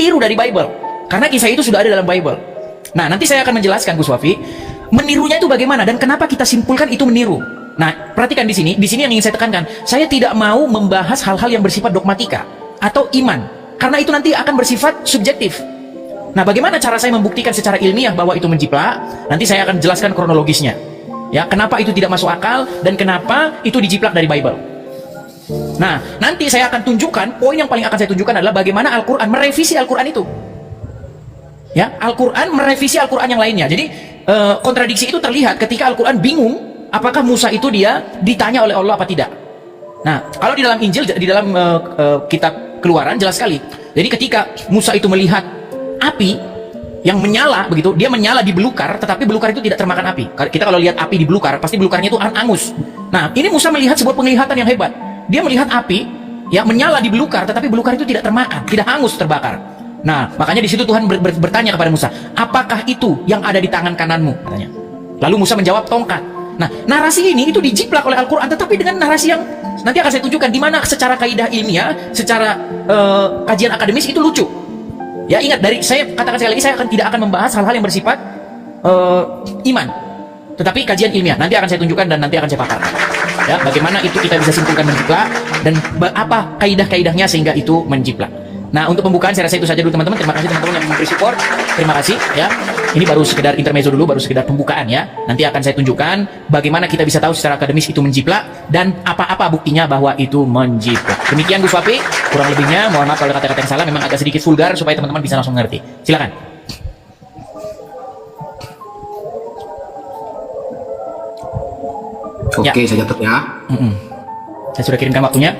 meniru dari Bible. Karena kisah itu sudah ada dalam Bible. Nah, nanti saya akan menjelaskan Gus Wafi, menirunya itu bagaimana dan kenapa kita simpulkan itu meniru. Nah, perhatikan di sini yang ingin saya tekankan. Saya tidak mau membahas hal-hal yang bersifat dogmatika atau iman, karena itu nanti akan bersifat subjektif. Nah, bagaimana cara saya membuktikan secara ilmiah bahwa itu menjiplak? Nanti saya akan jelaskan kronologisnya. Ya, kenapa itu tidak masuk akal dan kenapa itu dijiplak dari Bible. Nah, nanti saya akan tunjukkan, poin yang paling akan saya tunjukkan adalah bagaimana Al-Quran merevisi Al-Quran itu. Ya, Al-Quran merevisi Al-Quran yang lainnya. Jadi, kontradiksi itu terlihat ketika Al-Quran bingung apakah Musa itu dia ditanya oleh Allah apa tidak. Nah, kalau di dalam Injil, di dalam kitab Keluaran jelas sekali. Jadi ketika Musa itu melihat api yang menyala begitu, dia menyala di belukar, tetapi belukar itu tidak termakan api. Kita kalau lihat api di belukar, pasti belukarnya itu angus. Nah, ini Musa melihat sebuah penglihatan yang hebat. Dia melihat api yang menyala di belukar, tetapi belukar itu tidak termakan, tidak hangus, terbakar. Nah, makanya di situ Tuhan bertanya kepada Musa, apakah itu yang ada di tangan kananmu? Katanya. Lalu Musa menjawab, tongkat. Nah, narasi ini itu dijiplak oleh Al-Quran, tetapi dengan narasi yang nanti akan saya tunjukkan di mana secara kaidah ilmiah, secara kajian akademis itu lucu. Ya, ingat, saya katakan sekali lagi, saya tidak akan membahas hal-hal yang bersifat iman, tetapi kajian ilmiah nanti akan saya tunjukkan dan nanti akan saya paparkan. Ya, bagaimana itu kita bisa simpulkan menjiplak dan apa kaidah-kaidahnya sehingga itu menjiplak. Nah, untuk pembukaan saya rasa itu saja dulu teman-teman. Terima kasih teman-teman yang memberi support. Terima kasih ya. Ini baru sekedar intermezzo dulu, baru sekedar pembukaan ya. Nanti akan saya tunjukkan bagaimana kita bisa tahu secara akademis itu menjiplak dan apa-apa buktinya bahwa itu menjiplak. Demikian Gus Wafi, kurang lebihnya mohon maaf kalau kata-kata yang salah, memang agak sedikit vulgar supaya teman-teman bisa langsung mengerti. Silakan. Oke, saya catat ya. Saya sudah kirimkan waktunya.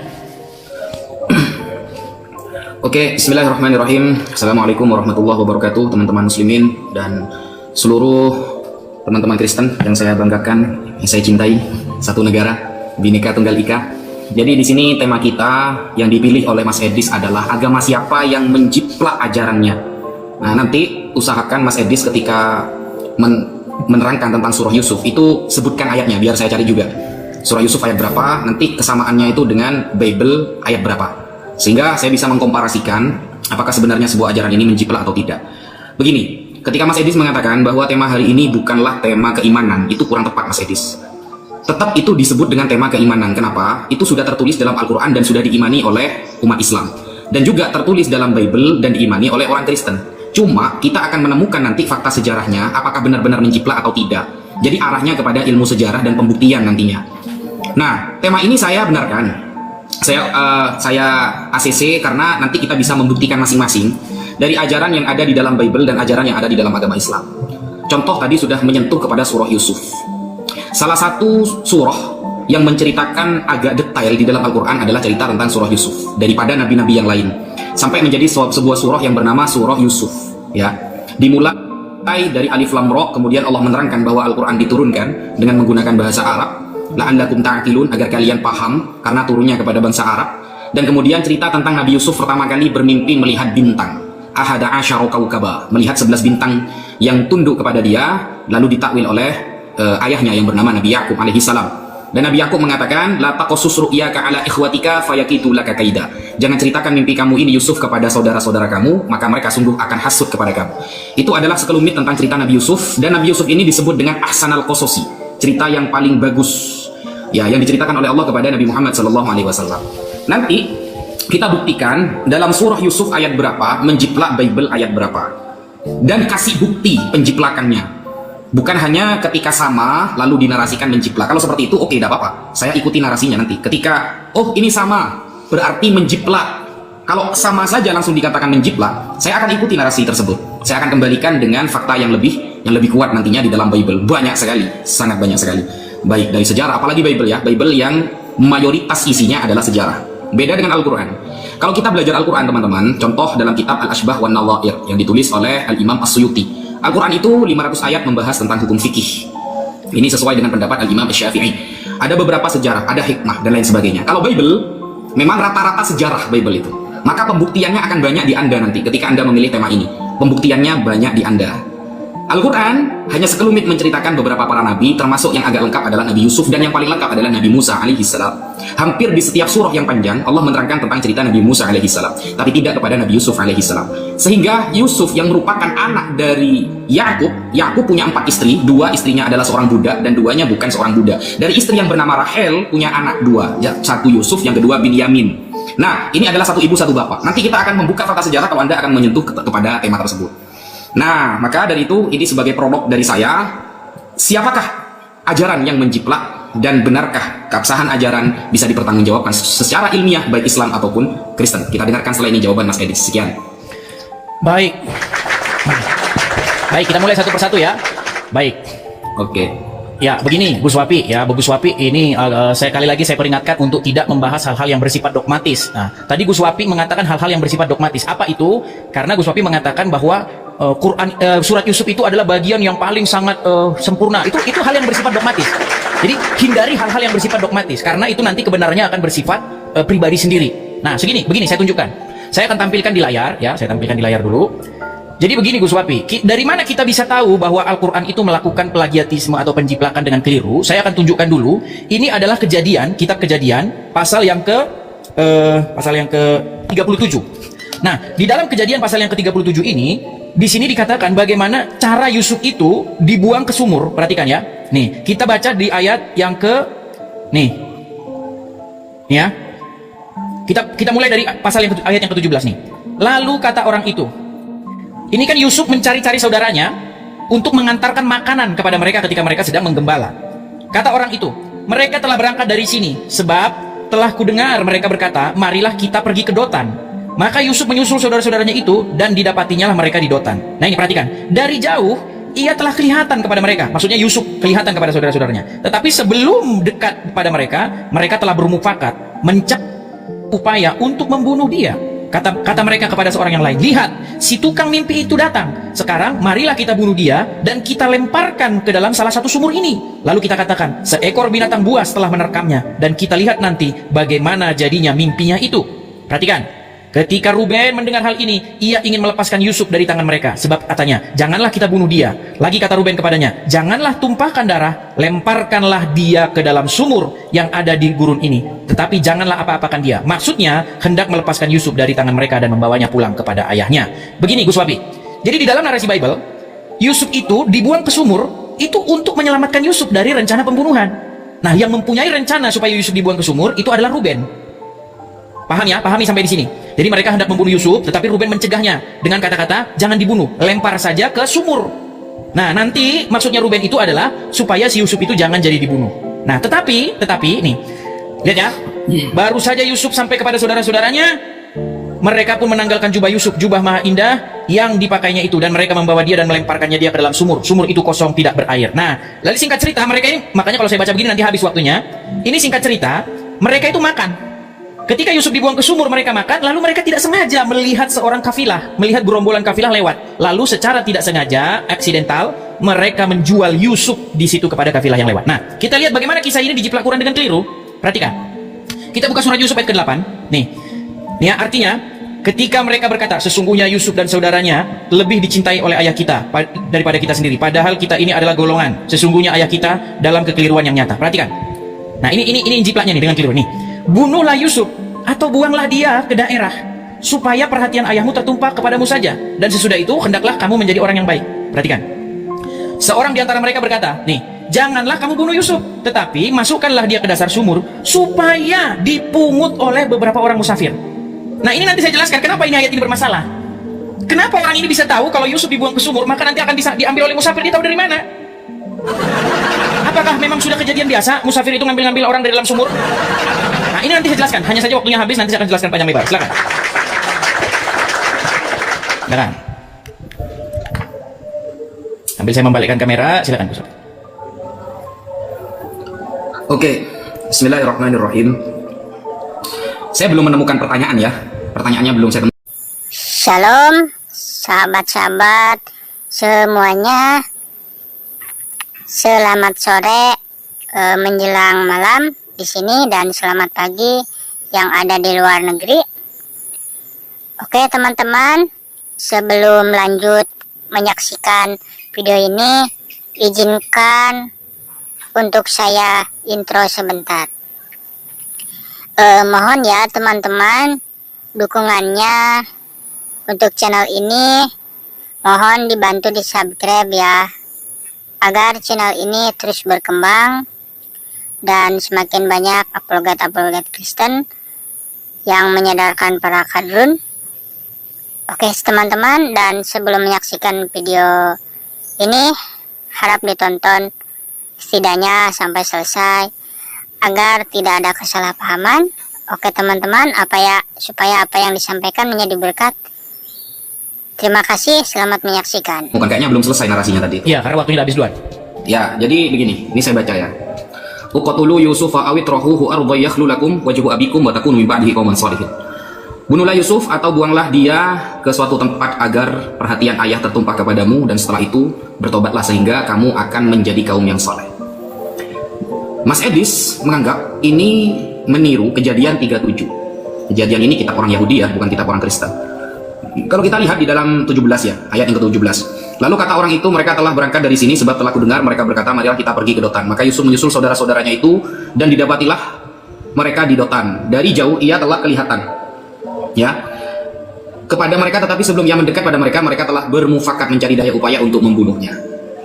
Oke, bismillahirrahmanirrahim. Assalamualaikum warahmatullahi wabarakatuh, teman-teman muslimin dan seluruh teman-teman Kristen yang saya banggakan, yang saya cintai. Satu negara, Bhinneka Tunggal Ika. Jadi di sini tema kita yang dipilih oleh Mas Edis adalah agama siapa yang menjiplak ajarannya. Nah, nanti usahakan Mas Edis ketika menerangkan tentang surah Yusuf itu sebutkan ayatnya biar saya cari juga. Surah Yusuf ayat berapa, nanti kesamaannya itu dengan Bible ayat berapa. Sehingga saya bisa mengkomparasikan apakah sebenarnya sebuah ajaran ini menjiplak atau tidak. Begini, ketika Mas Edis mengatakan bahwa tema hari ini bukanlah tema keimanan, itu kurang tepat Mas Edis. Tetap itu disebut dengan tema keimanan. Kenapa? Itu sudah tertulis dalam Al-Quran dan sudah diimani oleh umat Islam. Dan juga tertulis dalam Bible dan diimani oleh orang Kristen. Cuma kita akan menemukan nanti fakta sejarahnya apakah benar-benar menjiplak atau tidak. Jadi arahnya kepada ilmu sejarah dan pembuktian nantinya. Nah, tema ini saya benarkan. Saya ACC karena nanti kita bisa membuktikan masing-masing dari ajaran yang ada di dalam Bible dan ajaran yang ada di dalam agama Islam. Contoh tadi sudah menyentuh kepada surah Yusuf. Salah satu surah yang menceritakan agak detail di dalam Al-Quran adalah cerita tentang surah Yusuf daripada nabi-nabi yang lain, sampai menjadi sebuah surah yang bernama surah Yusuf. Ya, dimulai dari Alif Lam Ra, kemudian Allah menerangkan bahwa Al-Quran diturunkan dengan menggunakan bahasa Arab, la'allakum ta'qilun, agar kalian paham karena turunnya kepada bangsa Arab. Dan kemudian cerita tentang Nabi Yusuf pertama kali bermimpi melihat bintang, ahada asyara kaukaba, melihat 11 bintang yang tunduk kepada dia, lalu ditakwil oleh ayahnya yang bernama Nabi Yakub alaihi salam. Dan Nabi Yakub mengatakan, la taqassus ru'yaka ala ikhwatika fayakitu laka kaida. Jangan ceritakan mimpi kamu ini Yusuf kepada saudara-saudara kamu, maka mereka sungguh akan hasut kepada kamu. Itu adalah sekelumit tentang cerita Nabi Yusuf, dan Nabi Yusuf ini disebut dengan ahsanal qasosi, cerita yang paling bagus ya, yang diceritakan oleh Allah kepada Nabi Muhammad SAW. Nanti kita buktikan dalam surah Yusuf ayat berapa menjiplak Bible ayat berapa, dan kasih bukti penjiplakannya. Bukan hanya ketika sama lalu dinarasikan menjiplak. Kalau seperti itu oke, tidak apa-apa, saya ikuti narasinya nanti. Ketika oh ini sama berarti menjiplak, kalau sama saja langsung dikatakan menjiplak, saya akan ikuti narasi tersebut. Saya akan kembalikan dengan fakta yang lebih kuat nantinya di dalam Bible. Banyak sekali, sangat banyak sekali. Baik dari sejarah, apalagi Bible ya, Bible yang mayoritas isinya adalah sejarah. Beda dengan Al-Quran. Kalau kita belajar Al-Quran teman-teman, contoh dalam kitab Al-Ashbah wan Nawair yang ditulis oleh Al-Imam As-Suyuti. Al-Quran itu 500 ayat membahas tentang hukum fikih. Ini sesuai dengan pendapat Al-Imam Asy-Syafi'i. Ada beberapa sejarah, ada hikmah dan lain sebagainya. Kalau Bible, memang rata-rata sejarah Bible itu. Maka pembuktiannya akan banyak di Anda nanti ketika Anda memilih tema ini. Pembuktiannya banyak di Anda. Al-Quran hanya sekelumit menceritakan beberapa para nabi, termasuk yang agak lengkap adalah Nabi Yusuf, dan yang paling lengkap adalah Nabi Musa alaihissalam. Hampir di setiap surah yang panjang Allah menerangkan tentang cerita Nabi Musa alaihissalam, tapi tidak kepada Nabi Yusuf alaihissalam. Sehingga Yusuf yang merupakan anak dari Yakub punya 4 istri, 2 istrinya adalah seorang budak dan 2-nya bukan seorang budak. Dari istri yang bernama Rahel punya anak 2, satu Yusuf, yang kedua Binyamin. Nah, ini adalah satu ibu satu bapak. Nanti kita akan membuka fakta sejarah kalau Anda akan menyentuh kepada tema tersebut. Nah, maka dari itu ini sebagai produk dari saya, siapakah ajaran yang menjiplak dan benarkah keabsahan ajaran bisa dipertanggungjawabkan secara ilmiah baik Islam ataupun Kristen? Kita dengarkan setelah ini jawaban Mas Edi. Sekian. Baik. Baik, kita mulai satu persatu ya. Baik. Oke. Ya, begini, Gus Wapi, ini saya kali lagi saya peringatkan untuk tidak membahas hal-hal yang bersifat dogmatis. Nah, tadi Gus Wapi mengatakan hal-hal yang bersifat dogmatis. Apa itu? Karena Gus Wapi mengatakan bahwa surat Yusuf itu adalah bagian yang paling sangat sempurna. Itu hal yang bersifat dogmatis. Jadi hindari hal-hal yang bersifat dogmatis karena itu nanti kebenarannya akan bersifat pribadi sendiri. Nah, begini saya tunjukkan. Saya akan tampilkan di layar ya, saya tampilkan di layar dulu. Jadi begini Gus Wapi, dari mana kita bisa tahu bahwa Al-Quran itu melakukan plagiatisme atau penjiplakan dengan keliru? Saya akan tunjukkan dulu. Ini adalah Kejadian, kitab Kejadian, pasal yang ke 37. Nah, di dalam Kejadian pasal yang ke-37 ini, di sini dikatakan bagaimana cara Yusuf itu dibuang ke sumur. Perhatikan ya. Nih, kita baca di ayat yang nih ya. Kita mulai dari pasal ayat yang ke-17 nih. Lalu kata orang itu, ini kan Yusuf mencari-cari saudaranya untuk mengantarkan makanan kepada mereka ketika mereka sedang menggembala. Kata orang itu, mereka telah berangkat dari sini, sebab telah kudengar mereka berkata, marilah kita pergi ke Dotan. Maka Yusuf menyusul saudara-saudaranya itu, dan didapatinya lah mereka di Dotan. Nah ini perhatikan, dari jauh ia telah kelihatan kepada mereka. Maksudnya Yusuf kelihatan kepada saudara-saudaranya. Tetapi sebelum dekat kepada mereka, mereka telah bermufakat, mencari upaya untuk membunuh dia. Kata mereka kepada seorang yang lain, lihat, si tukang mimpi itu datang. Sekarang marilah kita bunuh dia dan kita lemparkan ke dalam salah satu sumur ini. Lalu kita katakan, seekor binatang buas telah menerkamnya, dan kita lihat nanti bagaimana jadinya mimpinya itu. Perhatikan, ketika Ruben mendengar hal ini, ia ingin melepaskan Yusuf dari tangan mereka, sebab katanya, janganlah kita bunuh dia. Lagi kata Ruben kepadanya, janganlah tumpahkan darah, lemparkanlah dia ke dalam sumur yang ada di gurun ini, tetapi janganlah apa-apakan dia. Maksudnya hendak melepaskan Yusuf dari tangan mereka dan membawanya pulang kepada ayahnya. Begini Gus Wabi, jadi di dalam narasi Bible, Yusuf itu dibuang ke sumur itu untuk menyelamatkan Yusuf dari rencana pembunuhan. Nah, yang mempunyai rencana supaya Yusuf dibuang ke sumur itu adalah Ruben. Paham ya? Pahami sampai di sini. Jadi mereka hendak membunuh Yusuf, tetapi Ruben mencegahnya dengan kata-kata, jangan dibunuh, lempar saja ke sumur. Nah, nanti maksudnya Ruben itu adalah supaya si Yusuf itu jangan jadi dibunuh. Nah, tetapi nih, lihat ya, baru saja Yusuf sampai kepada saudara-saudaranya, mereka pun menanggalkan jubah Yusuf, jubah maha indah yang dipakainya itu, dan mereka membawa dia dan melemparkannya dia ke dalam sumur. Sumur itu kosong, tidak berair. Nah, lalu singkat cerita, mereka ini, makanya kalau saya baca begini nanti habis waktunya. Ini singkat cerita, mereka itu makan. Ketika Yusuf dibuang ke sumur, mereka makan, lalu mereka tidak sengaja melihat seorang kafilah, melihat gerombolan kafilah lewat. Lalu secara tidak sengaja, aksidental, mereka menjual Yusuf di situ kepada kafilah yang lewat. Nah, kita lihat bagaimana kisah ini dijiplak Quran dengan keliru. Perhatikan. Kita buka surat Yusuf ayat ke-8. Nih ya, artinya, ketika mereka berkata, sesungguhnya Yusuf dan saudaranya lebih dicintai oleh ayah kita daripada kita sendiri. Padahal kita ini adalah golongan. Sesungguhnya ayah kita dalam kekeliruan yang nyata. Perhatikan. Nah, ini jiplaknya nih dengan keliru nih. Bunuhlah Yusuf atau buanglah dia ke daerah supaya perhatian ayahmu tertumpah kepadamu saja, dan sesudah itu hendaklah kamu menjadi orang yang baik. Perhatikan, seorang di antara mereka berkata, nih, janganlah kamu bunuh Yusuf, tetapi masukkanlah dia ke dasar sumur supaya dipungut oleh beberapa orang musafir. Nah, ini nanti saya jelaskan kenapa ini ayat ini bermasalah. Kenapa orang ini bisa tahu kalau Yusuf dibuang ke sumur maka nanti akan diambil oleh musafir? Dia tahu dari mana? Apakah memang sudah kejadian biasa musafir itu ngambil-ngambil orang dari dalam sumur? Nah, ini nanti saya jelaskan. Hanya saja waktunya habis, nanti saya akan jelaskan panjang lebar. Silakan. Silakan. Sambil saya membalikkan kamera, silakan Gus. Oke, bismillahirrahmanirrahim. Saya belum menemukan pertanyaan ya. Pertanyaannya belum saya temukan. Shalom, sahabat-sahabat semuanya. Selamat sore menjelang malam di sini, dan selamat pagi yang ada di luar negeri. Oke teman-teman, sebelum lanjut menyaksikan video ini, izinkan untuk saya intro sebentar. Mohon ya teman-teman dukungannya untuk channel ini, mohon dibantu di subscribe ya, agar channel ini terus berkembang dan semakin banyak apologet Kristen yang menyadarkan para kadrun. Oke teman-teman, dan sebelum menyaksikan video ini, harap ditonton setidaknya sampai selesai agar tidak ada kesalahpahaman. Oke teman-teman, supaya apa yang disampaikan menjadi berkat. Terima kasih, selamat menyaksikan. Bukan, kayaknya belum selesai narasinya tadi. Iya, karena waktunya udah habis duluan. Ya, jadi begini, ini saya baca ya. Uqatulu Yusufa awit rohuhu arda yakhlu lakum wajhu abikum wa takunu min ba'dihi qauman shalihin. Bunuhlah Yusuf atau buanglah dia ke suatu tempat agar perhatian ayah tertumpah kepadamu, dan setelah itu bertobatlah sehingga kamu akan menjadi kaum yang saleh. Mas Edis menganggap ini meniru Kejadian 37. Kejadian ini kitab orang Yahudi ya, bukan kitab orang Kristen. Kalau kita lihat di dalam 17 ya, ayat yang ke-17. Lalu kata orang itu, mereka telah berangkat dari sini sebab telah kudengar mereka berkata, marilah kita pergi ke Dotan. Maka Yusuf menyusul saudara-saudaranya itu, dan didapatilah mereka di Dotan. Dari jauh ia telah kelihatan ya kepada mereka, tetapi sebelum ia mendekat pada mereka, mereka telah bermufakat mencari daya upaya untuk membunuhnya.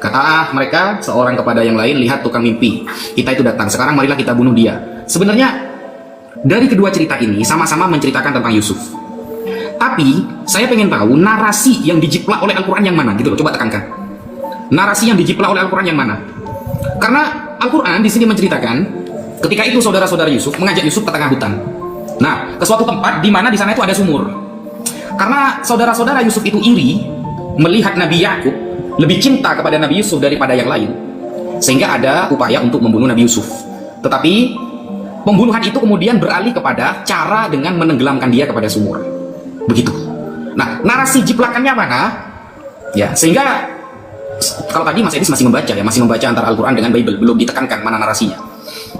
Kata mereka seorang kepada yang lain, lihat tukang mimpi kita itu datang, sekarang marilah kita bunuh dia. Sebenarnya dari kedua cerita ini sama-sama menceritakan tentang Yusuf. Tapi saya pengen tahu narasi yang dijiplak oleh Al-Quran yang mana gitu loh, coba tekankan. Narasi yang dijiplak oleh Al-Quran yang mana? Karena Al-Quran di sini menceritakan ketika itu saudara-saudara Yusuf mengajak Yusuf ke tengah hutan. Nah, ke suatu tempat di mana di sana itu ada sumur. Karena saudara-saudara Yusuf itu iri melihat Nabi Yakub lebih cinta kepada Nabi Yusuf daripada yang lain, sehingga ada upaya untuk membunuh Nabi Yusuf. Tetapi pembunuhan itu kemudian beralih kepada cara dengan menenggelamkan dia kepada sumur. Begitu. Nah, narasi jiplakannya mana? Ya, sehingga kalau tadi Mas Edis masih membaca antara Al-Quran dengan Bible, belum ditekankan mana narasinya.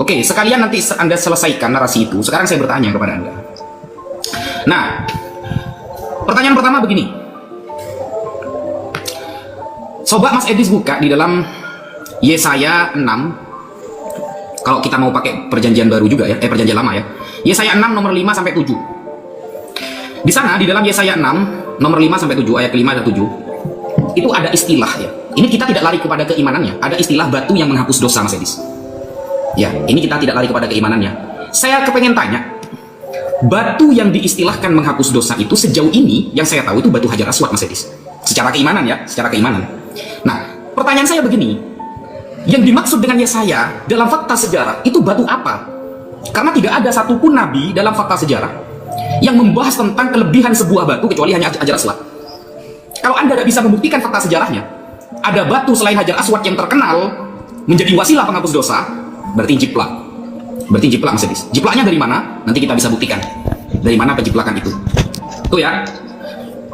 Oke, sekalian nanti Anda selesaikan narasi itu. Sekarang saya bertanya kepada Anda. Nah, pertanyaan pertama begini. Coba Mas Edis buka di dalam Yesaya 6. Kalau kita mau pakai perjanjian baru juga ya, perjanjian lama ya. Yesaya 6 nomor 5 sampai 7. Di sana di dalam Yesaya 6 nomor 5 sampai 7, ayat 5 dan 7, itu ada istilah ya. Ini kita tidak lari kepada keimanannya. Ada istilah batu yang menghapus dosa, Mas Edis. Ya, ini kita tidak lari kepada keimanannya. Saya kepengen tanya, batu yang diistilahkan menghapus dosa itu sejauh ini yang saya tahu itu batu Hajar Aswad, Mas Edis. Secara keimanan ya, secara keimanan. Nah, pertanyaan saya begini, yang dimaksud dengan Yesaya dalam fakta sejarah itu batu apa? Karena tidak ada satupun nabi dalam fakta sejarah yang membahas tentang kelebihan sebuah batu kecuali hanya Hajar Aswad. Kalau Anda tidak bisa membuktikan fakta sejarahnya, ada batu selain Hajar Aswad yang terkenal menjadi wasilah penghapus dosa, berarti jiplak. Berarti jiplak, Mas Edis. Jiplaknya dari mana? Nanti kita bisa buktikan. Dari mana penjiplakan itu. Tuh ya.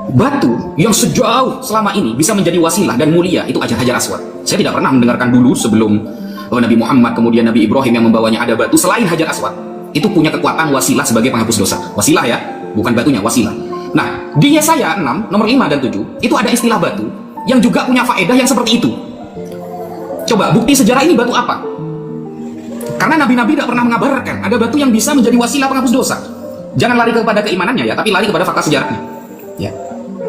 Batu yang sejauh selama ini bisa menjadi wasilah dan mulia itu Hajar Aswad. Saya tidak pernah mendengarkan dulu sebelum Nabi Muhammad kemudian Nabi Ibrahim yang membawanya ada batu selain Hajar Aswad. Itu punya kekuatan wasilah sebagai penghapus dosa. Wasilah ya, bukan batunya, wasilah. Nah, di Yesaya 6 nomor 5 dan 7 itu ada istilah batu yang juga punya faedah yang seperti itu. Coba bukti sejarah ini batu apa? Karena nabi-nabi tidak pernah mengabarkan ada batu yang bisa menjadi wasilah penghapus dosa. Jangan lari kepada keimanannya ya, tapi lari kepada fakta sejarahnya. Ya.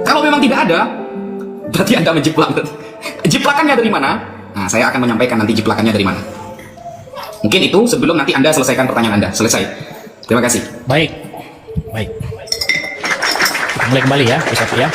Kalau memang tidak ada, berarti Anda menjiplak. Jiplakannya dari mana? Nah, saya akan menyampaikan nanti jiplakannya dari mana. Mungkin itu sebelum nanti Anda selesaikan pertanyaan Anda. Selesai. Terima kasih. Baik. Mulai kembali ya, Ustaz ya.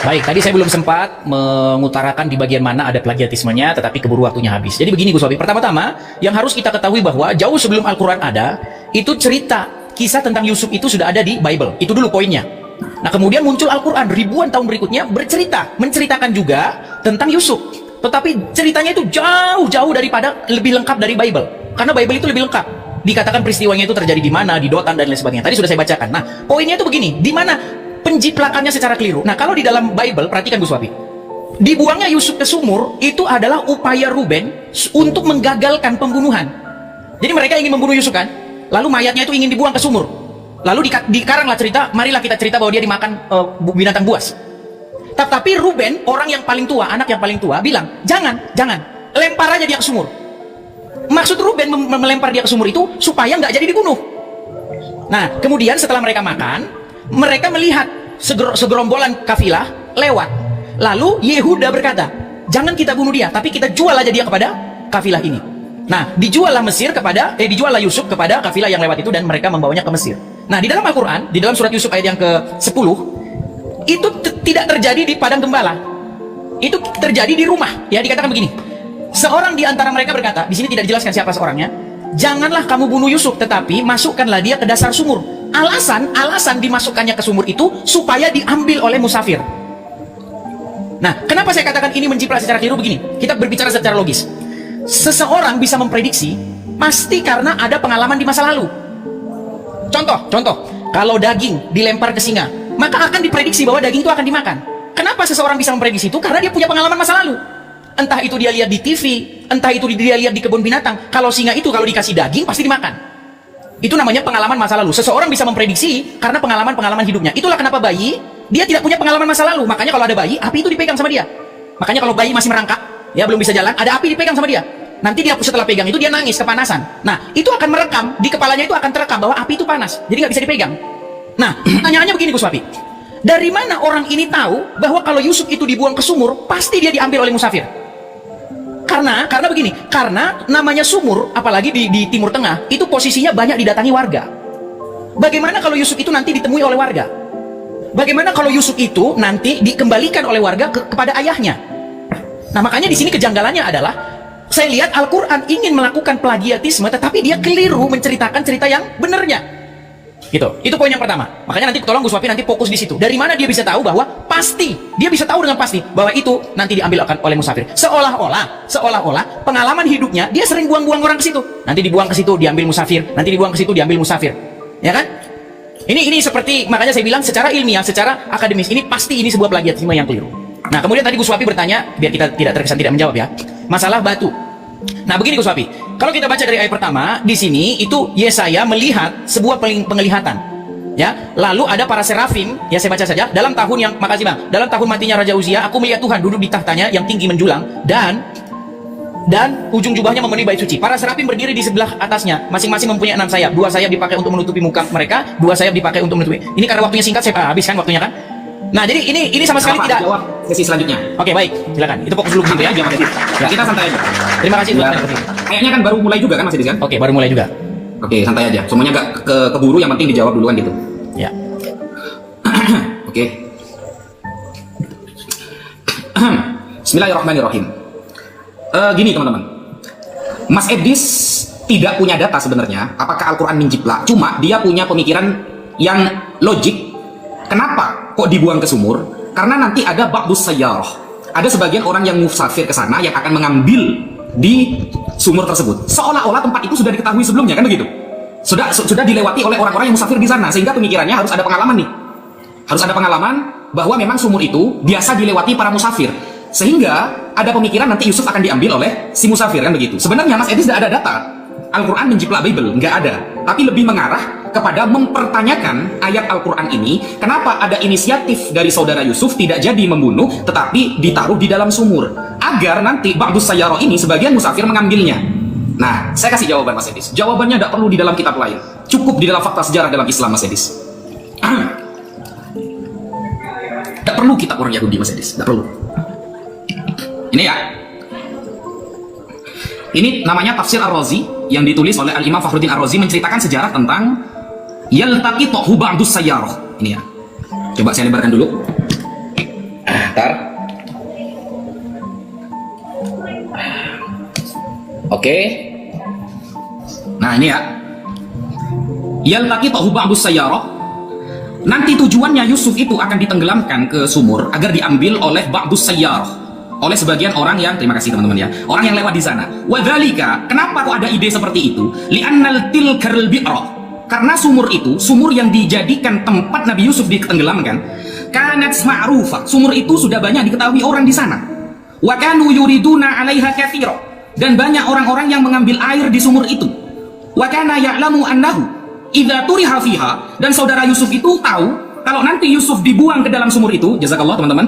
Baik, tadi saya belum sempat mengutarakan di bagian mana ada plagiatismenya, tetapi keburu waktunya habis. Jadi begini Gus Wabi, pertama-tama yang harus kita ketahui bahwa jauh sebelum Al-Quran ada, itu cerita kisah tentang Yusuf itu sudah ada di Bible. Itu dulu poinnya. Nah, kemudian muncul Al-Quran ribuan tahun berikutnya menceritakan juga tentang Yusuf. Tetapi ceritanya itu jauh daripada lebih lengkap dari Bible. Karena Bible itu lebih lengkap. Dikatakan peristiwanya itu terjadi di mana, di Dotan dan lain sebagainya. Tadi sudah saya bacakan. Nah, poinnya itu begini, di mana penjiplakannya secara keliru. Nah, kalau di dalam Bible, perhatikan Gus Wabi. Dibuangnya Yusuf ke sumur itu adalah upaya Ruben untuk menggagalkan pembunuhan. Jadi mereka ingin membunuh Yusuf kan? Lalu mayatnya itu ingin dibuang ke sumur. Lalu dikaranglah cerita, marilah kita cerita bahwa dia dimakan binatang buas. Tetapi Ruben, orang yang paling tua, anak yang paling tua, bilang, jangan, lempar aja dia ke sumur. Maksud Ruben melempar dia ke sumur itu supaya nggak jadi dibunuh. Nah, kemudian setelah mereka makan, mereka melihat segerombolan kafilah lewat. Lalu Yehuda berkata, jangan kita bunuh dia, tapi kita jual aja dia kepada kafilah ini. Nah, dijuallah Yusuf kepada kafilah yang lewat itu, dan mereka membawanya ke Mesir. Nah, di dalam Al-Quran, di dalam surat Yusuf ayat yang ke-10, itu tidak terjadi di padang gembala. Itu terjadi di rumah. Ya, dikatakan begini. Seorang di antara mereka berkata, di sini tidak dijelaskan siapa seorangnya, janganlah kamu bunuh Yusuf, tetapi masukkanlah dia ke dasar sumur. Alasan dimasukkannya ke sumur itu supaya diambil oleh musafir. Nah, kenapa saya katakan ini menjiplak secara keliru begini? Kita berbicara secara logis. Seseorang bisa memprediksi pasti karena ada pengalaman di masa lalu. Contoh, kalau daging dilempar ke singa, maka akan diprediksi bahwa daging itu akan dimakan. Kenapa seseorang bisa memprediksi itu? Karena dia punya pengalaman masa lalu. Entah itu dia lihat di TV, entah itu dia lihat di kebun binatang. Kalau singa itu kalau dikasih daging pasti dimakan. Itu namanya pengalaman masa lalu. Seseorang bisa memprediksi karena pengalaman hidupnya. Itulah kenapa bayi, dia tidak punya pengalaman masa lalu. Makanya kalau ada bayi, api itu dipegang sama dia. Makanya kalau bayi masih merangkak, ya belum bisa jalan, ada api dipegang sama dia. Nanti dia setelah pegang itu dia nangis kepanasan. Nah, itu akan merekam, di kepalanya itu akan terekam bahwa api itu panas. Jadi nggak bisa dipegang. Nah, pertanyaannya begini Gus Wafi. Dari mana orang ini tahu bahwa kalau Yusuf itu dibuang ke sumur, pasti dia diambil oleh musafir? Karena begini, karena namanya sumur, apalagi di Timur Tengah, itu posisinya banyak didatangi warga. Bagaimana kalau Yusuf itu nanti ditemui oleh warga? Bagaimana kalau Yusuf itu nanti dikembalikan oleh warga kepada ayahnya? Nah, makanya di sini kejanggalannya adalah, saya lihat Al-Quran ingin melakukan plagiatisme, tetapi dia keliru menceritakan cerita yang benarnya. Gitu. Itu poin yang pertama. Makanya nanti tolong Gus Wafi nanti fokus di situ. Dari mana dia bisa tahu bahwa pasti, dia bisa tahu dengan pasti bahwa itu nanti diambil oleh musafir. Seolah-olah pengalaman hidupnya dia sering buang-buang orang ke situ. Nanti dibuang ke situ, diambil musafir. Nanti dibuang ke situ, diambil musafir. Ya kan? Ini seperti, makanya saya bilang secara ilmiah, secara akademis, ini pasti ini sebuah plagiatisme yang keliru. Nah, kemudian tadi Gus Wafi bertanya, biar kita tidak terkesan tidak menjawab ya, masalah batu. Nah, begini Gus Wafi, kalau kita baca dari ayat pertama, di sini itu Yesaya melihat sebuah penglihatan. Ya, lalu ada para serafim, ya saya baca saja, dalam tahun yang, makasih Bang, dalam tahun matinya Raja Uzia, aku melihat Tuhan duduk di tahtanya yang tinggi menjulang, dan ujung jubahnya memenuhi bait suci. Para serafim berdiri di sebelah atasnya, masing-masing mempunyai 6 sayap. 2 sayap dipakai untuk menutupi muka mereka, 2 sayap dipakai untuk menutupi. Ini karena waktunya singkat, saya habiskan waktunya kan. Nah, jadi ini sama sekali tidak. Jawab sesi selanjutnya. Oke, baik, silakan. Itu fokus dulu gitu ya. Ya, kita santai aja. Terima kasih. Ya, kayaknya kan baru mulai juga kan Mas Edis kan? Oke, baru mulai juga. Oke, santai aja. Semuanya nggak keburu, yang penting dijawab duluan gitu. Ya. Oke. Bismillahirrahmanirrahim. Gini teman-teman, Mas Edis tidak punya data sebenarnya apakah Al-Quran menjiplak, cuma dia punya pemikiran yang logik. Kenapa kok dibuang ke sumur? Karena nanti ada ba'dus sayyarah, ada sebagian orang yang musafir ke sana yang akan mengambil di sumur tersebut, seolah-olah tempat itu sudah diketahui sebelumnya, kan begitu? Sudah dilewati oleh orang-orang yang musafir di sana, sehingga pemikirannya harus ada pengalaman nih, harus ada pengalaman bahwa memang sumur itu biasa dilewati para musafir, sehingga ada pemikiran nanti Yusuf akan diambil oleh si musafir, kan begitu? Sebenarnya Mas Edis tidak ada data Al-Quran menjiplak Bible, nggak ada, tapi lebih mengarah kepada mempertanyakan ayat Al-Quran ini, kenapa ada inisiatif dari saudara Yusuf tidak jadi membunuh, tetapi ditaruh di dalam sumur, agar nanti ba'dus sayyarah ini sebagian musafir mengambilnya. Nah, saya kasih jawaban Mas Edis. Jawabannya tidak perlu di dalam kitab lain, cukup di dalam fakta sejarah dalam Islam Mas Edis. Tidak perlu kitab orang Yahudi Mas Edis, tidak perlu. Ini ya, ini namanya Tafsir Ar-Razi yang ditulis oleh Al-Imam Fakhruddin Ar-Razi, menceritakan sejarah tentang yaltaqitu ba'dus sayyarah. Ini ya. Coba saya lebarkan dulu. Ntar. Oke. Nah, ini ya. Yaltaqitu ba'dus sayyarah. Nanti tujuannya Yusuf itu akan ditenggelamkan ke sumur agar diambil oleh ba'dus sayyarah, oleh sebagian orang yang, terima kasih teman-teman ya, orang yang lewat di sana. Wadzalika, kenapa kok ada ide seperti itu? Li'annal tilkal bi'ra, karena sumur itu, sumur yang dijadikan tempat Nabi Yusuf ditenggelamkan, kanat ma'rufah, sumur itu sudah banyak diketahui orang di sana. Wa kanu yuriduna 'alaiha katsira, dan banyak orang-orang yang mengambil air di sumur itu. Wa kana ya'lamu annahu idza turiha fiha, dan saudara Yusuf itu tahu kalau nanti Yusuf dibuang ke dalam sumur itu, jazakallah teman-teman,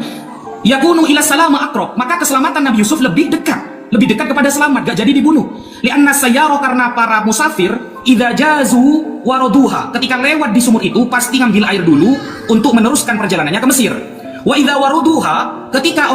yakunu ila salama aqrab, maka keselamatan Nabi Yusuf lebih dekat kepada selamat, gak jadi dibunuh. Li'anna sayyara, karena para musafir idza jazu waraduha, ketika lewat di sumur itu pasti ngambil air dulu untuk meneruskan perjalanannya ke Mesir. Wa idza waruduha, ketika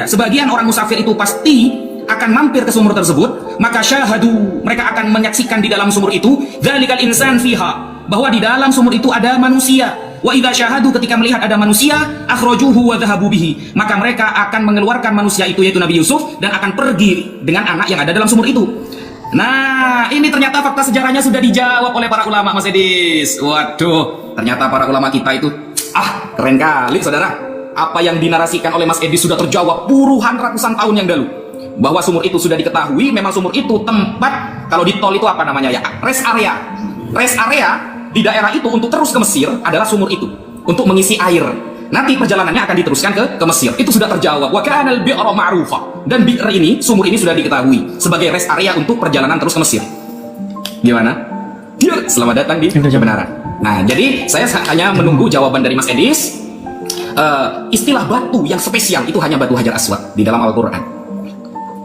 sebagian orang musafir itu pasti akan mampir ke sumur tersebut, maka syahadu, mereka akan menyaksikan di dalam sumur itu dzalikal insan fiha, bahwa di dalam sumur itu ada manusia. Wa idza syahadu, ketika melihat ada manusia, akhrajuhu wa dhahabu bihi, maka mereka akan mengeluarkan manusia itu, yaitu Nabi Yusuf, dan akan pergi dengan anak yang ada dalam sumur itu. Nah, ini ternyata fakta sejarahnya sudah dijawab oleh para ulama, Mas Edis. Waduh, ternyata para ulama kita itu keren kali, saudara. Apa yang dinarasikan oleh Mas Edis sudah terjawab puluhan ratusan tahun yang lalu. Bahwa sumur itu sudah diketahui, memang sumur itu tempat, kalau di tol itu apa namanya ya, rest area. Rest area di daerah itu untuk terus ke Mesir adalah sumur itu, untuk mengisi air. Nanti perjalanannya akan diteruskan ke Mesir. Itu sudah terjawab. Wa kanal bi'ra ma'rufa. Dan bi'r ini, sumur ini sudah diketahui sebagai rest area untuk perjalanan terus ke Mesir. Gimana? Selamat datang di kebenaran. Nah, jadi saya hanya menunggu jawaban dari Mas Edis. Istilah batu yang spesial itu hanya batu Hajar Aswad di dalam Al-Quran.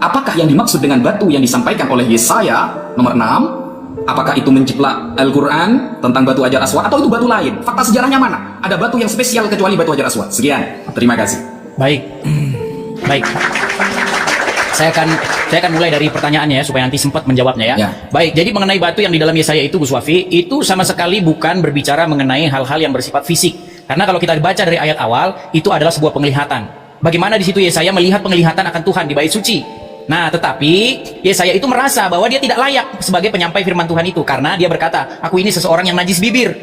Apakah yang dimaksud dengan batu yang disampaikan oleh Yesaya nomor 6? Apakah itu menjiplak Al-Quran tentang batu Hajar Aswad, atau itu batu lain? Fakta sejarahnya mana? Ada batu yang spesial kecuali batu Hajar Aswad? Sekian, terima kasih. Baik. Baik. Saya akan mulai dari pertanyaannya ya, supaya nanti sempat menjawabnya ya. Baik, jadi mengenai batu yang di dalam Yesaya itu, Gus Wafi, itu sama sekali bukan berbicara mengenai hal-hal yang bersifat fisik. Karena kalau kita baca dari ayat awal, itu adalah sebuah penglihatan. Bagaimana di situ Yesaya melihat penglihatan akan Tuhan di bait suci. Nah, tetapi Yesaya itu merasa bahwa dia tidak layak sebagai penyampai firman Tuhan itu, karena dia berkata, aku ini seseorang yang najis bibir.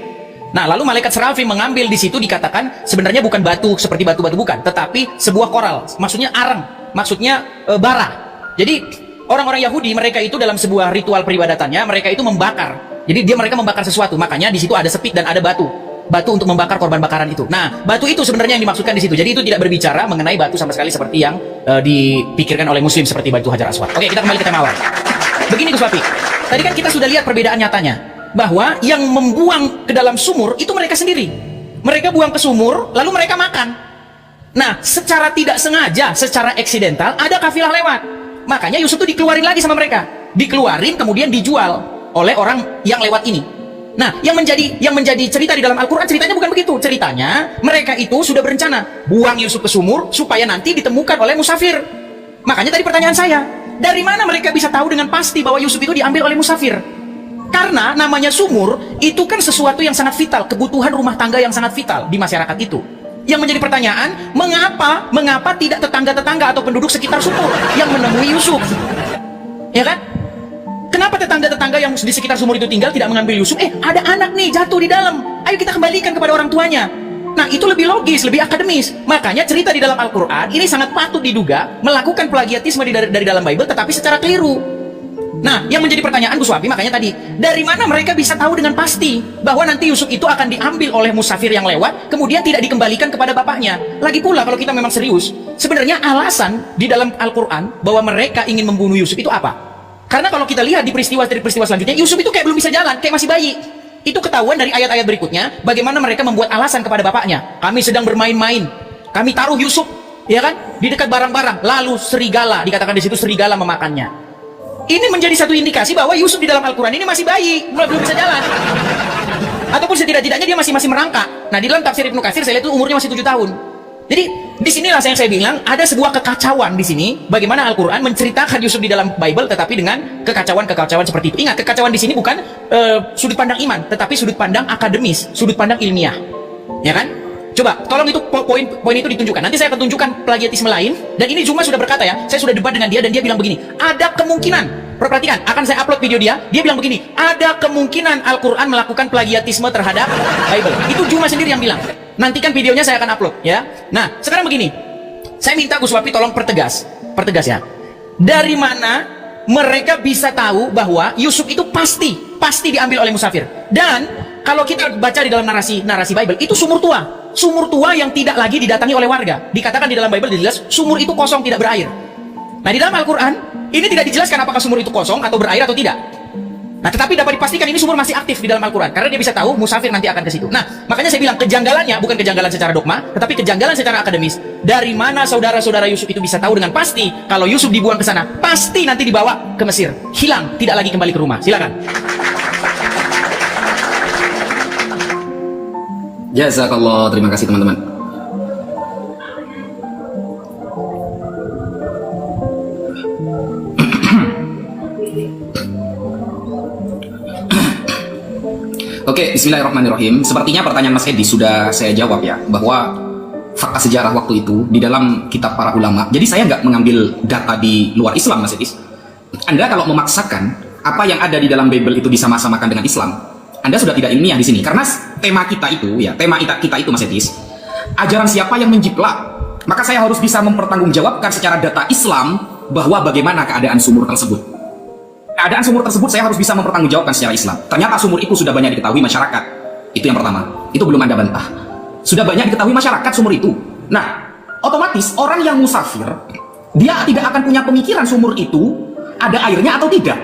Nah, lalu malaikat Serafim mengambil di situ, dikatakan sebenarnya bukan batu seperti batu-batu, bukan, tetapi sebuah koral, maksudnya arang, maksudnya bara. Jadi orang-orang Yahudi, mereka itu dalam sebuah ritual peribadatannya, mereka itu membakar. Jadi mereka membakar sesuatu, makanya di situ ada sepit dan ada batu untuk membakar korban bakaran itu. Nah, batu itu sebenarnya yang dimaksudkan di situ. Jadi itu tidak berbicara mengenai batu sama sekali seperti yang dipikirkan oleh Muslim seperti batu Hajar Aswad. Oke, kita kembali ke tema awal. Begini Gus Wafi, tadi kan kita sudah lihat perbedaan nyatanya, bahwa yang membuang ke dalam sumur itu mereka sendiri. Mereka buang ke sumur, lalu mereka makan. Nah, secara tidak sengaja, secara eksidental, ada kafilah lewat. Makanya Yusuf itu dikeluarin lagi sama mereka. Dikeluarin kemudian dijual oleh orang yang lewat ini. Nah, yang menjadi cerita di dalam Al-Quran, ceritanya bukan begitu. Ceritanya, mereka itu sudah berencana buang Yusuf ke sumur supaya nanti ditemukan oleh musafir. Makanya tadi pertanyaan saya, dari mana mereka bisa tahu dengan pasti bahwa Yusuf itu diambil oleh musafir? Karena namanya sumur, itu kan sesuatu yang sangat vital, kebutuhan rumah tangga yang sangat vital di masyarakat itu. Yang menjadi pertanyaan, mengapa tidak tetangga-tetangga atau penduduk sekitar sumur yang menemui Yusuf? Ya kan? Kenapa tetangga-tetangga yang di sekitar sumur itu tinggal tidak mengambil Yusuf? Ada anak nih jatuh di dalam. Ayo kita kembalikan kepada orang tuanya. Nah, itu lebih logis, lebih akademis. Makanya cerita di dalam Al-Quran ini sangat patut diduga melakukan plagiatisme dari dalam Bible, tetapi secara keliru. Nah, yang menjadi pertanyaan Gus Wafi, makanya tadi, dari mana mereka bisa tahu dengan pasti bahwa nanti Yusuf itu akan diambil oleh musafir yang lewat, kemudian tidak dikembalikan kepada bapaknya? Lagi pula kalau kita memang serius, sebenarnya alasan di dalam Al-Quran bahwa mereka ingin membunuh Yusuf itu apa? Karena kalau kita lihat di peristiwa selanjutnya, Yusuf itu kayak belum bisa jalan, kayak masih bayi. Itu ketahuan dari ayat-ayat berikutnya, bagaimana mereka membuat alasan kepada bapaknya. Kami sedang bermain-main, kami taruh Yusuf, ya kan, di dekat barang-barang, lalu serigala, dikatakan di situ serigala memakannya. Ini menjadi satu indikasi bahwa Yusuf di dalam Al-Quran ini masih bayi, belum bisa jalan. Ataupun setidak-tidaknya dia masih merangkak. Nah, di dalam tafsir Ibnu Katsir saya lihat itu umurnya masih 7 tahun. Jadi disinilah yang saya bilang ada sebuah kekacauan di sini. Bagaimana Al-Quran menceritakan Yusuf di dalam Bible, tetapi dengan kekacauan seperti itu. Ingat, kekacauan di sini bukan sudut pandang iman, tetapi sudut pandang akademis, sudut pandang ilmiah, ya kan? Coba tolong itu poin itu ditunjukkan. Nanti saya akan tunjukkan plagiatisme lain. Dan ini Juma sudah berkata ya, saya sudah debat dengan dia dan dia bilang begini, ada kemungkinan, perhatikan, akan saya upload video dia bilang begini, ada kemungkinan Al-Quran melakukan plagiatisme terhadap Bible. Itu Juma sendiri yang bilang. Nantikan videonya, saya akan upload ya. Nah, sekarang begini, saya minta Gus Wafi tolong pertegas ya. Dari mana mereka bisa tahu bahwa Yusuf itu pasti diambil oleh musafir? Dan kalau kita baca di dalam narasi Bible, itu sumur tua yang tidak lagi didatangi oleh warga. Dikatakan di dalam Bible jelas sumur itu kosong, tidak berair. Nah, di dalam Al-Quran ini tidak dijelaskan apakah sumur itu kosong atau berair atau tidak. Nah, tetapi dapat dipastikan ini sumur masih aktif di dalam Al-Quran, karena dia bisa tahu musafir nanti akan ke situ. Nah, makanya saya bilang kejanggalannya bukan kejanggalan secara dogma, tetapi kejanggalan secara akademis. Dari mana saudara-saudara Yusuf itu bisa tahu dengan pasti kalau Yusuf dibuang ke sana, pasti nanti dibawa ke Mesir, hilang, tidak lagi kembali ke rumah? Silakan. Jazakallah, terima kasih teman-teman. Oke, bismillahirrahmanirrahim. Sepertinya pertanyaan Mas Edi sudah saya jawab ya, bahwa fakta sejarah waktu itu di dalam kitab para ulama. Jadi saya nggak mengambil data di luar Islam, Mas Edi. Anda kalau memaksakan apa yang ada di dalam Bible itu disama-samakan dengan Islam, Anda sudah tidak ilmiah di sini. Karena tema kita itu, ya, tema kita itu, Mas Edi, ajaran siapa yang menjiplak, maka saya harus bisa mempertanggungjawabkan secara data Islam bahwa bagaimana keadaan sumur tersebut. Keadaan sumur tersebut saya harus bisa mempertanggungjawabkan secara Islam. Ternyata sumur itu sudah banyak diketahui masyarakat. Itu yang pertama. Itu belum Anda bantah. Sudah banyak diketahui masyarakat sumur itu. Nah, otomatis orang yang musafir, dia tidak akan punya pemikiran sumur itu ada airnya atau tidak.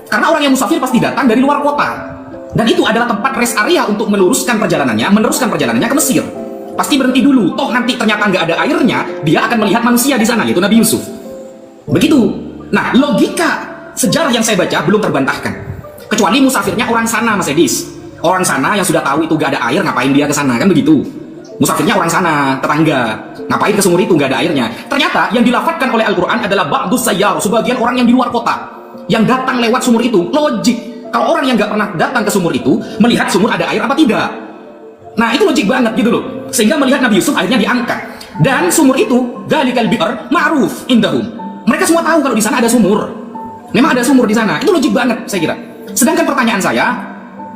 Karena orang yang musafir pasti datang dari luar kota. Dan itu adalah tempat rest area untuk meneruskan perjalanannya ke Mesir. Pasti berhenti dulu. Toh nanti ternyata nggak ada airnya, dia akan melihat manusia di sana, yaitu Nabi Yusuf. Begitu. Nah, logika sejarah yang saya baca belum terbantahkan. Kecuali musafirnya orang sana, Mas Edis. Orang sana yang sudah tahu itu gak ada air, ngapain dia ke sana, kan begitu. Musafirnya orang sana, tetangga. Ngapain ke sumur itu, gak ada airnya. Ternyata yang dilafatkan oleh Al-Quran adalah ba'dus sayyar, sebagian orang yang di luar kota, yang datang lewat sumur itu. Logik. Kalau orang yang gak pernah datang ke sumur itu, melihat sumur ada air apa tidak. Nah, itu logik banget gitu loh. Sehingga melihat Nabi Yusuf akhirnya diangkat. Dan sumur itu, dalikal bi'r ma'ruf indahum. Mereka semua tahu kalau di sana ada sumur. Memang ada sumur di sana. Itu logik banget, saya kira. Sedangkan pertanyaan saya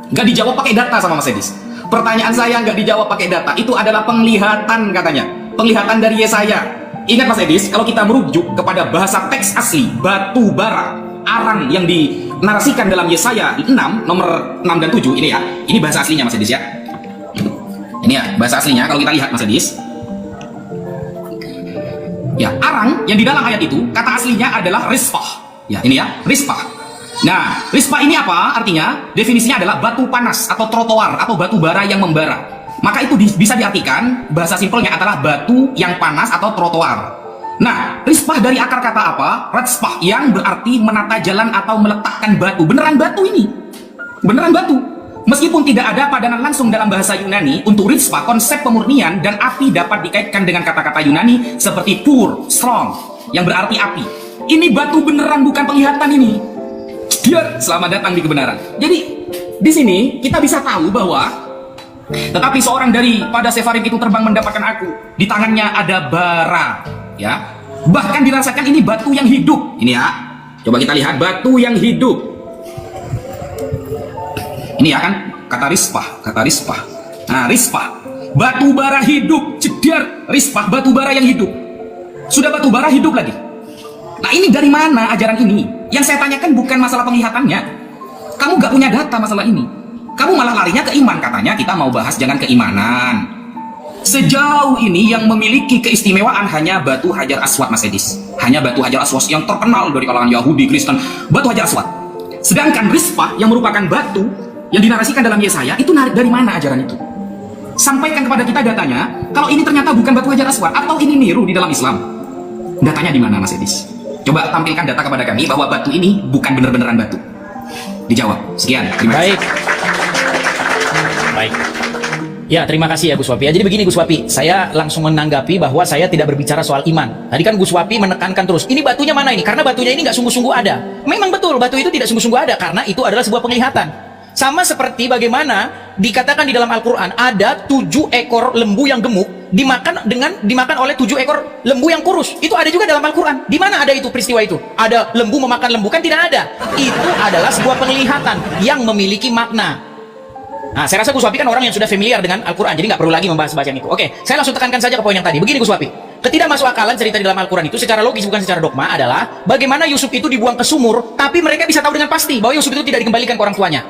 nggak dijawab pakai data sama Mas Edis. Pertanyaan saya nggak dijawab pakai data. Itu adalah penglihatan katanya. Penglihatan dari Yesaya. Ingat Mas Edis, kalau kita merujuk kepada bahasa teks asli, batu bara, arang yang dinarasikan dalam Yesaya 6, nomor 6 dan 7, ini ya. Ini bahasa aslinya Mas Edis ya. Ini ya, bahasa aslinya kalau kita lihat Mas Edis. Ya, arang yang di dalam ayat itu, kata aslinya adalah risfah. Ya, ini ya, rispah. Nah, rispah ini apa? Artinya, definisinya adalah batu panas atau trotoar atau batu bara yang membara. Maka itu bisa diartikan, bahasa simpelnya adalah batu yang panas atau trotoar. Nah, rispah dari akar kata apa? Ratspah, yang berarti menata jalan atau meletakkan batu. Beneran batu ini. Beneran batu. Meskipun tidak ada padanan langsung dalam bahasa Yunani, untuk rispah, konsep pemurnian dan api dapat dikaitkan dengan kata-kata Yunani seperti pur, strong, yang berarti api. Ini batu beneran, bukan penglihatan ini. Biar selamat datang di kebenaran. Jadi di sini kita bisa tahu bahwa tetapi seorang daripada Sefarim itu terbang mendapatkan aku. Di tangannya ada bara, ya. Bahkan dirasakan ini batu yang hidup. Ini ya. Coba kita lihat batu yang hidup. Ini ya kan kata rispah. Nah, rispah. Batu bara hidup, jedar, rispah, batu bara yang hidup. Sudah batu bara hidup lagi. Nah, ini dari mana ajaran ini? Yang saya tanyakan bukan masalah penglihatannya. Kamu gak punya data masalah ini. Kamu malah larinya ke iman. Katanya kita mau bahas jangan keimanan. Sejauh ini yang memiliki keistimewaan hanya batu Hajar Aswad, Mas Edis. Hanya batu Hajar Aswad yang terkenal dari kalangan Yahudi, Kristen. Batu Hajar Aswad. Sedangkan rispah yang merupakan batu yang dinarasikan dalam Yesaya, itu narik dari mana ajaran itu? Sampaikan kepada kita datanya. Kalau ini ternyata bukan batu Hajar Aswad, atau ini niru di dalam Islam. Datanya di mana, Mas Edis? Coba tampilkan data kepada kami bahwa batu ini bukan bener-beneran batu. Dijawab. Sekian. Terima kasih. Baik. Ya, terima kasih ya Gus Wapi. Ya, jadi begini Gus Wapi, saya langsung menanggapi bahwa saya tidak berbicara soal iman. Tadi kan Gus Wapi menekankan terus, ini batunya mana ini? Karena batunya ini nggak sungguh-sungguh ada. Memang betul, batu itu tidak sungguh-sungguh ada, karena itu adalah sebuah penglihatan. Sama seperti bagaimana dikatakan di dalam Al-Quran, ada 7 ekor lembu yang gemuk, dimakan oleh 7 ekor lembu yang kurus. Itu ada juga dalam Al-Quran. Di mana ada itu peristiwa itu? Ada lembu memakan lembu? Kan tidak ada. Itu adalah sebuah penglihatan yang memiliki makna. Nah, saya rasa Gus Wapi kan orang yang sudah familiar dengan Al-Quran, jadi nggak perlu lagi membahas yang itu. Oke, saya langsung tekankan saja ke poin yang tadi. Begini Gus Wapi, ketidakmasuk-akalan cerita di dalam Al-Quran itu secara logis bukan secara dogma adalah bagaimana Yusuf itu dibuang ke sumur, tapi mereka bisa tahu dengan pasti bahwa Yusuf itu tidak dikembalikan ke orang tuanya.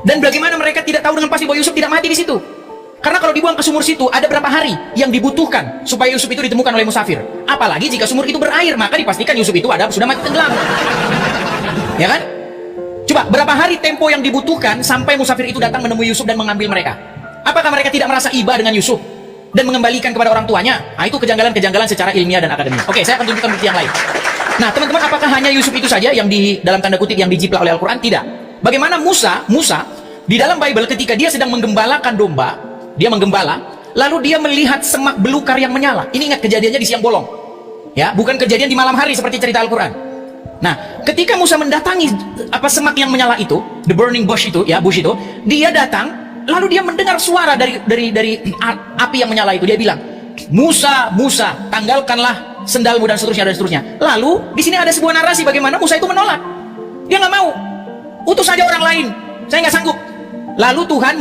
Dan bagaimana mereka tidak tahu dengan pasti bahwa Yusuf tidak mati di situ? Karena kalau dibuang ke sumur situ, ada berapa hari yang dibutuhkan supaya Yusuf itu ditemukan oleh musafir? Apalagi jika sumur itu berair, maka dipastikan Yusuf itu sudah mati tenggelam. Ya kan? Coba, berapa hari tempo yang dibutuhkan sampai musafir itu datang menemui Yusuf dan mengambil mereka? Apakah mereka tidak merasa iba dengan Yusuf dan mengembalikan kepada orang tuanya? Nah, itu kejanggalan-kejanggalan secara ilmiah dan akademik. Oke, saya akan tunjukkan bukti yang lain. Nah, teman-teman, apakah hanya Yusuf itu saja yang dalam tanda kutip yang dijiplak oleh Al-Quran? Tidak. Bagaimana Musa di dalam Bible ketika dia sedang menggembalakan domba dia menggembala, lalu dia melihat semak belukar yang menyala. Ini ingat kejadiannya di siang bolong. Ya, bukan kejadian di malam hari seperti cerita Al-Qur'an. Nah, ketika Musa mendatangi semak yang menyala itu, the burning bush itu, ya, bush itu, dia datang, lalu dia mendengar suara dari api yang menyala itu. Dia bilang, "Musa, Musa, tanggalkanlah sendalmu," dan seterusnya dan seterusnya. Lalu di sini ada sebuah narasi bagaimana Musa itu menolak. Dia nggak mau. Utus saja orang lain. Saya nggak sanggup. Lalu Tuhan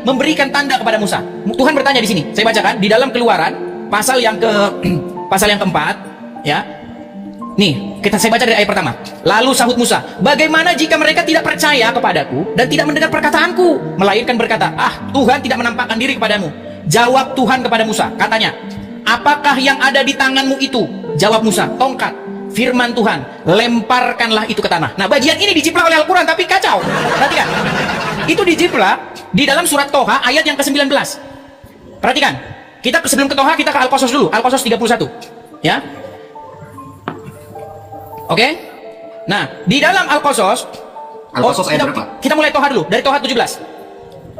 memberikan tanda kepada Musa. Tuhan bertanya di sini. Saya bacakan di dalam Keluaran pasal yang keempat, ya. Nih, saya baca dari ayat pertama. Lalu sahut Musa, "Bagaimana jika mereka tidak percaya kepadaku dan tidak mendengar perkataanku, melainkan berkata, 'Ah, Tuhan tidak menampakkan diri kepadamu.' Jawab Tuhan kepada Musa, katanya, 'Apakah yang ada di tanganmu itu?' Jawab Musa, 'Tongkat.' Firman Tuhan, 'Lemparkanlah itu ke tanah.'" Nah, bagian ini dijiplak oleh Al-Quran, tapi kacau. Perhatikan. Itu dijiplak di dalam surat Toha ayat yang ke-19. Perhatikan. Sebelum ke Toha, kita ke Al-Qasas dulu. Al-Qasas 31. Ya. Oke? Nah, di dalam Al-Qasas ayat berapa? Kita mulai Toha dulu, dari Toha 17.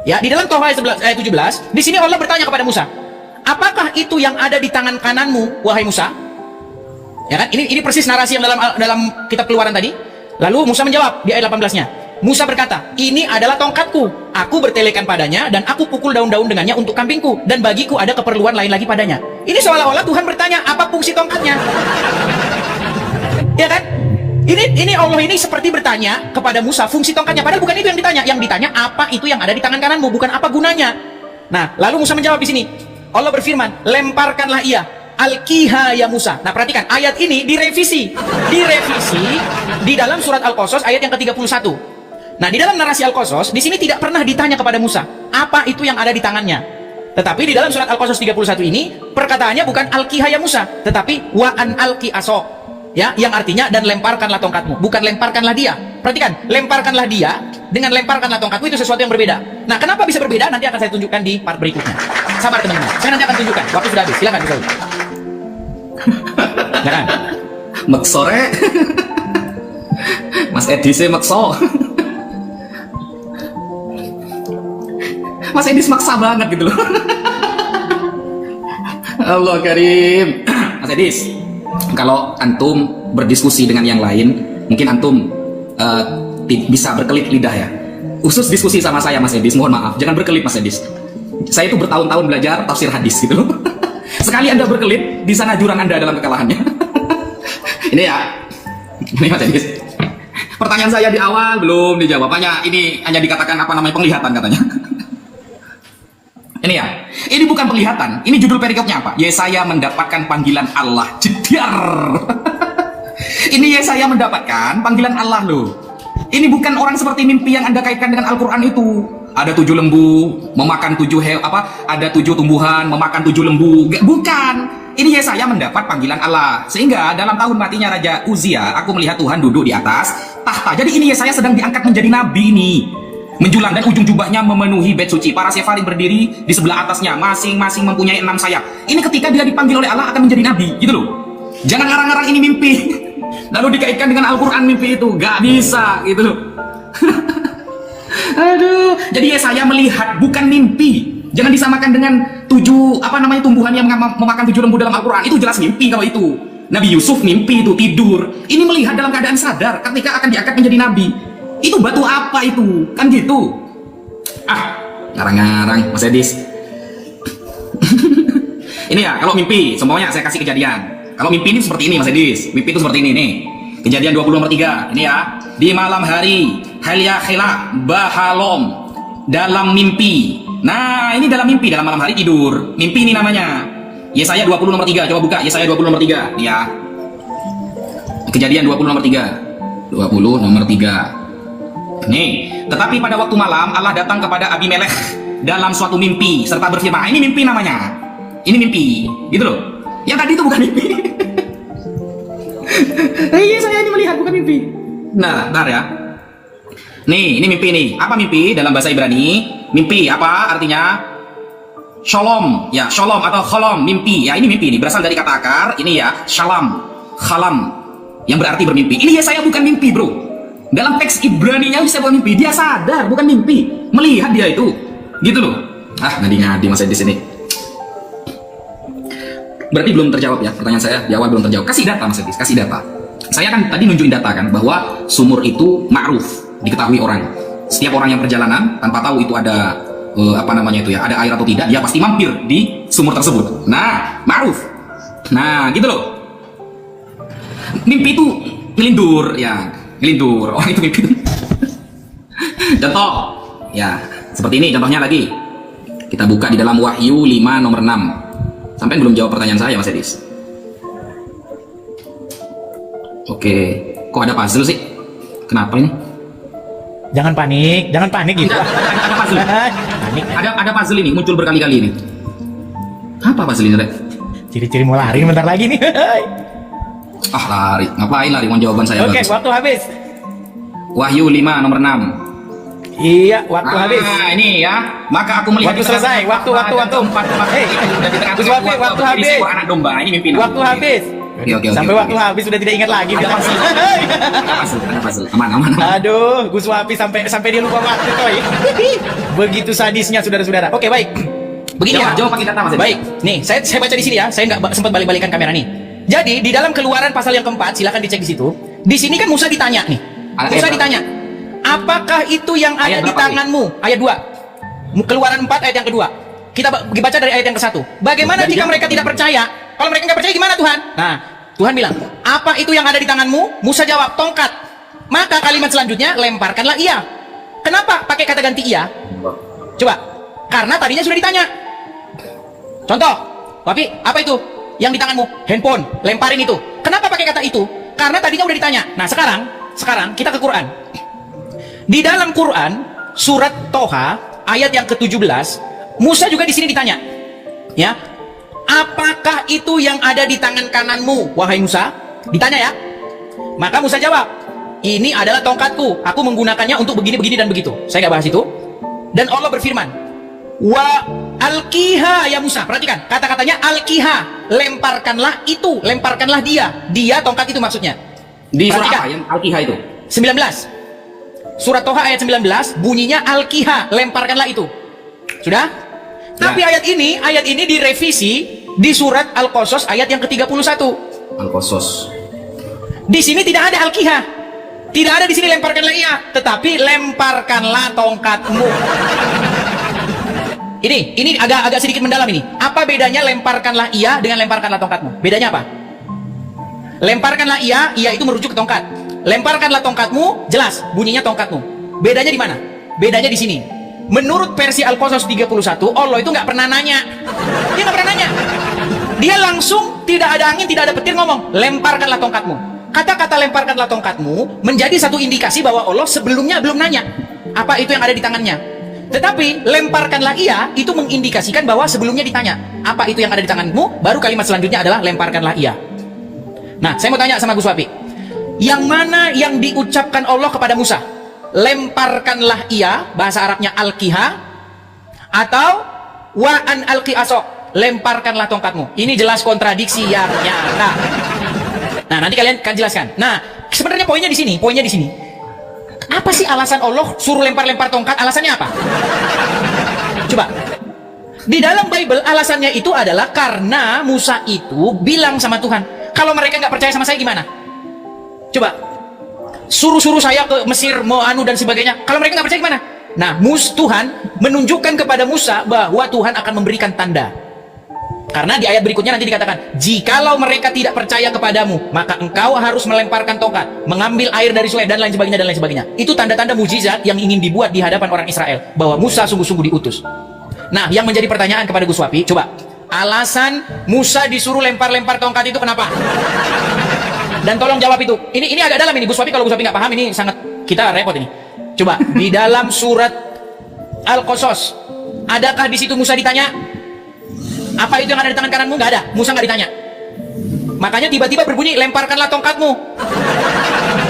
Ya, di dalam Toha ayat 17, di sini Allah bertanya kepada Musa, "Apakah itu yang ada di tangan kananmu, wahai Musa?" Ya kan? Ini persis narasi yang dalam kitab Keluaran tadi. Lalu Musa menjawab di ayat 18-nya. Musa berkata, "Ini adalah tongkatku. Aku bertelekan padanya dan aku pukul daun-daun dengannya untuk kambingku, dan bagiku ada keperluan lain lagi padanya." Ini seolah-olah Tuhan bertanya, apa fungsi tongkatnya? Ya kan? Ini Allah ini seperti bertanya kepada Musa fungsi tongkatnya, padahal bukan itu yang ditanya. Yang ditanya apa itu yang ada di tangan kananmu, bukan apa gunanya. Nah, lalu Musa menjawab di sini. Allah berfirman, "Lemparkanlah ia, alqiha ya Musa." Nah, perhatikan ayat ini direvisi di dalam surat Al-Qasas ayat yang ke-31. Nah, di dalam narasi Al-Qasas di sini tidak pernah ditanya kepada Musa apa itu yang ada di tangannya. Tetapi di dalam surat Al-Qasas 31 ini perkataannya bukan alqiha ya Musa, tetapi wa an alqi aso. Ya, yang artinya dan lemparkanlah tongkatmu, bukan lemparkanlah dia. Perhatikan, lemparkanlah dia dengan lemparkanlah tongkatmu itu sesuatu yang berbeda. Nah, kenapa bisa berbeda? Nanti akan saya tunjukkan di part berikutnya. Sabar teman-teman, saya nanti akan tunjukkan. Waktu sudah habis, silakan Gus. Jangan. Meksore. Mas Edis makso. Mas Edis maksa banget gitu loh. Allah Karim. Mas Edis, kalau antum berdiskusi dengan yang lain, mungkin antum bisa berkelit lidah ya. Khusus diskusi sama saya Mas Edis, mohon maaf, jangan berkelit Mas Edis. Saya itu bertahun-tahun belajar tafsir hadis gitu loh. Sekali Anda berkelit, di sana jurang Anda dalam kekalahannya. Ini ya, ini Mas Edis. Pertanyaan saya di awal belum dijawab. Ini hanya dikatakan penglihatan katanya. Ini ya, ini bukan penglihatan. Ini judul perikopnya apa? Yesaya mendapatkan panggilan Allah. Jedar. Ini Yesaya mendapatkan panggilan Allah loh. Ini bukan orang seperti mimpi yang Anda kaitkan dengan Al-Quran itu. Ada 7 lembu memakan 7 ada 7 tumbuhan memakan 7 lembu. Bukan. Ini Yesaya mendapat panggilan Allah. Sehingga dalam tahun matinya Raja Uzia, aku melihat Tuhan duduk di atas tahta. Jadi ini Yesaya sedang diangkat menjadi nabi nih. Menjulang dan ujung jubahnya memenuhi bait suci. Para sefarim berdiri di sebelah atasnya, masing-masing mempunyai 6 sayap. Ini ketika dia dipanggil oleh Allah akan menjadi nabi, gitu loh. Jangan ngarang-ngarang ini mimpi lalu dikaitkan dengan Al-Quran mimpi itu. Gak bisa, gitu loh. Aduh, jadi Yesaya melihat bukan mimpi. Jangan disamakan dengan 7 tumbuhan yang memakan 7 lembu dalam Al-Quran. Itu jelas mimpi kalau itu. Nabi Yusuf mimpi itu tidur. Ini melihat dalam keadaan sadar ketika akan diangkat menjadi nabi. Itu batu apa itu? Kan gitu. Ngarang-ngarang Mas Edis. Ini ya, kalau mimpi, semuanya saya kasih kejadian. Kalau mimpi ini seperti ini Mas Edis. Mimpi itu seperti ini nih. Kejadian 20 nomor 3. Ini ya. Di malam hari, Halya khila bahalom. Dalam mimpi. Nah, ini dalam mimpi, dalam malam hari tidur. Mimpi ini namanya. Yesaya 20 nomor 3. Coba buka Yesaya 20 nomor 3. Nih ya. Kejadian 20 nomor 3. 20 nomor 3. Nih, tetapi pada waktu malam Allah datang kepada Abimelekh dalam suatu mimpi serta berfirman, ini mimpi namanya. Ini mimpi, gitu loh. Yang tadi itu bukan mimpi. Iya, saya ini melihat bukan mimpi. Nah, bentar ya. Nih, ini mimpi nih. Apa mimpi dalam bahasa Ibrani? Mimpi apa artinya? Shalom, ya, shalom atau kholom, mimpi. Ya, ini mimpi nih, berasal dari kata akar ini ya, shalom, khalam, yang berarti bermimpi. Ini ya saya bukan mimpi, bro. Dalam teks Ibraninya bisa bukan mimpi, dia sadar bukan mimpi, melihat dia itu, gitu loh. Ngadi-ngadi Mas Edis ini. Berarti belum terjawab ya pertanyaan saya di awal, belum terjawab. Kasih data Mas Edis, kasih data. Saya kan tadi nunjukin data kan bahwa sumur itu ma'ruf, diketahui orang. Setiap orang yang perjalanan tanpa tahu itu ada ada air atau tidak, dia pasti mampir di sumur tersebut. Nah, ma'ruf. Nah, gitu loh. Mimpi itu ngelindur ya, ngelindur. Orang itu mimpi. Contoh, ya seperti ini contohnya lagi. Kita buka di dalam Wahyu 5 nomor 6. Sampai belum jawab pertanyaan saya Mas Edis. Oke, kok ada puzzle sih? Kenapa ini? Jangan panik gitu. Ada puzzle. Panik. Ada puzzle ini muncul berkali-kali ini. Apa puzzle ini, Rek? Ciri-ciri mau lari bentar lagi nih. Lari. Ngapain lari? Mau jawaban saya Oke, bagus. waktu habis. Wahyu 5 nomor 6. Iya, waktu habis. Ini ya. Maka aku melihat Waktu selesai. Waktu. Gus Wafi, waktu habis. Anak domba ini mimpi. Waktu habis. Oke. Sampai waktu habis sudah tidak ingat lagi. Ada puzzle. Aman. Aduh, Gus Wafi sampai dia lupa waktu coy. Begitu sadisnya saudara-saudara. Oke, baik. Begini ya. Jawab pakai data Mas. Baik. Nih, saya baca di sini ya. Saya nggak sempat balik-balikan kamera nih. Jadi di dalam Keluaran pasal yang keempat, silakan dicek di situ. Di sini kan Musa ditanya nih. Musa ditanya, apakah itu yang ada di tanganmu? Ayat 2. Keluaran 4 ayat yang kedua. Kita baca dari ayat yang ke-1. Bagaimana jika mereka tidak percaya? Kalau mereka nggak percaya gimana Tuhan? Nah, Tuhan bilang, apa itu yang ada di tanganmu? Musa jawab, tongkat. Maka kalimat selanjutnya, lemparkanlah ia. Kenapa pakai kata ganti ia? Coba, karena tadinya sudah ditanya. Contoh, Wafi, apa itu yang di tanganmu? Handphone, lemparin itu. Kenapa pakai kata itu? Karena tadinya udah ditanya. Nah, sekarang kita ke Quran. Di dalam Quran, surat Toha, ayat yang ke-17, Musa juga di sini ditanya. Ya, apakah itu yang ada di tangan kananmu, wahai Musa? Ditanya ya. Maka Musa jawab, ini adalah tongkatku. Aku menggunakannya untuk begini dan begitu. Saya nggak bahas itu. Dan Allah berfirman, wa alkiha ya Musa. Perhatikan, kata-katanya alkiha. Lemparkanlah itu, lemparkanlah dia. Dia tongkat itu maksudnya. Di surah Perhatikan. apa yang alkiha itu? 19. Surat Toha ayat 19 bunyinya alkiha, lemparkanlah itu. Sudah? Tapi ayat ini direvisi di surat Al-Qasas ayat yang ke-31. Al-Qasas. Di sini tidak ada alkiha. Tidak ada di sini lemparkanlah ia, tetapi lemparkanlah tongkatmu. Ini agak sedikit mendalam ini. Apa bedanya lemparkanlah ia dengan lemparkanlah tongkatmu? Bedanya apa? Lemparkanlah ia itu merujuk ke tongkat. Lemparkanlah tongkatmu, jelas bunyinya tongkatmu. Bedanya di mana? Bedanya di sini. Menurut versi Al-Qasas 31, Allah itu nggak pernah nanya. Dia nggak pernah nanya. Dia langsung, tidak ada angin, tidak ada petir, ngomong, lemparkanlah tongkatmu. Kata-kata lemparkanlah tongkatmu menjadi satu indikasi bahwa Allah sebelumnya belum nanya apa itu yang ada di tangannya. Tetapi lemparkanlah ia itu mengindikasikan bahwa sebelumnya ditanya apa itu yang ada di tanganmu, baru kalimat selanjutnya adalah lemparkanlah ia. Nah, saya mau tanya sama Gus Wafi, yang mana yang diucapkan Allah kepada Musa? Lemparkanlah ia, bahasa Arabnya alkiha, atau wa an alqi asok, lemparkanlah tongkatmu. Ini jelas kontradiksi yang nyata. Nah, nanti kalian akan jelaskan. Nah, sebenarnya poinnya di sini. Apa sih alasan Allah suruh lempar-lempar tongkat? Alasannya apa? Coba. Di dalam Bible alasannya itu adalah karena Musa itu bilang sama Tuhan, kalau mereka nggak percaya sama saya gimana? Coba, suruh saya ke Mesir, mau dan sebagainya. Kalau mereka nggak percaya gimana? Nah, Tuhan menunjukkan kepada Musa bahwa Tuhan akan memberikan tanda. Karena di ayat berikutnya nanti dikatakan, jikalau mereka tidak percaya kepadamu, maka engkau harus melemparkan tongkat, mengambil air dari sungai, dan lain sebagainya. Itu tanda-tanda mujizat yang ingin dibuat di hadapan orang Israel, bahwa Musa sungguh-sungguh diutus. Nah, yang menjadi pertanyaan kepada Gus Wafi, coba, alasan Musa disuruh lempar-lempar tongkat itu kenapa? Dan tolong jawab itu. Ini agak dalam ini, Gus Wafi. Kalau Gus Wafi nggak paham, ini sangat kita repot ini. Coba, di dalam surat Al-Qasas, adakah di situ Musa ditanya, apa itu yang ada di tangan kananmu? Nggak ada. Musa nggak ditanya. Makanya tiba-tiba berbunyi, lemparkanlah tongkatmu.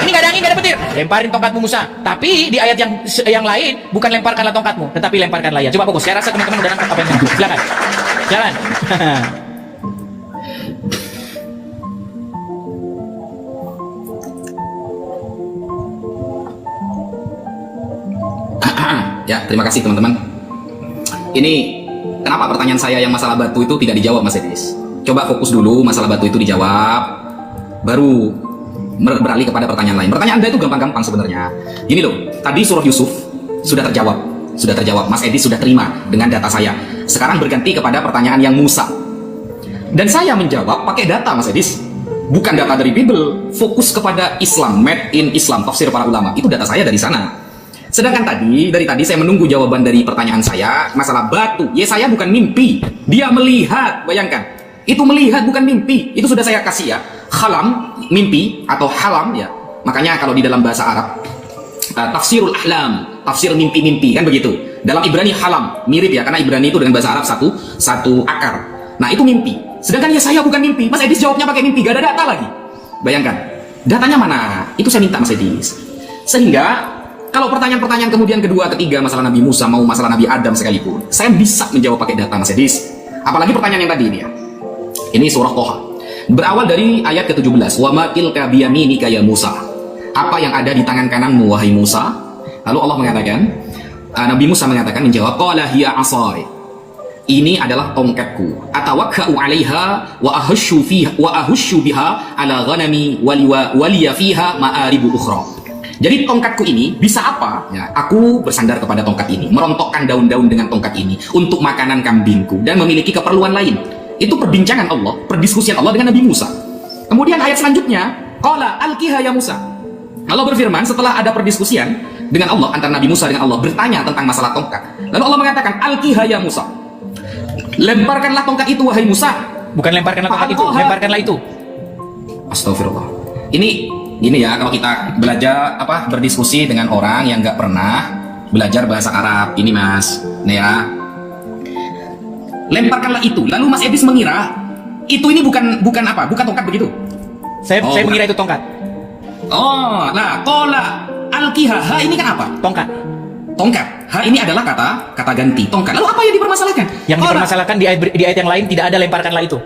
Ini nggak ada angin, nggak ada petir. Lemparin tongkatmu Musa. Tapi di ayat yang lain, bukan lemparkanlah tongkatmu, tetapi lemparkanlah ya. Coba fokus. Saya rasa teman-teman udah nangkap apa yang saya. Silakan. Jalan. Ya, terima kasih teman-teman. ini kenapa pertanyaan saya yang masalah batu itu tidak dijawab Mas Edis? Coba fokus dulu masalah batu itu dijawab, baru beralih kepada pertanyaan lain. Pertanyaan Anda itu gampang-gampang sebenarnya. Gini loh, tadi surah Yusuf sudah terjawab. Sudah terjawab, Mas Edis sudah terima dengan data saya. Sekarang berganti kepada pertanyaan yang Musa. Dan saya menjawab pakai data Mas Edis. Bukan data dari Bible, fokus kepada Islam, made in Islam, tafsir para ulama. Itu data saya dari sana. Sedangkan dari tadi saya menunggu jawaban dari pertanyaan saya, masalah batu. Ya saya bukan mimpi, dia melihat, bayangkan. Itu melihat bukan mimpi, itu sudah saya kasih ya. Halam, mimpi, atau halam ya. Makanya kalau di dalam bahasa Arab, tafsirul ahlam, tafsir mimpi-mimpi, kan begitu. Dalam Ibrani halam, mirip ya, karena Ibrani itu dengan bahasa Arab satu akar. Nah itu mimpi. Sedangkan ya saya bukan mimpi. Mas Edis jawabnya pakai mimpi, gak ada data lagi. Bayangkan, datanya mana? Itu saya minta Mas Edis. Sehingga kalau pertanyaan-pertanyaan kemudian kedua, ketiga, masalah Nabi Musa, mau masalah Nabi Adam sekalipun, saya bisa menjawab pakai data Mas Edis. Apalagi pertanyaan yang tadi ini ya. Ini surah Toha. Berawal dari ayat ke-17. Wa ma tilka biyaminika ya Musa. Apa yang ada di tangan kananmu wahai Musa? Lalu Allah mengatakan, Nabi Musa mengatakan, menjawab, qala hiya 'asai. Ini adalah tongkatku. Atawakka'u 'alaiha wa ahushu biha ala ghanami waliya fiha ma'aribu ukhra. Jadi tongkatku ini bisa apa? Ya, aku bersandar kepada tongkat ini, merontokkan daun-daun dengan tongkat ini untuk makanan kambingku dan memiliki keperluan lain. Itu perbincangan Allah, perdiskusian Allah dengan Nabi Musa. Kemudian ayat selanjutnya, qala alqiha ya Musa. Allah berfirman setelah ada perdiskusian dengan Allah antara Nabi Musa dengan Allah bertanya tentang masalah tongkat. Lalu Allah mengatakan alqiha ya Musa. Lemparkanlah tongkat itu wahai Musa. Bukan lemparkanlah tongkat itu, lemparkanlah itu. Astagfirullah. Ini ya, kalau kita belajar berdiskusi dengan orang yang nggak pernah belajar bahasa Arab, ini Mas, nih ya. Lemparkanlah itu. Lalu Mas Edis mengira ini bukan tongkat begitu. Saya mengira itu tongkat. Oh, nah, qala alqiha. Ha ini kan apa? Tongkat. Tongkat. Ha ini adalah kata ganti tongkat. Lalu apa yang dipermasalahkan? Yang dipermasalahkan di ayat yang lain tidak ada lemparkanlah itu.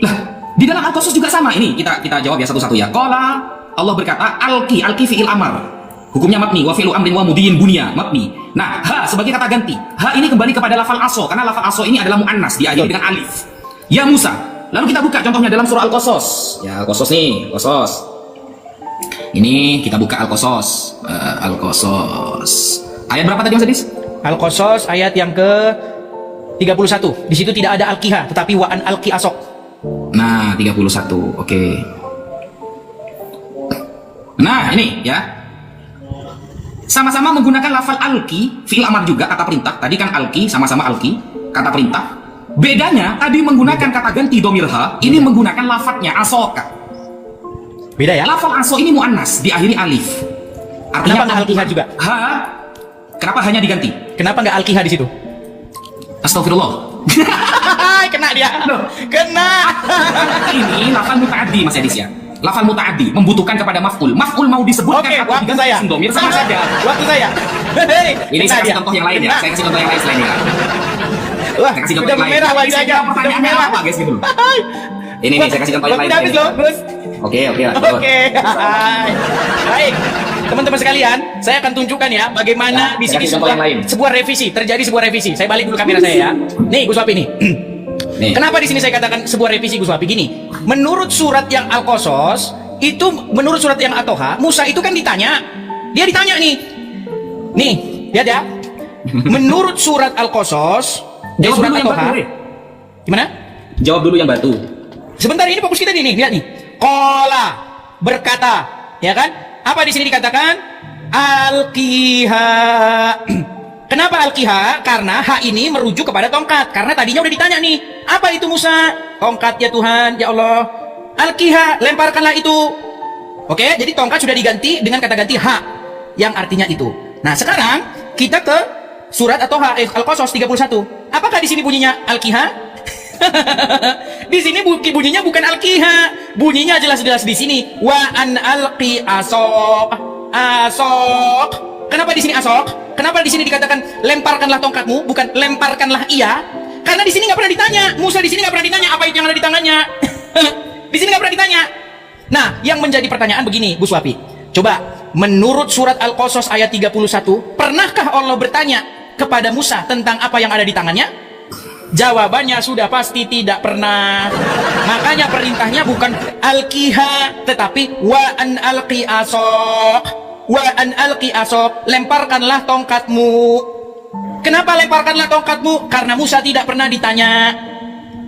Lah, di dalam Al-Qasas juga sama. Ini kita jawab ya satu-satu ya. Qala, Allah berkata alqi fi'il amar. Hukumnya mabni wa fi'lu amrin wa mudhiyin bunya, mabni. Nah, ha sebagai kata ganti. Ha ini kembali kepada lafal aso karena lafal aso ini adalah muannas diakhiri dengan alif. Ya Musa. Lalu kita buka contohnya dalam surah Al-Qasas. Ya, Al-Qasas nih, Qasas. Ini kita buka Al-Qasas. Al-Qasas. Ayat berapa tadi Mas Edis? Al-Qasas ayat yang ke-31. Di situ tidak ada alqiha, tetapi wa an alqi asok. Nah, 31. Oke. Nah, ini ya. Sama-sama menggunakan lafal alqi, fi'il amar juga kata perintah. Tadi kan alqi, sama-sama alqi, kata perintah. Bedanya tadi menggunakan kata ganti domirha, ini menggunakan lafadznya asoka. Beda ya? Lafal aso ini muannas, diakhiri alif. Kenapa nggak alqiha juga? Ha? Kenapa hanya diganti? Kenapa nggak alqiha di situ? Astagfirullah. Kena dia. Loh. Kena. Ini lafal muta'addi Mas Edis ya. Lafal muta'addi membutuhkan kepada maf'ul. Maf'ul mau disebutkan Oke, waktu saya. Domir sama saja. Waktu saya. Ini saya kasih contoh yang lain ya. Saya kasih contoh yang lain selain ini. Wah, Saya kasih contoh udah yang lain. merah wajah aja. Pertanyaannya apa guys gitu loh. Ini nih saya kasih contoh yang lain. Udah habis loh, Gus. Oke. Baik. Teman-teman sekalian, saya akan tunjukkan ya bagaimana di sini sebuah revisi, terjadi sebuah revisi. Saya balik dulu kamera saya ya. Nih Gus Wapi nih. Nih. Kenapa di sini saya katakan sebuah revisi Gus Wapi gini? Menurut surat yang Al-Qasas itu, menurut surat yang At-Toha, Musa itu kan ditanya. Dia ditanya nih. Nih, lihat ya. Menurut surat Al-Qasas, surat At-Toha. Gimana? Jawab dulu yang batu. Sebentar, ini fokus kita nih, lihat nih. Qala berkata, ya kan? Apa di sini dikatakan? Alqiha. Kenapa alqiha? Karena ha ini merujuk kepada tongkat. Karena tadinya udah ditanya nih, apa itu Musa? Tongkat ya Tuhan, ya Allah. Alqiha, lemparkanlah itu. Oke, jadi tongkat sudah diganti dengan kata ganti ha, yang artinya itu. Nah, sekarang kita ke surat At-Toha, Al-Qasas 31. Apakah di sini bunyinya alqiha? Di sini bunyinya bukan alqiha, bunyinya jelas-jelas di sini wa an alqi asok. Kenapa di sini asok? Kenapa di sini dikatakan lemparkanlah tongkatmu, bukan lemparkanlah ia? Karena di sini nggak pernah ditanya. Musa di sini nggak pernah ditanya apa yang ada di tangannya. Di sini nggak pernah ditanya. Nah, yang menjadi pertanyaan begini, Gus Wapi. Coba, menurut surat Al-Qasas ayat 31, pernahkah Allah bertanya kepada Musa tentang apa yang ada di tangannya? Jawabannya sudah pasti tidak pernah. Makanya perintahnya bukan alqiha, tetapi wa an alqi asok. Wa an alqi asok, lemparkanlah tongkatmu. Kenapa lemparkanlah tongkatmu? Karena Musa tidak pernah ditanya.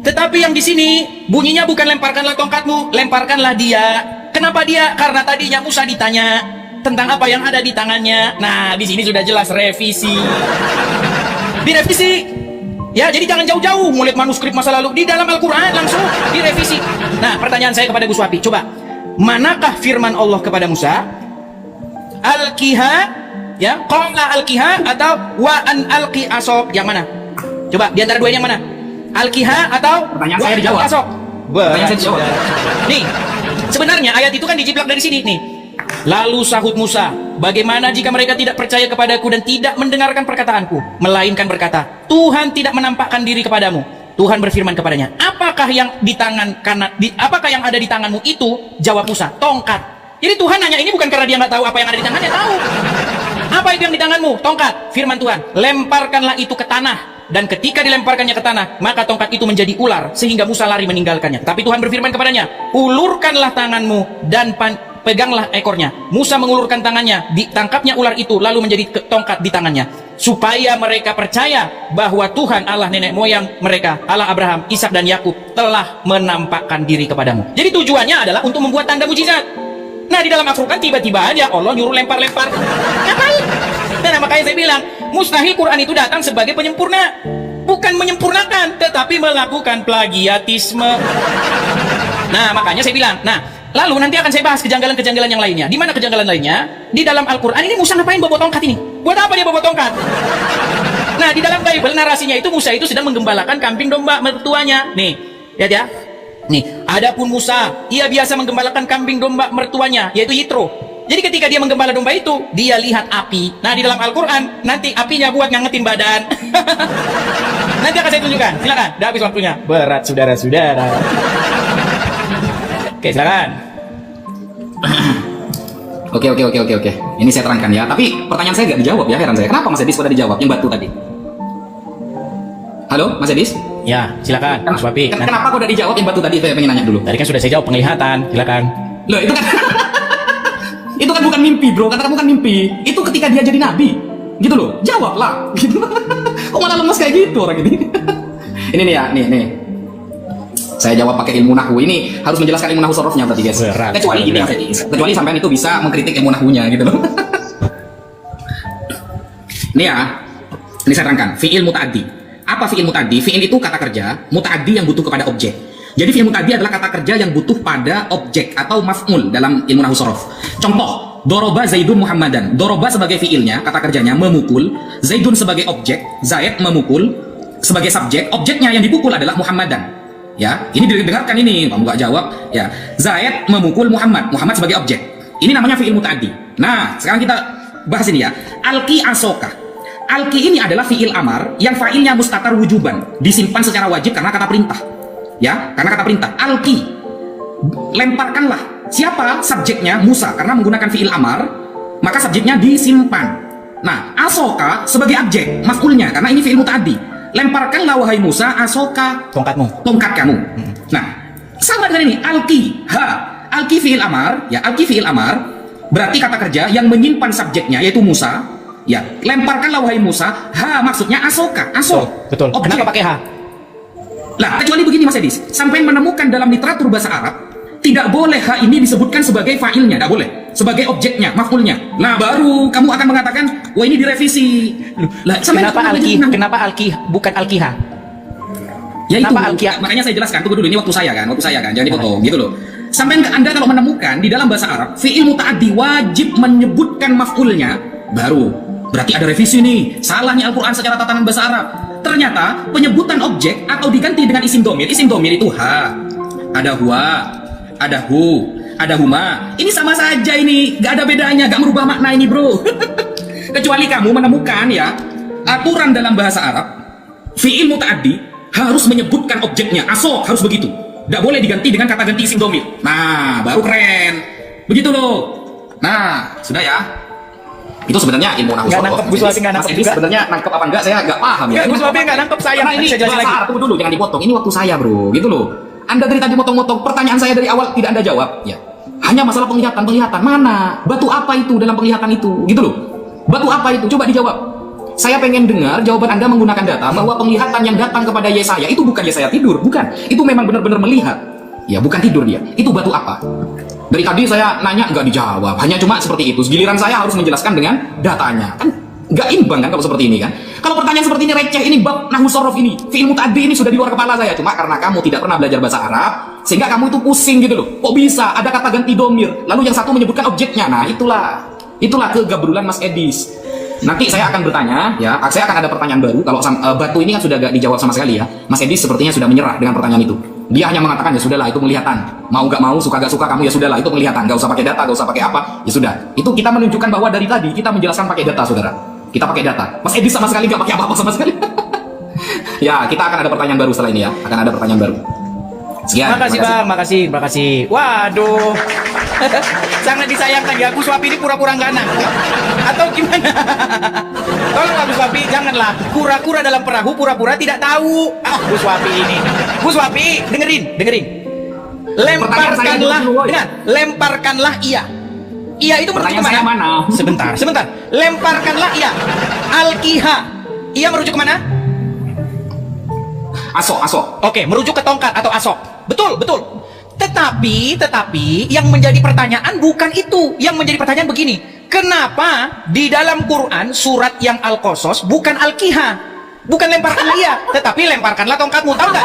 Tetapi yang di sini bunyinya bukan lemparkanlah tongkatmu, lemparkanlah dia. Kenapa dia? Karena tadinya Musa ditanya tentang apa yang ada di tangannya. Nah, di sini sudah jelas revisi. Direvisi. Ya, jadi jangan jauh-jauh ngulik manuskrip masa lalu, di dalam Al-Qur'an langsung direvisi. Nah, pertanyaan saya kepada Gus Wafi, coba manakah firman Allah kepada Musa? Alqiha, ya, qala alqiha atau wa an alqi asok, yang mana? Coba di antara dua ini yang mana? Alqiha atau Pertanyaan saya dijawab. Asok? Pertanyaan saya dijawab. Nih, sebenarnya ayat itu kan dijiplak dari sini nih. Lalu sahut Musa, bagaimana jika mereka tidak percaya kepadaku dan tidak mendengarkan perkataanku, melainkan berkata, Tuhan tidak menampakkan diri kepadamu. Tuhan berfirman kepadanya, apakah yang di tangan kanan, apakah yang ada di tanganmu itu? Jawab Musa, tongkat. Jadi Tuhan nanya ini bukan karena dia nggak tahu apa yang ada di tangannya, tahu. Apa itu yang di tanganmu? Tongkat. Firman Tuhan, lemparkanlah itu ke tanah. Dan ketika dilemparkannya ke tanah, maka tongkat itu menjadi ular, sehingga Musa lari meninggalkannya. Tapi Tuhan berfirman kepadanya, ulurkanlah tanganmu dan peganglah ekornya. Musa mengulurkan tangannya, ditangkapnya ular itu, lalu menjadi tongkat di tangannya. Supaya mereka percaya bahwa Tuhan Allah nenek moyang mereka, Allah Abraham, Ishak dan Yakub telah menampakkan diri kepadamu. Jadi tujuannya adalah untuk membuat tanda mujizat. Nah, di dalam Al-Quran tiba-tiba aja Allah nyuruh lempar-lempar. Ngapain? Nah, makanya saya bilang, mustahil Quran itu datang sebagai penyempurna. Bukan menyempurnakan, tetapi melakukan plagiatisme. Nah, makanya saya bilang, nah, lalu nanti akan saya bahas kejanggalan-kejanggalan yang lainnya. Di mana kejanggalan lainnya? Di dalam Al-Quran ini Musa ngapain bawa tongkat ini? Buat apa dia bawa tongkat? Nah, di dalam Bible narasinya itu Musa itu sedang menggembalakan kambing domba mertuanya. Nih, lihat ya. Nih, adapun Musa, ia biasa menggembalakan kambing domba mertuanya, yaitu Yitro. Jadi ketika dia menggembala domba itu, dia lihat api. Nah, di dalam Al-Quran, nanti apinya buat ngangetin badan. Nanti akan saya tunjukkan. Silakan, udah habis waktunya. Berat, saudara-saudara. Oke, silakan. Oke. Ini saya terangkan ya. Tapi pertanyaan saya nggak dijawab ya, heran saya. Kenapa Mas Edis pada dijawab yang batu tadi? Halo, Mas Edis? Ya, silakan. Mas Wapi. Kenapa kok udah dijawab yang batu tadi? Saya pengen nanya dulu. Tadi kan sudah saya jawab penglihatan. Silakan. Loh, itu kan itu kan bukan mimpi, bro. Kata kamu kan mimpi. Itu ketika dia jadi nabi. Gitu loh. Jawablah. Gitu. Kok malah lemas kayak gitu orang ini? Ini nih ya, nih. Saya jawab pakai ilmu nahwu. Ini harus menjelaskan ilmu nahwu sorofnya tadi, guys. Berat. Kecuali gini, kecuali sampean itu bisa mengkritik ilmu nahwunya gitu loh. Ini ya. Ini saya terangkan. Fi'il muta'addi. Apa fi'il muta'addi? Fi'il itu kata kerja, muta'addi yang butuh kepada objek. Jadi fi'il muta'addi adalah kata kerja yang butuh pada objek atau maf'ul dalam ilmu nahwu sorof. Contoh, doroba Zaidun Muhammadan. Doroba sebagai fi'ilnya, kata kerjanya memukul. Zaidun sebagai objek, Zaid memukul sebagai subjek. Objeknya yang dipukul adalah Muhammadan. Ya, ini didengarkan ini, kamu gak jawab. Ya, Zaid memukul Muhammad. Muhammad sebagai objek. Ini namanya fi'il muta'addi. Nah, sekarang kita bahas ini ya. Alqi asoka. Alqi ini adalah fi'il amar yang fa'ilnya mustatar wujuban, disimpan secara wajib karena kata perintah. Ya, karena kata perintah. Alqi, lemparkanlah. Siapa? Subjeknya Musa, karena menggunakan fi'il amar, maka subjeknya disimpan. Nah, asoka sebagai objek, maf'ulnya, karena ini fi'il muta'addi. Lemparkanlah wahai Musa asoka, Tongkatmu. tongkat kamu. Nah, sama dengan ini. Alqi, alqi fi'il amar, ya, alqi fi'il amar berarti kata kerja yang menyimpan subjeknya yaitu Musa. Ya, lemparkanlah wahai Musa. Maksudnya asoka, asok. Betul. Objek. Kenapa pakai H? Lah, kecuali begini Mas Edis, sampai menemukan dalam literatur bahasa Arab tidak boleh H ini disebutkan sebagai fa'ilnya, tidak boleh. Sebagai objeknya, maf'ulnya. Nah, baru kamu akan mengatakan, wah ini direvisi. Lah, Kenapa alqi bukan alqiha? Ya itu, Kenapa alqiha? makanya saya jelaskan. Tunggu dulu, ini waktu saya kan, jangan dipotong, gitu loh. Sampai Anda kalau menemukan di dalam bahasa Arab fi'il muta'addi wajib menyebutkan maf'ulnya, baru berarti ada revisi nih, salah nih Al-Quran secara tatanan bahasa Arab. Ternyata penyebutan objek atau diganti dengan isim domir itu ha, ada huwa, ada hu, ada huma. Ini sama saja ini, gak ada bedanya, gak merubah makna ini bro. Kecuali kamu menemukan ya aturan dalam bahasa Arab, fi'il muta'addi harus menyebutkan objeknya, asok harus begitu, gak boleh diganti dengan kata ganti isim domir. Nah, baru keren, begitu loh. Nah, sudah ya. Itu sebenarnya ilmu nahwu Nggak sorof. nangkep, Gus Wafi nggak nangkep Mas Edi juga. sebenarnya nangkep apa enggak saya nggak paham ya. Nggak, Gus Wafi nggak nangkep saya. Karena ini Saya jelasin bahasa lagi. Arab, tunggu dulu, jangan dipotong. Ini waktu saya bro, gitu loh. Anda dari tadi motong-motong pertanyaan saya dari awal tidak Anda jawab. Ya, hanya masalah penglihatan. Mana? Batu apa itu dalam penglihatan itu? Gitu loh. Batu apa itu? Coba dijawab. Saya pengen dengar jawaban Anda menggunakan data bahwa penglihatan yang datang kepada Yesaya itu bukan Yesaya tidur, bukan. Itu memang benar-benar melihat. Ya, bukan tidur dia. Itu batu apa? Dari tadi saya nanya nggak dijawab, hanya cuma seperti itu. Giliran saya harus menjelaskan dengan datanya, kan nggak imbang kan kalau seperti ini kan? Kalau pertanyaan seperti ini receh, ini bab nahwu sorof ini, fi'il muta'addi ini sudah di luar kepala saya. Cuma karena kamu tidak pernah belajar bahasa Arab, sehingga kamu itu pusing gitu loh. Kok bisa ada kata ganti domir, lalu yang satu menyebutkan objeknya? Nah itulah kegabrulan Mas Edis. Nanti saya akan bertanya, ya, saya akan ada pertanyaan baru. Kalau batu ini kan sudah gak dijawab sama sekali ya. Mas Edis sepertinya sudah menyerah dengan pertanyaan itu. Dia hanya mengatakan ya sudahlah itu penglihatan. Mau gak mau, suka gak suka kamu ya sudahlah itu penglihatan. Gak usah pakai data, gak usah pakai apa. Ya sudah. Itu kita menunjukkan bahwa dari tadi kita menjelaskan pakai data, saudara. Kita pakai data. Mas Edis sama sekali gak pakai apa-apa sama sekali. Ya, kita akan ada pertanyaan baru setelah ini ya. Akan ada pertanyaan baru. Sekian. Makasih terima Bang, makasih. Waduh. Sangat disayangkan ya, Gus Wafi ini pura-pura nggak nangkep atau gimana? Tolonglah Gus Wafi, janganlah kura-kura dalam perahu pura-pura tidak tahu. Gus Wafi ini. Gus Wafi, dengerin. Lemparkanlah, lemparkanlah iya. Iya itu merujuk Pertanyaan saya kemana? Sebentar. Lemparkanlah iya. Al-Qiha. Iya merujuk kemana? Asok. Oke, merujuk ke tongkat atau asok. Betul. Tetapi yang menjadi pertanyaan bukan itu. Yang menjadi pertanyaan begini. Kenapa di dalam Quran surat yang Al-Qasas bukan Al-Qiha? Bukan lemparkanlah iya, tetapi lemparkanlah tongkatmu. Tahu nggak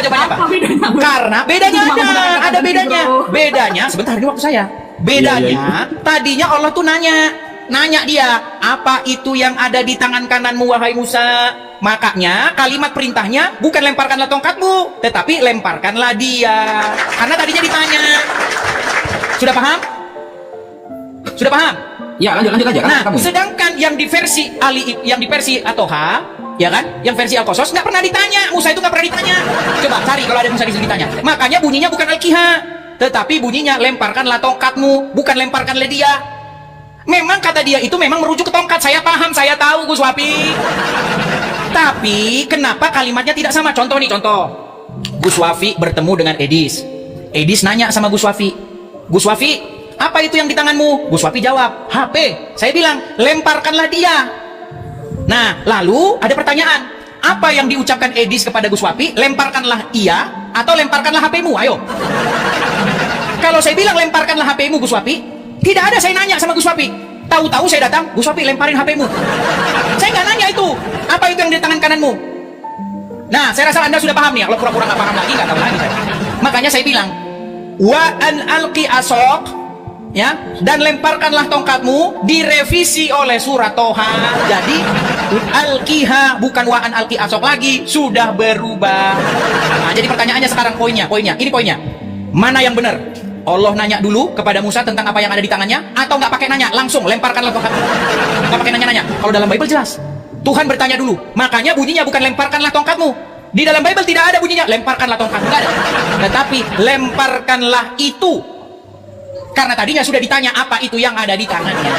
jawabannya apa? Karena bedanya ada bedanya. Bedanya, sebentar ini waktu saya. Bedanya, tadinya Allah tuh nanya dia, apa itu yang ada di tangan kananmu wahai Musa? Makanya kalimat perintahnya bukan lemparkanlah tongkatmu, tetapi lemparkanlah dia. Karena tadinya ditanya. Sudah paham? Ya, lanjut aja. Nah, kamu. sedangkan yang di versi yang di versi Atoha, ya kan? Yang versi Al-Qasas nggak pernah ditanya. Musa itu nggak pernah ditanya. Coba cari kalau ada Musa di sini ditanya. Makanya bunyinya bukan Al-Qiha, tetapi bunyinya lemparkanlah tongkatmu, bukan lemparkanlah dia. Memang kata dia itu memang merujuk ke tongkat. Saya paham, saya tahu Gus Wafi. Tapi kenapa kalimatnya tidak sama? Contoh. Gus Wafi bertemu dengan Edis. Edis nanya sama Gus Wafi. Gus Wafi, apa itu yang di tanganmu? Gus Wafi jawab, HP. Saya bilang, lemparkanlah dia. Nah, lalu ada pertanyaan. Apa yang diucapkan Edis kepada Gus Wafi? Lemparkanlah iya atau lemparkanlah HP-mu? Ayo. Kalau saya bilang lemparkanlah HP-mu Gus Wafi, tidak ada saya nanya sama Gus Wafi. Tahu-tahu saya datang, Gus Wafi lemparin HP-mu. Saya nggak nanya itu. Apa itu yang di tangan kananmu? Nah, saya rasa Anda sudah paham nih. Kalau pura-pura nggak paham lagi, nggak tahu lagi saya. Makanya saya bilang, wa an alqi asok, ya, dan lemparkanlah tongkatmu direvisi oleh surat Toha. Jadi alqiha bukan wa an alqi asok lagi, sudah berubah. Nah, jadi pertanyaannya sekarang poinnya. Ini poinnya. Mana yang benar? Allah nanya dulu kepada Musa tentang apa yang ada di tangannya, atau nggak pakai nanya, langsung lemparkanlah tongkatmu. Nggak pakai nanya-nanya. Kalau dalam Bible jelas, Tuhan bertanya dulu. Makanya bunyinya bukan lemparkanlah tongkatmu. Di dalam Bible tidak ada bunyinya lemparkanlah tongkatmu, nggak ada. Tetapi lemparkanlah itu. Karena tadinya sudah ditanya apa itu yang ada di tangannya.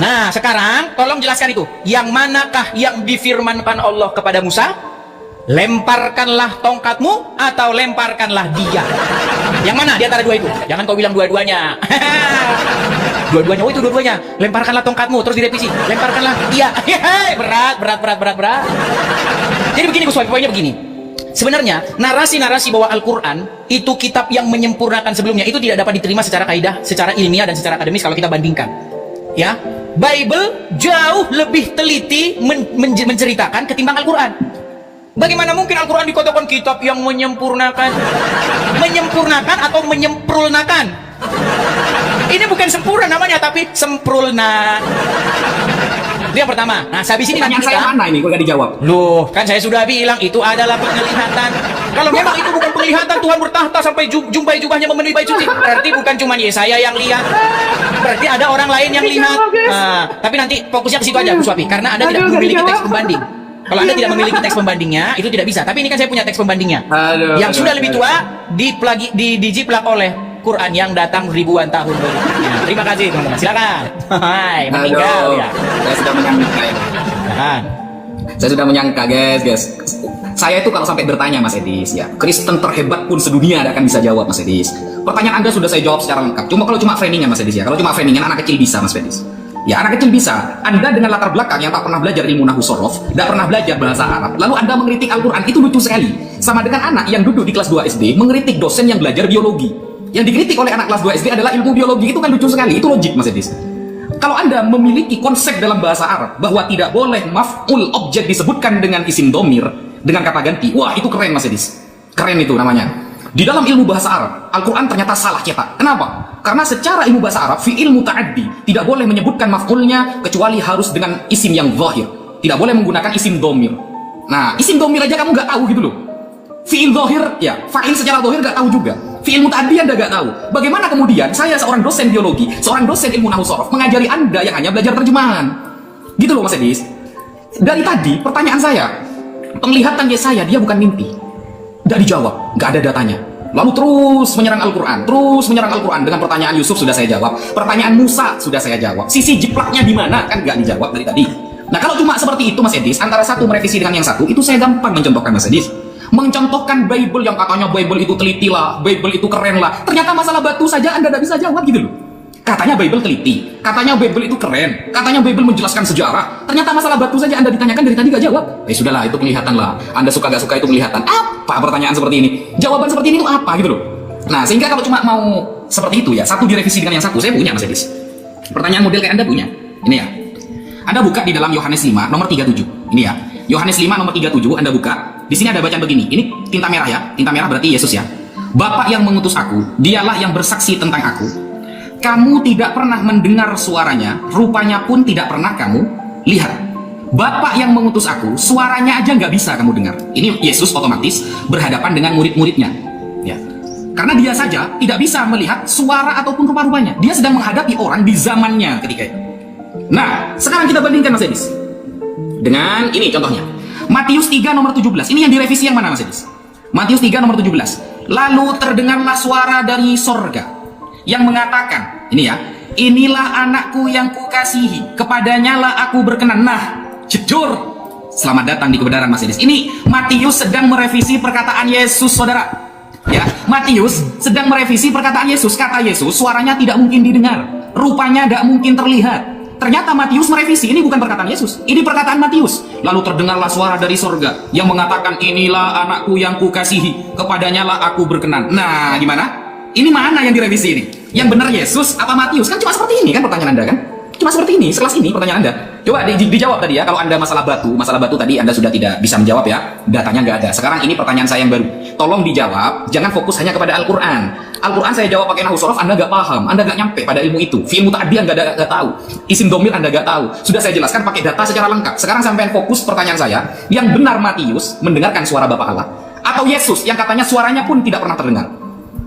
Nah, sekarang tolong jelaskan itu. Yang manakah yang difirmankan Allah kepada Musa? Lemparkanlah tongkatmu atau lemparkanlah dia? Yang mana di antara dua itu? Jangan kau bilang dua-duanya. Dua-duanya, itu dua-duanya. Lemparkanlah tongkatmu, terus direvisi. Lemparkanlah dia. Berat. Jadi begini Gus Wafi, poinnya begini. Sebenarnya narasi-narasi bahwa Al-Quran itu kitab yang menyempurnakan sebelumnya itu tidak dapat diterima secara kaidah, secara ilmiah dan secara akademis kalau kita bandingkan. Ya, Bible jauh lebih teliti menceritakan ketimbang Al-Quran. Bagaimana mungkin Al-Quran dikatakan kitab yang menyempurnakan? Menyempurnakan atau menyempurnakan? Ini bukan sempurna namanya, tapi sempurna. Itu yang pertama. Nah, habis ini nanti saya mana ini? Kok gak dijawab? Loh, kan saya sudah bilang itu adalah penglihatan. Kalau memang itu bukan penglihatan, Tuhan bertahta sampai jumpai jubahnya memenuhi bait suci. Berarti bukan cuma Yesaya yang lihat. Berarti ada orang lain yang lihat. Nah, tapi nanti fokusnya ke situ aja, Gus Wafi, karena Anda tidak memiliki teks pembanding. Kalau Anda tidak memiliki teks pembandingnya, itu tidak bisa. Tapi ini kan saya punya teks pembandingnya. Yang sudah lebih tua dijiplak oleh Quran yang datang ribuan tahun berikutnya. Terima kasih teman-teman. Silakan. Hai, meninggal Aduh, ya. saya sudah menyangka ya. Silakan. Saya sudah menyangka guys. Saya itu kalau sampai bertanya Mas Edis ya, Kristen terhebat pun sedunia tidak akan bisa jawab Mas Edis. Pertanyaan Anda sudah saya jawab secara lengkap. Kalau cuma framingnya Mas Edis ya, kalau cuma framingnya anak kecil bisa Mas Edis. Ya anak kecil bisa. Anda dengan latar belakang yang tak pernah belajar ilmu nahwu sorof, tidak pernah belajar bahasa Arab, lalu Anda mengkritik Al-Quran, itu lucu sekali. Sama dengan anak yang duduk di kelas 2 SD mengkritik dosen yang belajar biologi. Yang dikritik oleh anak kelas 2 SD adalah ilmu biologi, itu kan lucu sekali. Itu logik Mas Edis. Kalau Anda memiliki konsep dalam bahasa Arab bahwa tidak boleh maf'ul objek disebutkan dengan isim domir, dengan kata ganti, wah itu keren Mas Edis. Keren itu namanya. Di dalam ilmu bahasa Arab, Al-Quran ternyata salah cetak. Kenapa? Karena secara ilmu bahasa Arab, fi'il muta'addi tidak boleh menyebutkan maf'ulnya kecuali harus dengan isim yang zahir. Tidak boleh menggunakan isim domir. Nah, isim domir aja kamu nggak tahu gitu loh. Fi'il zahir, ya, fa'il secara zahir nggak tahu juga. Fi'il muta'addi Anda nggak tahu. Bagaimana kemudian saya seorang dosen biologi, seorang dosen ilmu nahwu sorof, mengajari Anda yang hanya belajar terjemahan? Gitu loh Mas Edis. Dari tadi, pertanyaan saya, penglihatan saya dia bukan mimpi. Tidak dijawab, nggak ada datanya. Lalu terus menyerang Al-Quran, dengan pertanyaan Yusuf sudah saya jawab, pertanyaan Musa sudah saya jawab, sisi jiplaknya di mana kan nggak dijawab dari tadi. Nah kalau cuma seperti itu Mas Edis, antara satu merevisi dengan yang satu, itu saya gampang mencontohkan Mas Edis. Mencontohkan Bible yang katanya Bible itu teliti lah, Bible itu keren lah, ternyata masalah batu saja Anda tidak bisa jawab gitu loh. Katanya Bible teliti, katanya Bible itu keren, katanya Bible menjelaskan sejarah, ternyata masalah batu saja Anda ditanyakan dari tadi gak jawab. Sudahlah, itu kelihatan lah. Anda suka gak suka itu kelihatan. Apa pertanyaan seperti ini? Jawaban seperti ini itu apa gitu loh. Nah, sehingga kalau cuma mau seperti itu ya, satu direvisi dengan yang satu, saya punya Mas Edis. Pertanyaan model kayak Anda punya. Ini ya. Anda buka di dalam Yohanes 5 nomor 37. Ini ya. Yohanes 5 nomor 37 Anda buka. Di sini ada bacaan begini. Ini tinta merah ya. Tinta merah berarti Yesus ya. Bapa yang mengutus aku, dialah yang bersaksi tentang aku. Kamu tidak pernah mendengar suaranya, rupanya pun tidak pernah kamu lihat. Bapak yang mengutus aku, suaranya aja nggak bisa kamu dengar. Ini Yesus otomatis berhadapan dengan murid-muridnya. Ya. Karena dia saja tidak bisa melihat suara ataupun rupa-rupanya. Dia sedang menghadapi orang di zamannya ketika itu. Nah, sekarang kita bandingkan Mas Edis. Dengan ini contohnya. Matius 3 nomor 17. Ini yang direvisi yang mana Mas Edis? Matius 3 nomor 17. Lalu terdengarlah suara dari sorga yang mengatakan, ini ya, inilah anakku yang kukasihi, kepadanya lah aku berkenan. Nah, jujur, selamat datang di kebenaran Mas Edis. Ini Matius sedang merevisi perkataan Yesus, saudara. Ya, Matius sedang merevisi perkataan Yesus. Kata Yesus, suaranya tidak mungkin didengar, rupanya tidak mungkin terlihat. Ternyata Matius merevisi, ini bukan perkataan Yesus, ini perkataan Matius. Lalu terdengarlah suara dari sorga yang mengatakan, inilah anakku yang kukasihi, kepadanya lah aku berkenan. Nah, gimana? Ini mana yang direvisi ini? Yang benar Yesus apa Matius? Kan cuma seperti ini kan pertanyaan Anda kan? Cuma seperti ini, sekelas ini pertanyaan Anda. Coba dijawab tadi ya, kalau Anda masalah batu tadi Anda sudah tidak bisa menjawab ya, datanya nggak ada. Sekarang ini pertanyaan saya yang baru. Tolong dijawab, jangan fokus hanya kepada Al-Quran. Al-Quran saya jawab pakai nahwu sorof, Anda nggak paham, Anda nggak nyampe pada ilmu itu. Fi'il muta'addi Anda nggak tahu, isim domir Anda nggak tahu. Sudah saya jelaskan pakai data secara lengkap. Sekarang sampai fokus pertanyaan saya, yang benar Matius mendengarkan suara Bapa Allah, atau Yesus yang katanya suaranya pun tidak pernah terdengar?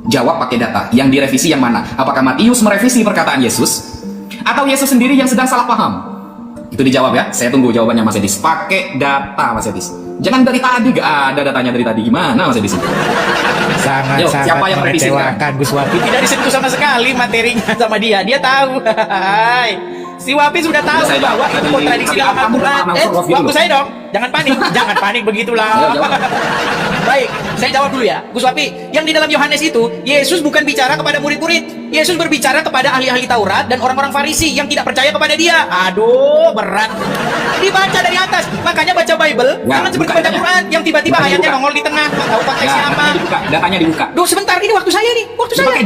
Jawab pakai data. Yang direvisi yang mana? Apakah Matius merevisi perkataan Yesus, atau Yesus sendiri yang sedang salah paham? Itu dijawab ya. Saya tunggu jawabannya Mas Edis. Pakai data Mas Edis. Jangan dari tadi gak ada datanya dari tadi. Gimana Mas Edis? Sangat mengecewakan Gus Wafi. Tidak disentuh sama sekali materinya sama dia. Dia tahu. Si Wafi sudah tahu bahwa itu kontradiksi dalam Al-Quran. Waktu saya dong. Jangan panik. Jangan panik begitulah. Baik, saya jawab dulu ya, Gus Wafi. Yang di dalam Yohanes itu, Yesus bukan bicara kepada murid-murid. Yesus berbicara kepada ahli-ahli Taurat dan orang-orang Farisi yang tidak percaya kepada dia. Aduh, berat. Dibaca dari atas. Makanya baca Bible, jangan seperti baca Quran yang tiba-tiba ayatnya nongol di tengah. Nggak tahu konteksnya apa. Datanya dibuka. Duh, sebentar, ini waktu saya nih. Waktu saya.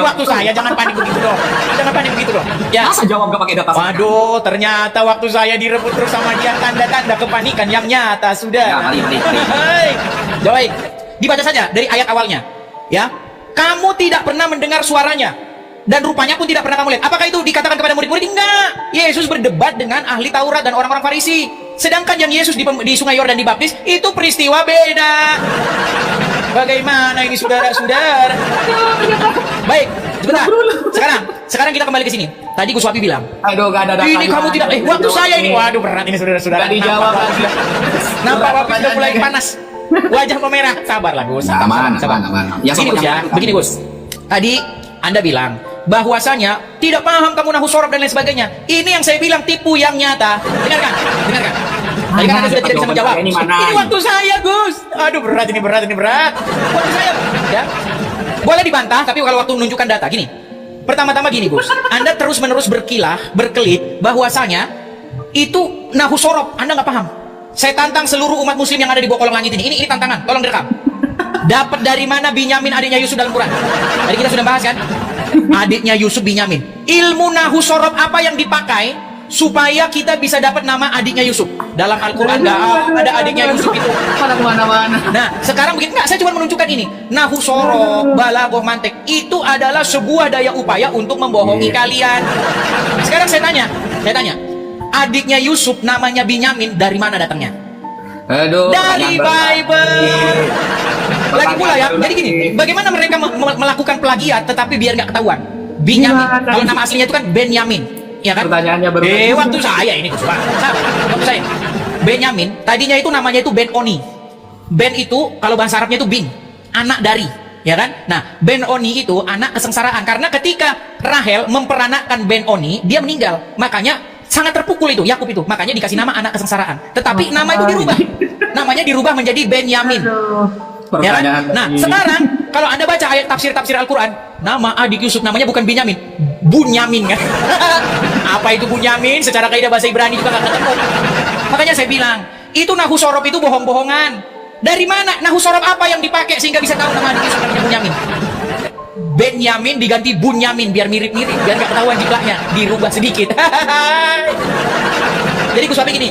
Waktu saya, jangan panik begitu dong. Jangan panik begitu dong. Ya. Masa jawab gak pakai data? Waduh, ternyata waktu saya direbut terus sama dia, tanda-tanda kepanikan yang nyata sudah. Ya, mari. Baik, dibaca saja dari ayat awalnya. Ya, kamu tidak pernah mendengar suaranya dan rupanya pun tidak pernah kamu lihat. Apakah itu dikatakan kepada murid-murid? Enggak. Yesus berdebat dengan ahli Taurat dan orang-orang Farisi. Sedangkan yang Yesus di Sungai Yordan dibaptis itu peristiwa beda. Bagaimana ini saudara-saudara? Baik, sebentar. Sekarang kita kembali ke sini. Tadi Gus Wafi bilang, aduh, gak ada data. ini kamu tidak, waktu saya ini. Waduh, berat ini saudara-saudara. Gak dijawab lagi. Nampak Wafi sudah mulai panas. Wajah memerah. Sabarlah Gus. Aman. Begini Gus ya, begini Gus. Tadi Anda bilang bahwasanya tidak paham kamu nahu sorob dan lain sebagainya. Ini yang saya bilang tipu yang nyata. Dengarkan, dengarkan. Tadi kan Anda sudah tidak bisa menjawab. Ini mana? Ini waktu saya, Gus. Aduh, berat. Waktu saya, ya. Boleh dibantah, tapi kalau waktu menunjukkan data gini. Pertama-tama gini, Gus. Anda terus-menerus berkelit bahwasanya itu nahu sorob. Anda nggak paham. Saya tantang seluruh umat muslim yang ada di bawah kolong langit ini. Ini tantangan. Tolong direkam. Dapat dari mana Binyamin adiknya Yusuf dalam Quran? Tadi kita sudah bahas kan? Adiknya Yusuf Binyamin. Ilmu nahu sorob apa yang dipakai supaya kita bisa dapat nama adiknya Yusuf? Dalam Al-Quran nggak ada adiknya Yusuf itu. Mana. Nah, sekarang begini, saya cuma menunjukkan ini. Nahu sorob, balaghah, mantik itu adalah sebuah daya upaya untuk membohongi kalian. Sekarang saya tanya, adiknya Yusuf namanya Binyamin, dari mana datangnya? Aduh, Dari Bible. Lagi pula ya, jadi gini, bagaimana mereka melakukan plagiat tetapi biar nggak ketahuan? Binyamin, kalau nama aslinya itu kan Benyamin, ya kan? Pertanyaannya baru. Waktu saya ini, waktu saya. Benyamin, tadinya itu namanya itu Ben-Oni. Ben itu, kalau bahasa Arabnya itu bin, anak dari, ya kan? Nah, Ben-Oni itu anak kesengsaraan, karena ketika Rahel memperanakkan Ben-Oni, dia meninggal, makanya sangat terpukul itu, Yakub itu, makanya dikasih nama anak kesengsaraan. Tetapi nama itu dirubah, namanya dirubah menjadi Benyamin. Ya kan? Nah, sekarang kalau Anda baca ayat tafsir Al-Quran, nama adik Yusuf namanya bukan Binyamin, Bunyamin kan? Apa itu Bunyamin? Secara kaidah bahasa Ibrani juga nggak ketemu. Makanya saya bilang, itu nahu sorob itu bohong-bohongan. Dari mana? Nahu sorob apa yang dipakai sehingga bisa tahu nama adik Yusuf namanya Bunyamin? Benyamin diganti Bunyamin biar mirip-mirip, biar nggak ketahuan jumlahnya, dirubah sedikit. Jadi Gus Wafi gini,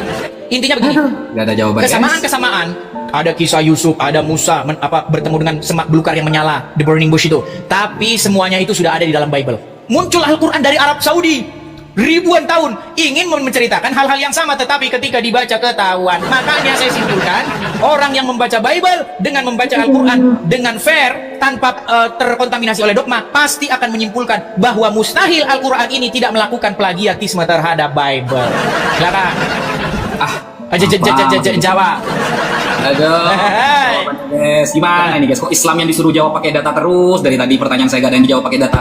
intinya begini. Gak ada jawaban. Kesamaan. Ada kisah Yusuf, ada Musa bertemu dengan semak belukar yang menyala, the burning bush itu. Tapi semuanya itu sudah ada di dalam Bible. Muncul Al-Quran dari Arab Saudi ribuan tahun ingin menceritakan hal-hal yang sama, tetapi ketika dibaca ketahuan. Makanya saya simpulkan, orang yang membaca Bible dengan membaca Al-Quran dengan fair tanpa terkontaminasi oleh dogma pasti akan menyimpulkan bahwa mustahil Al-Quran ini tidak melakukan plagiatisme terhadap Bible. Silakan. Jawab. Aduh. Guys, gimana ini guys? Kok Islam yang disuruh jawab pakai data terus? Dari tadi pertanyaan saya gak ada yang dijawab pakai data.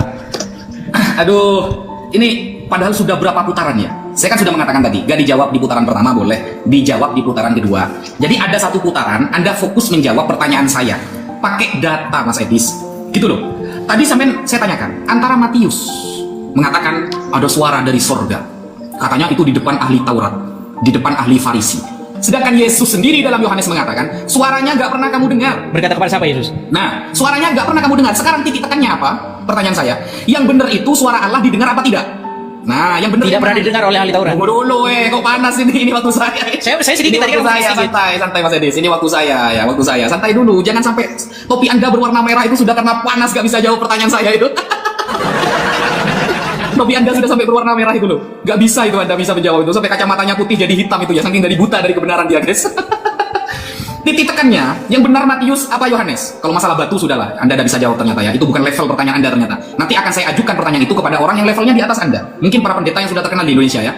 Aduh, ini padahal sudah berapa putaran ya? Saya kan sudah mengatakan tadi, gak dijawab di putaran pertama boleh, dijawab di putaran kedua. Jadi ada satu putaran, Anda fokus menjawab pertanyaan saya pakai data, Mas Edis. Gitu loh. Tadi saya tanyakan, antara Matius mengatakan ada suara dari sorga, katanya itu di depan ahli Taurat, di depan ahli Farisi. Sedangkan Yesus sendiri dalam Yohanes mengatakan, suaranya gak pernah kamu dengar. Berkata kepada siapa Yesus? Nah, suaranya gak pernah kamu dengar. Sekarang titik tekannya apa? Pertanyaan saya, yang benar itu suara Allah didengar apa tidak? Nah, yang benar tidak pernah didengar oleh ahli Taurat. Tunggu dulu, kok panas ini waktu saya. Saya sedikit tadi kan saya santai Mas Edis. Ini waktu saya ya, waktu saya. Santai dulu, jangan sampai topi Anda berwarna merah itu sudah karena panas gak bisa jawab pertanyaan saya itu. Topi Anda sudah sampai berwarna merah itu loh. Gak bisa itu Anda bisa menjawab itu. Sampai kacamatanya putih jadi hitam itu ya. Saking dari buta dari kebenaran dia guys. Titik tekannya, yang benar Matius apa Yohanes? Kalau masalah batu sudahlah, Anda tidak bisa jawab ternyata ya. Itu bukan level pertanyaan Anda ternyata. Nanti akan saya ajukan pertanyaan itu kepada orang yang levelnya di atas Anda. Mungkin para pendeta yang sudah terkenal di Indonesia ya.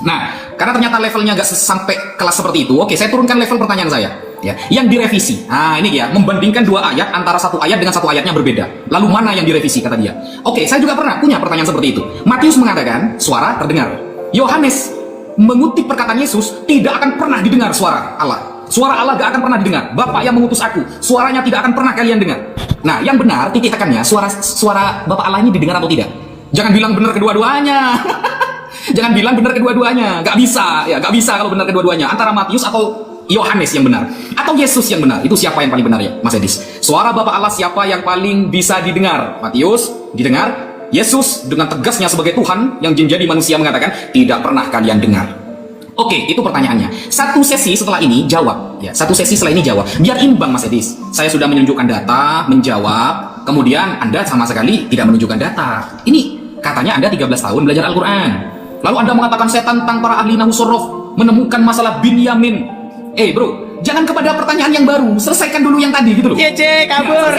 Nah, karena ternyata levelnya nggak sampai kelas seperti itu, oke, saya turunkan level pertanyaan saya. Ya, yang direvisi. Nah, ini ya, membandingkan dua ayat antara satu ayat dengan satu ayatnya berbeda. Lalu mana yang direvisi kata dia? Oke, saya juga pernah punya pertanyaan seperti itu. Matius mengatakan suara terdengar. Yohanes mengutip perkataan Yesus, tidak akan pernah didengar suara Allah. Suara Allah gak akan pernah didengar. Bapak yang mengutus aku, suaranya tidak akan pernah kalian dengar. Nah, yang benar titik tekannya, suara Bapak Allah ini didengar atau tidak? Jangan bilang benar kedua-duanya. Jangan bilang benar kedua-duanya. Gak bisa, ya gak bisa kalau benar kedua-duanya. Antara Matius atau Yohanes yang benar, atau Yesus yang benar. Itu siapa yang paling benar ya, Mas Edis? Suara Bapak Allah siapa yang paling bisa didengar? Matius didengar, Yesus dengan tegasnya sebagai Tuhan yang menjadi manusia mengatakan tidak pernah kalian dengar. Oke, itu pertanyaannya. Satu sesi setelah ini jawab, ya. Satu sesi setelah ini jawab. Biar imbang, Mas Edis. Saya sudah menunjukkan data, menjawab. Kemudian Anda sama sekali tidak menunjukkan data. Ini katanya Anda 13 tahun belajar Al-Quran. Lalu Anda mengatakan saya tantang para ahli nahu sorof menemukan masalah Binyamin. Bro, jangan kepada pertanyaan yang baru. Selesaikan dulu yang tadi gitu loh. Kabur.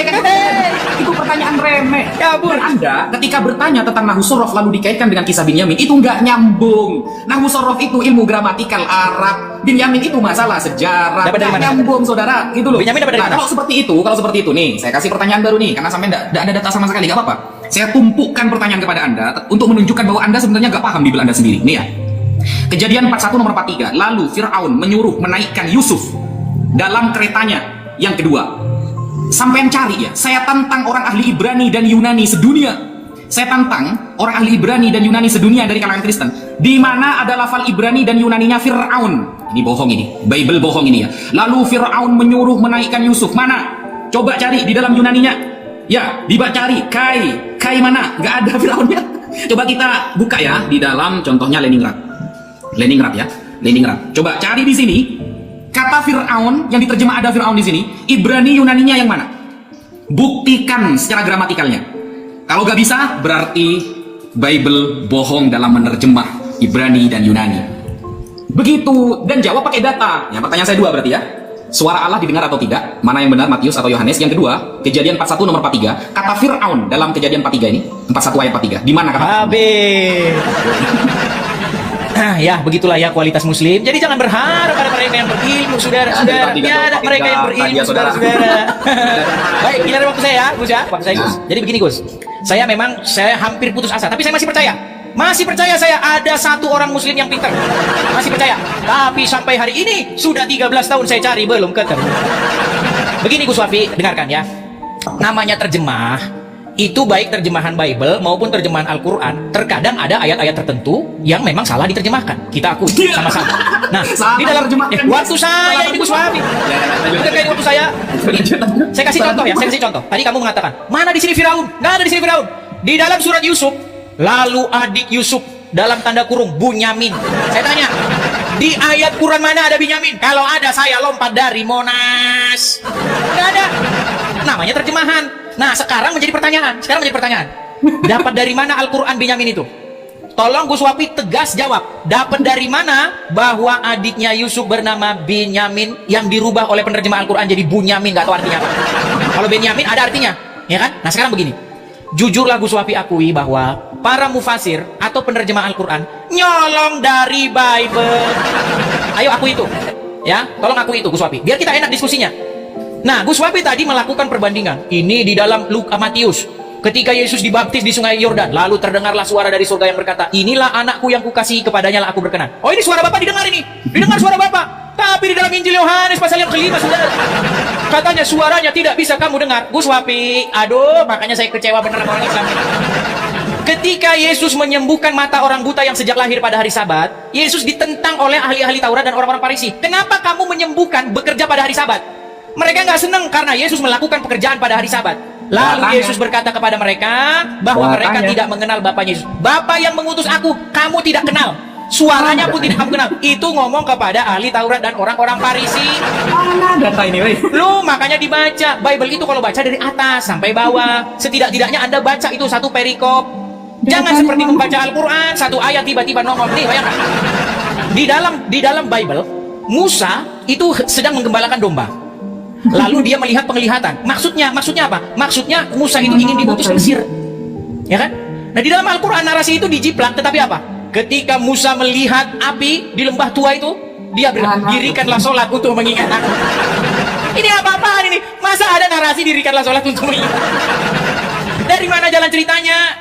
Itu pertanyaan remeh. Kabur. Dan Anda ketika bertanya tentang nahu sorof lalu dikaitkan dengan kisah Binyamin, itu nggak nyambung. Nahu sorof itu ilmu gramatikal Arab. Binyamin itu masalah sejarah. Dapat dari mana? Nyambung, saudara. Gitu loh. Binyamin dapat dari mana? Kalau seperti itu nih, saya kasih pertanyaan baru nih, karena sampai nggak ada data sama sekali, nggak apa-apa. saya tumpukan pertanyaan kepada Anda untuk menunjukkan bahwa Anda sebenarnya nggak paham Bible Anda sendiri. Nih ya, Kejadian 41 nomor 43. Lalu Fir'aun menyuruh menaikkan Yusuf dalam keretanya yang kedua. Sampean cari ya, saya tantang orang ahli Ibrani dan Yunani sedunia. Saya tantang orang ahli Ibrani dan Yunani sedunia dari kalangan Kristen. Di mana ada lafal Ibrani dan Yunaninya Fir'aun. Ini bohong ini, Bible bohong ini ya. Lalu Fir'aun menyuruh menaikkan Yusuf. Mana? Coba cari di dalam Yunaninya. Ya, dibaca cari. Kai mana? Gak ada Fir'aunnya. Coba kita buka ya di dalam contohnya Leningrad ya, Leningrad. Coba cari di sini kata Fir'aun yang diterjemah ada Fir'aun di sini. Ibrani Yunaninya yang mana? Buktikan secara gramatikalnya. Kalau gak bisa, berarti Bible bohong dalam menerjemah Ibrani dan Yunani. Begitu, dan jawab pakai data. Ya, pertanyaan saya dua berarti ya. Suara Allah didengar atau tidak? Mana yang benar, Matius atau Yohanes? Yang kedua, Kejadian 41 nomor 43. Kata Fir'aun dalam Kejadian 43 ini, 41 ayat 43. Di mana kata? Habis. Ya, begitulah ya kualitas muslim. Jadi jangan berharap pada mereka yang berilmu, saudara-saudara. Tiada mereka yang berilmu, saudara-saudara. Baik, ini ada waktu saya ya, Gus ya. Waktu saya, Gus. Jadi begini, Gus. Saya hampir putus asa, tapi saya masih percaya. Masih percaya saya ada satu orang muslim yang pintar. Masih percaya. Tapi sampai hari ini sudah 13 tahun saya cari belum ketemu. Begini Gus Wafi, dengarkan ya. Namanya terjemah itu baik terjemahan Bible maupun terjemahan Al-Quran. Terkadang ada ayat-ayat tertentu yang memang salah diterjemahkan. Kita akui sama-sama. Nah, di dalam waktu saya ini Gus Wafi. Terkait waktu saya. Saya kasih contoh ya, saya kasih contoh. Tadi kamu mengatakan, mana di sini Firaun? Nggak ada di sini Firaun. Di dalam surat Yusuf, lalu adik Yusuf dalam tanda kurung Bunyamin. Saya tanya, di ayat Quran mana ada Binyamin? Kalau ada saya lompat dari Monas. Nggak ada. Namanya terjemahan. Nah, sekarang menjadi pertanyaan. Dapat dari mana Al-Quran Binyamin itu? Tolong Gus Wafi tegas jawab. Dapat dari mana bahwa adiknya Yusuf bernama Binyamin yang dirubah oleh penerjemah Al-Quran jadi Bunyamin? Nggak tahu artinya apa. Kalau Binyamin ada artinya, ya kan? Nah, sekarang begini. Jujurlah Gus Wafi akui bahwa para mufasir atau penerjemah Al-Quran nyolong dari Bible. Ayo akui itu. Ya, tolong akui itu Gus Wafi. Biar kita enak diskusinya. Nah, Gus Wafi tadi melakukan perbandingan. Ini di dalam Matius. Ketika Yesus dibaptis di sungai Yordan, lalu terdengarlah suara dari surga yang berkata, inilah anakku yang kukasihi, kepadanya lah aku berkenan. Oh, ini suara Bapak didengar ini. Didengar suara Bapak. Tapi di dalam Injil Yohanes pasal yang kelima, saudara, katanya suaranya tidak bisa kamu dengar. Gus Wafi, aduh, makanya saya kecewa bener sama orang Islam. Ketika Yesus menyembuhkan mata orang buta yang sejak lahir pada hari Sabat, Yesus ditentang oleh ahli-ahli Taurat dan orang-orang Farisi. Kenapa kamu menyembuhkan bekerja pada hari Sabat? Mereka nggak senang karena Yesus melakukan pekerjaan pada hari Sabat. Lalu Yesus berkata kepada mereka bahwa mereka tidak mengenal Bapaknya Yesus. Bapa yang mengutus aku, kamu tidak kenal. Suaranya pun tidak kamu kenal. Itu ngomong kepada ahli Taurat dan orang-orang Farisi. Mana data ini, weh? Lu makanya dibaca. Bible itu kalau baca dari atas sampai bawah. Setidak-tidaknya Anda baca itu satu perikop. Jangan seperti membaca Al-Quran, satu ayat tiba-tiba nongol. Nih, bayangkan. Di dalam Bible, Musa itu sedang menggembalakan domba. Lalu dia melihat penglihatan. Maksudnya apa? Maksudnya Musa itu ingin diutus ke Mesir. Ya kan? Nah, di dalam Al-Quran narasi itu dijiplak, tetapi apa? Ketika Musa melihat api di lembah tua itu, dia bilang, dirikanlah sholat untuk mengingat aku. Ini apa-apaan ini? Masa ada narasi dirikanlah sholat untuk mengingat? Dari mana jalan ceritanya?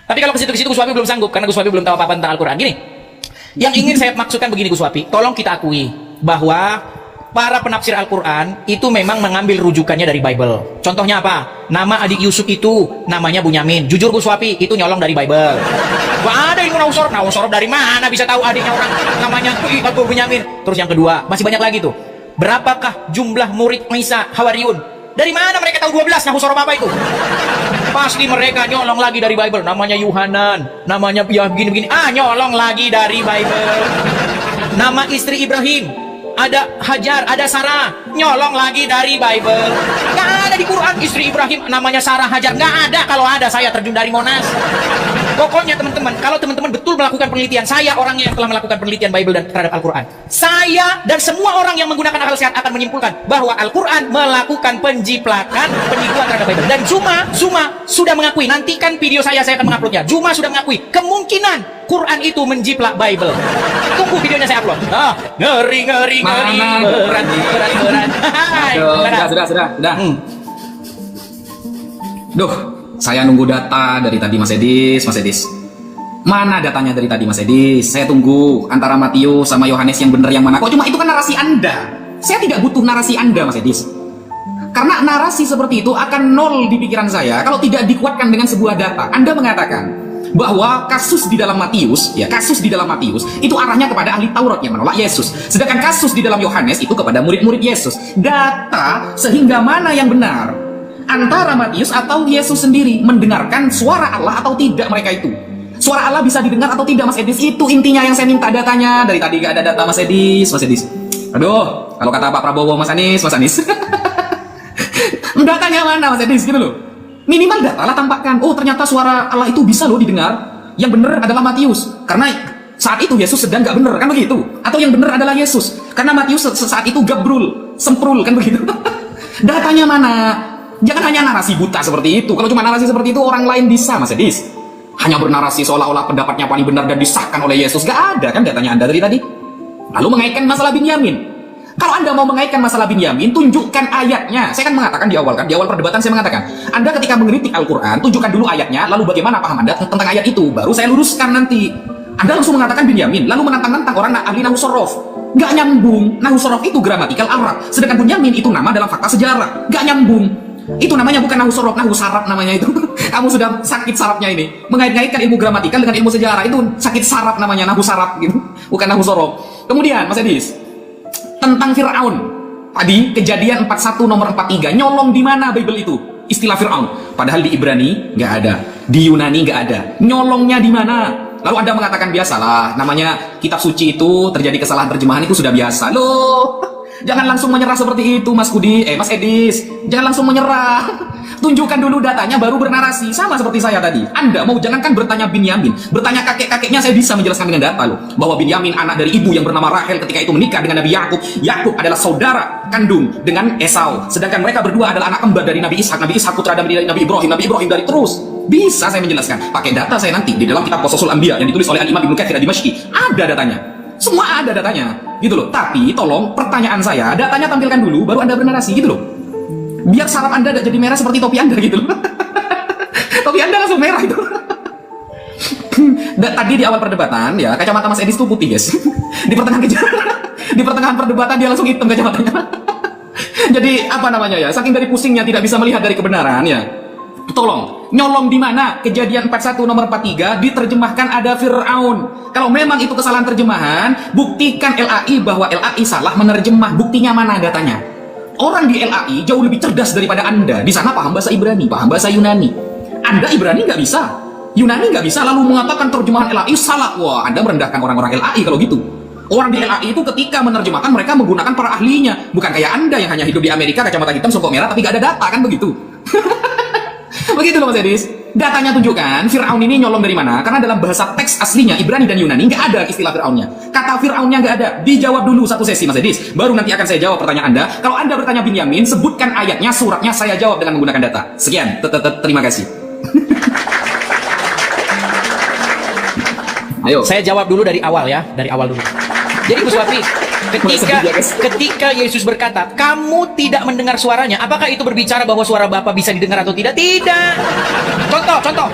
Tapi kalau ke situ Gus Wafi belum sanggup, karena Gus Wafi belum tahu apa-apa tentang Al-Quran. Gini, yang ingin saya maksudkan begini Gus Wafi, tolong kita akui bahwa para penafsir Al-Quran itu memang mengambil rujukannya dari Bible. Contohnya apa? Nama adik Yusuf itu namanya Bunyamin. Jujur Gus Wafi, itu nyolong dari Bible. Wah, ada yang Nausorob dari mana bisa tahu adiknya orang namanya Bunyamin? Terus yang kedua, masih banyak lagi tuh. Berapakah jumlah murid Isa Hawariun? Dari mana mereka tahu 12? Nausorob apa itu? Pasti mereka nyolong lagi dari Bible. Namanya Yuhanan, namanya ya begini-begini. Nyolong lagi dari Bible. Nama istri Ibrahim, ada Hajar, ada Sarah, nyolong lagi dari Bible. Nggak ada di Quran istri Ibrahim namanya Sarah Hajar. Nggak ada. Kalau ada saya terjun dari Monas. Pokoknya teman-teman, kalau teman-teman betul melakukan penelitian, saya orangnya yang telah melakukan penelitian Bible dan terhadap Al-Quran. Saya dan semua orang yang menggunakan akal sehat akan menyimpulkan bahwa Al-Quran melakukan penjiplakan, penipuan terhadap Bible. Dan Zuma sudah mengakui, nantikan video saya akan menguploadnya. Zuma sudah mengakui kemungkinan Quran itu menjiplak Bible. Tunggu videonya saya upload. Ngeri, berat. Sudah. Duh, Saya nunggu data dari tadi Mas Edis, Mas Edis. Mana datanya dari tadi Mas Edis? Saya tunggu antara Matius sama Yohanes yang benar yang mana. Kok cuma itu kan narasi Anda? Saya tidak butuh narasi Anda Mas Edis. Karena narasi seperti itu akan nol di pikiran saya kalau tidak dikuatkan dengan sebuah data. Anda mengatakan bahwa kasus di dalam Matius, ya kasus di dalam Matius itu arahnya kepada ahli Taurat yang menolak Yesus. Sedangkan kasus di dalam Yohanes itu kepada murid-murid Yesus. Data sehingga mana yang benar? Antara Matius atau Yesus sendiri mendengarkan suara Allah atau tidak mereka itu. Suara Allah bisa didengar atau tidak Mas Edis? Itu intinya yang saya minta datanya. Dari tadi gak ada data Mas Edis, Mas Edis. Aduh, kalau kata Pak Prabowo Mas Anies, Mas Anies. Datanya mana Mas Edis gitu loh. Minimal data lah tampakkan. Oh ternyata suara Allah itu bisa loh didengar. Yang benar adalah Matius. Karena saat itu Yesus sedang gak benar kan begitu. Atau yang benar adalah Yesus. Karena Matius saat itu gabrul, semprul kan begitu. Datanya mana? Jangan hanya narasi buta seperti itu. Kalau cuma narasi seperti itu orang lain bisa Mas Edis. Hanya bernarasi seolah-olah pendapatnya paling benar dan disahkan oleh Yesus. Gak ada kan datanya Anda dari tadi. Lalu mengaitkan masalah Binyamin. Kalau Anda mau mengaitkan masalah Binyamin, tunjukkan ayatnya. Saya kan mengatakan di awal perdebatan saya mengatakan, Anda ketika mengkritik Al-Quran, tunjukkan dulu ayatnya, lalu bagaimana paham Anda tentang ayat itu, baru saya luruskan nanti. Anda langsung mengatakan Binyamin, lalu menantang-nantang orang ahli Nahu Sorof. Gak nyambung. Nahu Sorof itu gramatikal Arab, sedangkan Binyamin itu nama dalam fakta sejarah. Gak nyambung. Itu namanya bukan Nahu Sorof, Nahu Saraf namanya itu. Kamu sudah sakit sarafnya ini. Mengait-ngaitkan ilmu gramatikal dengan ilmu sejarah itu sakit saraf namanya, Nahu Saraf gitu. Bukan Nahu Sorof. Kemudian Mas Edis, tentang Fir'aun. Tadi kejadian 41 nomor 43 nyolong di mana Bible itu? Istilah Fir'aun. Padahal di Ibrani nggak ada, di Yunani nggak ada. Nyolongnya di mana? Lalu Anda mengatakan biasalah, namanya kitab suci itu terjadi kesalahan terjemahan itu sudah biasa. Loh, jangan langsung menyerah seperti itu Mas Mas Edis. Jangan langsung menyerah. Tunjukkan dulu datanya baru bernarasi. Sama seperti saya tadi. Anda mau jangankan bertanya Binyamin, bertanya kakek-kakeknya saya bisa menjelaskan dengan data loh. Bahwa Binyamin anak dari ibu yang bernama Rahel ketika itu menikah dengan Nabi Yakub. Yakub adalah saudara kandung dengan Esau. Sedangkan mereka berdua adalah anak kembar dari Nabi Ishak. Nabi Ishak putra dari Nabi Ibrahim. Nabi Ibrahim dari terus. Bisa saya menjelaskan. Pakai data saya nanti di dalam kitab Qasasul Anbiya yang ditulis oleh Al-Imam Ibnu Katsir Ad-Dimashqi. Ada datanya. Semua ada datanya. Gitu loh. Tapi tolong pertanyaan saya, datanya tampilkan dulu baru Anda bernarasi gitu loh. Biar saraf Anda tidak jadi merah seperti topi Anda gitu. Topi Anda langsung merah itu. Tadi di awal perdebatan ya kacamata Mas Edis itu putih guys. Di pertengahan perdebatan dia langsung hitam kacamatanya. Jadi apa namanya ya, saking dari pusingnya tidak bisa melihat dari kebenaran ya. Tolong, nyolong di mana? Kejadian 41 nomor 43 diterjemahkan ada Fir'aun. Kalau memang itu kesalahan terjemahan, buktikan LAI bahwa LAI salah menerjemah. Buktinya mana datanya? Orang di LAI jauh lebih cerdas daripada Anda. Di sana paham bahasa Ibrani, paham bahasa Yunani. Anda Ibrani nggak bisa, Yunani nggak bisa, lalu mengatakan terjemahan LAI salah. Wah, Anda merendahkan orang-orang LAI kalau gitu. Orang di LAI itu ketika menerjemahkan mereka menggunakan para ahlinya. Bukan kayak Anda yang hanya hidup di Amerika, kacamata hitam, songkok merah, tapi nggak ada data kan begitu. Begitu loh Mas Edis. Datanya tunjukkan Fir'aun ini nyolong dari mana? Karena dalam bahasa teks aslinya Ibrani dan Yunani nggak ada istilah Fir'aunnya. Kata Fir'aunnya nggak ada. Dijawab dulu satu sesi Mas Edis. Baru nanti akan saya jawab pertanyaan Anda. Kalau Anda bertanya Binyamin, sebutkan ayatnya, suratnya, saya jawab dengan menggunakan data. Sekian. Terima kasih. Ayo. Saya jawab dulu dari awal ya, dari awal dulu. Jadi Gus Wafi, ketika Yesus berkata, kamu tidak mendengar suaranya, apakah itu berbicara bahwa suara Bapa bisa didengar atau tidak? Tidak. Contoh.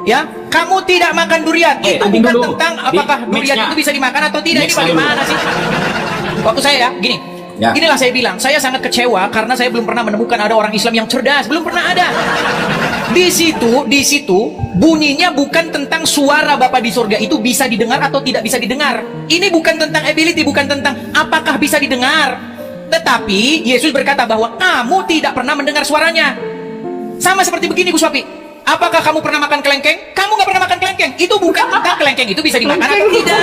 Ya, kamu tidak makan durian. Itu bukan dulu tentang apakah durian itu bisa dimakan atau tidak. Ini bagaimana sih? Waktu saya ya, gini. Ya. Inilah saya bilang, saya sangat kecewa karena saya belum pernah menemukan ada orang Islam yang cerdas, belum pernah ada. Di situ bunyinya bukan tentang suara Bapa di surga itu bisa didengar atau tidak bisa didengar. Ini bukan tentang ability, bukan tentang apakah bisa didengar. Tetapi Yesus berkata bahwa kamu tidak pernah mendengar suaranya. Sama seperti begini Gus Wafi. Apakah kamu pernah makan kelengkeng? Kamu nggak pernah makan kelengkeng. Itu bukan tentang kelengkeng itu bisa dimakan atau tidak.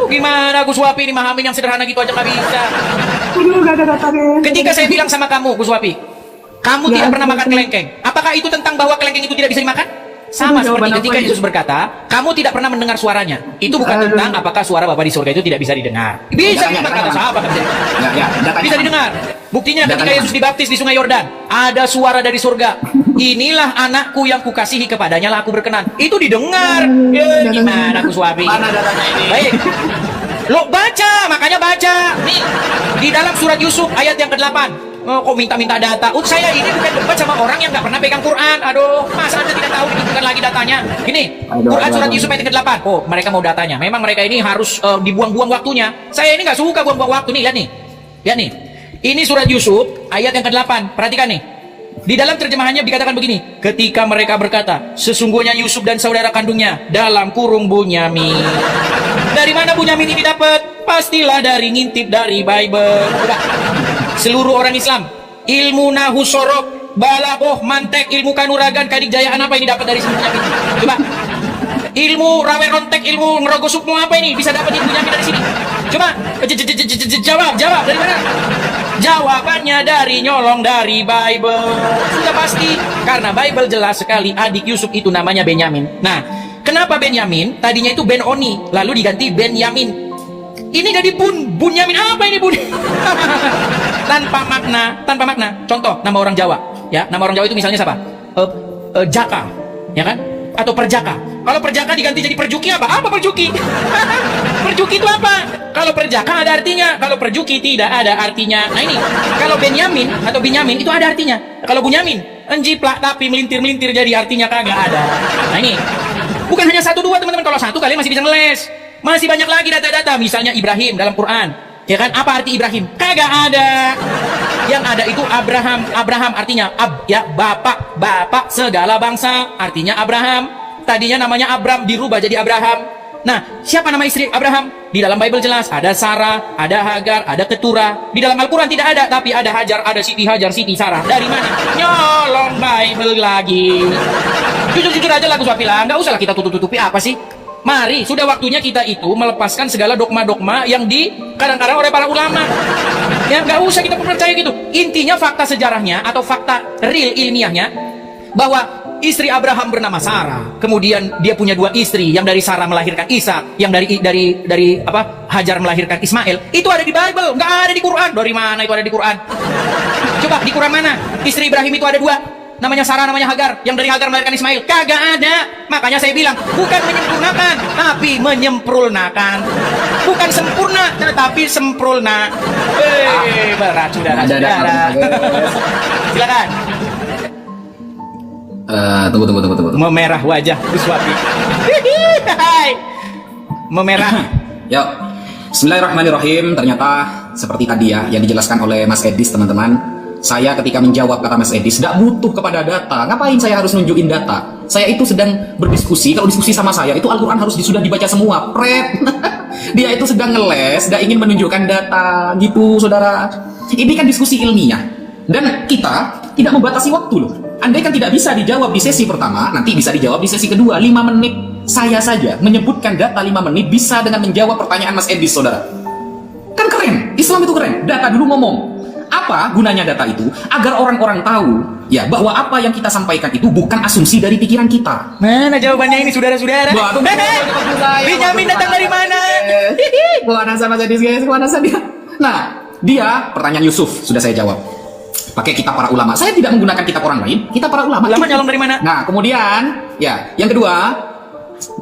Gimana Gus Wafi ini mahamin yang sederhana gitu aja nggak bisa. Ketika saya bilang sama kamu Gus Wafi, kamu tidak pernah makan kelengkeng. Apakah itu tentang bahwa kelengkeng itu tidak bisa dimakan? Sama seperti ketika Yesus berkata, kamu tidak pernah mendengar suaranya. Itu bukan tentang apakah suara Bapa di surga itu tidak bisa didengar. Bisa didengar, kata sahabat. Bisa didengar. Buktinya ketika Yesus dibaptis di Sungai Yordan, ada suara dari surga. Inilah anakku yang kukasihi, kepadanya lah aku berkenan. Itu didengar. Gimana Gus Wafi? Mana datanya ini? Baik. Lo baca, makanya baca. Nih, di dalam surat Yusuf ayat yang ke-8. Oh, kok minta-minta data? Untuk saya ini bukan debat sama orang yang nggak pernah pegang Quran. Aduh, masa Anda tidak tahu ini bukan lagi datanya? Ini, Quran surat Yusuf ayat ke-8. Oh, mereka mau datanya. Memang mereka ini harus dibuang-buang waktunya. Saya ini nggak suka buang-buang waktu nih. Lihat nih. Lihat nih. Ini surat Yusuf ayat yang ke-8. Perhatikan nih. Di dalam terjemahannya dikatakan begini. Ketika mereka berkata, sesungguhnya Yusuf dan saudara kandungnya dalam kurung Bunyamin. Dari mana Bunyamin ini dapat? Pastilah dari ngintip dari Bible. Udah. Seluruh orang Islam, ilmu nahu sorok, balaghah, mantek, ilmu kanuragan, kadikjayaan apa ini dapat dari semuanya ini? Coba. Ilmu rawe rontek, ilmu ngerogoh sukmo apa ini bisa dapat ilmunya dari sini? Coba jawab dari mana? Jawabannya dari nyolong dari Bible. Sudah pasti karena Bible jelas sekali adik Yusuf itu namanya Benyamin. Nah, kenapa Benyamin? Tadinya itu Ben-Oni, lalu diganti Benyamin. Ini jadi Bunyamin apa ini tanpa makna. Contoh nama orang Jawa, ya. Nama orang Jawa itu misalnya siapa? Jaka, ya kan? Atau Perjaka. Kalau Perjaka diganti jadi Perjuki apa? Apa Perjuki? Perjuki itu apa? Kalau Perjaka ada artinya, kalau Perjuki tidak ada artinya. Nah ini, kalau Benyamin atau Binyamin itu ada artinya. Kalau Bunyamin, enjiplak tapi melintir-melintir jadi artinya kagak ada. Nah ini, bukan hanya 1 2 teman-teman. Kalau 1 kalian masih bisa ngeles. Masih banyak lagi data-data, misalnya Ibrahim dalam Quran. Ya kan, apa arti Ibrahim? Kagak ada. Yang ada itu Abraham. Abraham artinya ya, bapak segala bangsa, artinya Abraham. Tadinya namanya Abram dirubah jadi Abraham. Nah, siapa nama istri Abraham? Di dalam Bible jelas, ada Sarah, ada Hagar, ada Keturah. Di dalam Al-Quran tidak ada, tapi ada Hajar, ada Siti Hajar, Siti Sarah. Dari mana? Nyolong Bible lagi. Jujur-jujur aja lah Gus Wafila, nggak usah lah kita tutup-tutupi apa sih. Mari, sudah waktunya kita itu melepaskan segala dogma-dogma yang kadang-kadang oleh para ulama. Ya, nggak usah kita percaya gitu. Intinya fakta sejarahnya atau fakta real ilmiahnya bahwa istri Abraham bernama Sarah. Kemudian dia punya 2 istri, yang dari Sarah melahirkan Ishak, yang dari Hajar melahirkan Ismail. Itu ada di Bible, nggak ada di Quran. Dari mana itu ada di Quran? Coba di Quran mana? Istri Ibrahim itu ada 2. Namanya Sarah, namanya Hagar. Yang dari Hagar melahirkan Ismail. Kagak ada. Makanya saya bilang, bukan menyempurnakan, tapi menyempurnakan. Bukan sempurna, tetapi sempurna. Berat, saudara-saudara. Silakan. Tunggu. Memerah wajah Gus Wafi. Memerah. Yuk. Bismillahirrahmanirrahim. Ternyata seperti tadi ya yang dijelaskan oleh Mas Edis, teman-teman. Saya ketika menjawab kata Mas Edis, tidak butuh kepada data. Ngapain saya harus nunjukin data? Saya itu sedang berdiskusi. Kalau diskusi sama saya, itu Al-Quran harus sudah dibaca semua. Pret. Dia itu sedang ngeles, tidak ingin menunjukkan data. Gitu, saudara. Ini kan diskusi ilmiah. Dan kita tidak membatasi waktu loh. Andai kan tidak bisa dijawab di sesi pertama, nanti bisa dijawab di sesi kedua. 5 menit. Saya saja menyebutkan data 5 menit bisa dengan menjawab pertanyaan Mas Edis, saudara. Kan keren. Islam itu keren. Data dulu ngomong. Apa gunanya data itu? Agar orang-orang tahu ya bahwa apa yang kita sampaikan itu bukan asumsi dari pikiran kita. Mana jawabannya ini, saudara-saudara? Benyamin datang dari mana? Kemanasan Mas Edis, guys? Kemanasan dia? Nah, dia pertanyaan Yusuf sudah saya jawab. Pakai kitab para ulama. Saya tidak menggunakan kitab orang lain, kitab para ulama. Ulama nyolong dari mana? Nah, kemudian ya, yang kedua,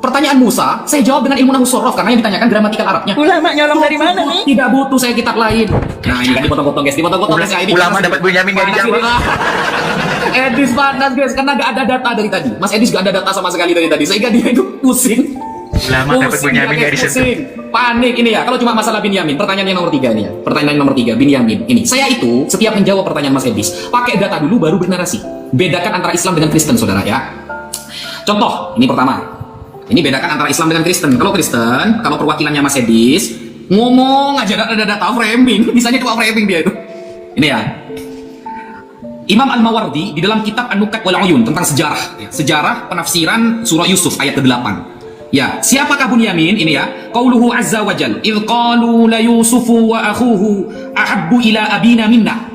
pertanyaan Musa, saya jawab dengan ilmu nahwu sorof karena yang ditanyakan gramatikal Arabnya. Ulama nyolong dari mana nih? Tidak butuh saya kitab lain. Nah, ini kan dipotong-potong guys, dipotong-potong guys. Ulama dapat Benyamin nggak dijawab. Edis panas guys, karena nggak ada data dari tadi. Mas Edis nggak ada data sama sekali dari tadi, sehingga dia itu pusing. Ulama dapat Benyamin nggak disentuh. Panik ini ya. Kalau cuma masalah Binyamin, pertanyaan yang nomor 3 ini ya. Pertanyaan nomor 3, Binyamin. Ini saya itu setiap menjawab pertanyaan Mas Edis, pakai data dulu baru bernarasi. Bedakan antara Islam dengan Kristen, saudara ya. Contoh, ini pertama. Ini bedakan antara Islam dengan Kristen. Kalau Kristen, kalau perwakilannya Mas Edis, ngomong aja ada data framing, bisanya cuma framing dia itu. Ini ya. Imam Al-Mawardi di dalam kitab An-Nukat wal Uyun tentang sejarah, sejarah penafsiran surah Yusuf ayat ke-8. Ya, siapakah Bunyamin? Ini ya. Qauluhu azza wa jal, "Idz qalu la Yusufu wa akhuhu ahabbu ila abina minna."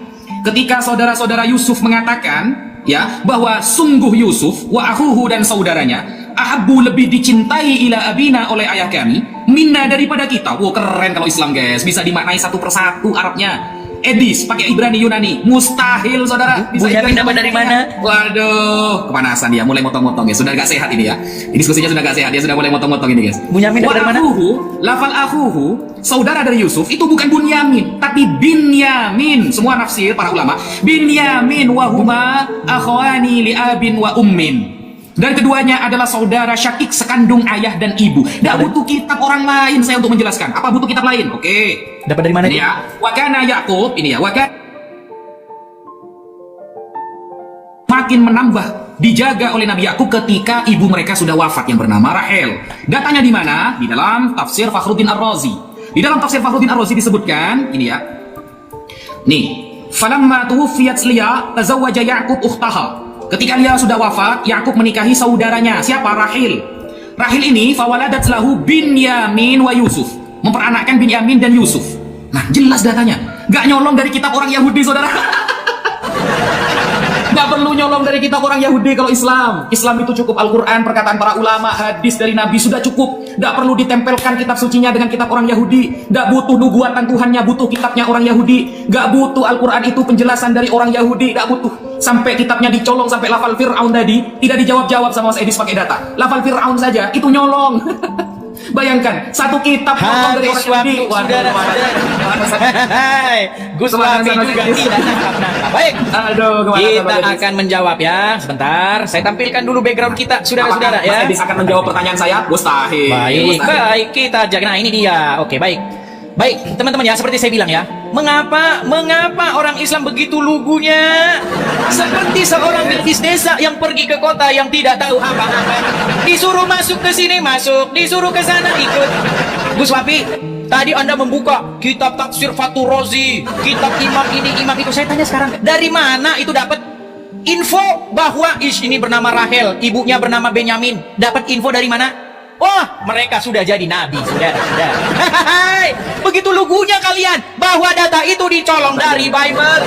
Ketika saudara-saudara Yusuf mengatakan, ya, bahwa sungguh Yusuf wa akhuhu dan saudaranya ahabbu lebih dicintai ila abina oleh ayah kami minna daripada kita. Wow, keren kalau Islam guys, bisa dimaknai satu persatu Arabnya. Edis pakai Ibrani Yunani, mustahil saudara. Bunyamin dapat dari mana? Waduh, kepanasan dia, mulai motong-motong ya. Sudah gak sehat ini ya. Diskusinya sudah gak sehat, dia sudah mulai motong-motong ini guys. Bunyamin dapat dari mana? Lafal akhuhu, saudara dari Yusuf itu bukan Bunyamin, tapi Binyamin. Semua nafsir para ulama, Binyamin wahuma akhwani li abin wa ummin. Dan keduanya adalah saudara syakik sekandung ayah dan ibu. Tidak butuh kitab orang lain saya untuk menjelaskan. Apa butuh kitab lain? Oke. Dapat dari mana Ini itu? ya. Wakana Yakub, ini ya. Makin menambah dijaga oleh Nabi Yakub ketika ibu mereka sudah wafat yang bernama Rahel. Datanya di mana? Di dalam tafsir Fakhruddin Ar-Razi. Di dalam tafsir Fakhruddin Ar-Razi disebutkan, ini ya. Nih, falamma tuwfiyat Lia tazawwaja Yakub ukhtaha. Ketika Lia sudah wafat, Yakub menikahi saudaranya. Siapa? Rahil. Rahil ini fawaladat lahu Binyamin wa Yusuf. Memperanakkan Binyamin dan Yusuf. Nah, jelas datanya. Gak nyolong dari kitab orang Yahudi, saudara. Gak perlu nyolong dari kitab orang Yahudi kalau Islam. Islam itu cukup Al-Quran, perkataan para ulama, hadis dari Nabi sudah cukup. Gak perlu ditempelkan kitab sucinya dengan kitab orang Yahudi. Gak butuh nubuatan Tuhannya, butuh kitabnya orang Yahudi. Gak butuh Al-Quran itu penjelasan dari orang Yahudi. Gak butuh. Sampai kitabnya dicolong, sampai lafal Fir'aun tadi tidak dijawab-jawab sama Mas Edis pakai data. Lafal Fir'aun saja itu nyolong. Bayangkan, satu kitab nyolong dari orang Yahudi. Gus Wafi juga tidak nangkap-nangkap. Baik, kita akan menjawab ya. Sebentar, saya tampilkan dulu background kita, saudara-saudara ya. Mas Edis akan menjawab pertanyaan saya? Mustahil. Baik, kita jaga. Nah, ini dia. Oke, baik. Baik, teman-teman ya, seperti saya bilang ya. Mengapa orang Islam begitu lugunya? Seperti seorang gadis desa yang pergi ke kota yang tidak tahu apa-apa. Disuruh masuk ke sini, masuk. Disuruh ke sana, ikut. Gus Wafi, tadi Anda membuka kitab tafsir Fathur Razi, kitab imam ini, imam itu. Saya tanya sekarang, dari mana itu dapat info bahwa ini bernama Rahel, ibunya bernama Benyamin? Dapat info dari mana? Wah, mereka sudah jadi nabi, saudara-saudara. Begitu lugunya kalian bahwa data itu dicolong dari Bible.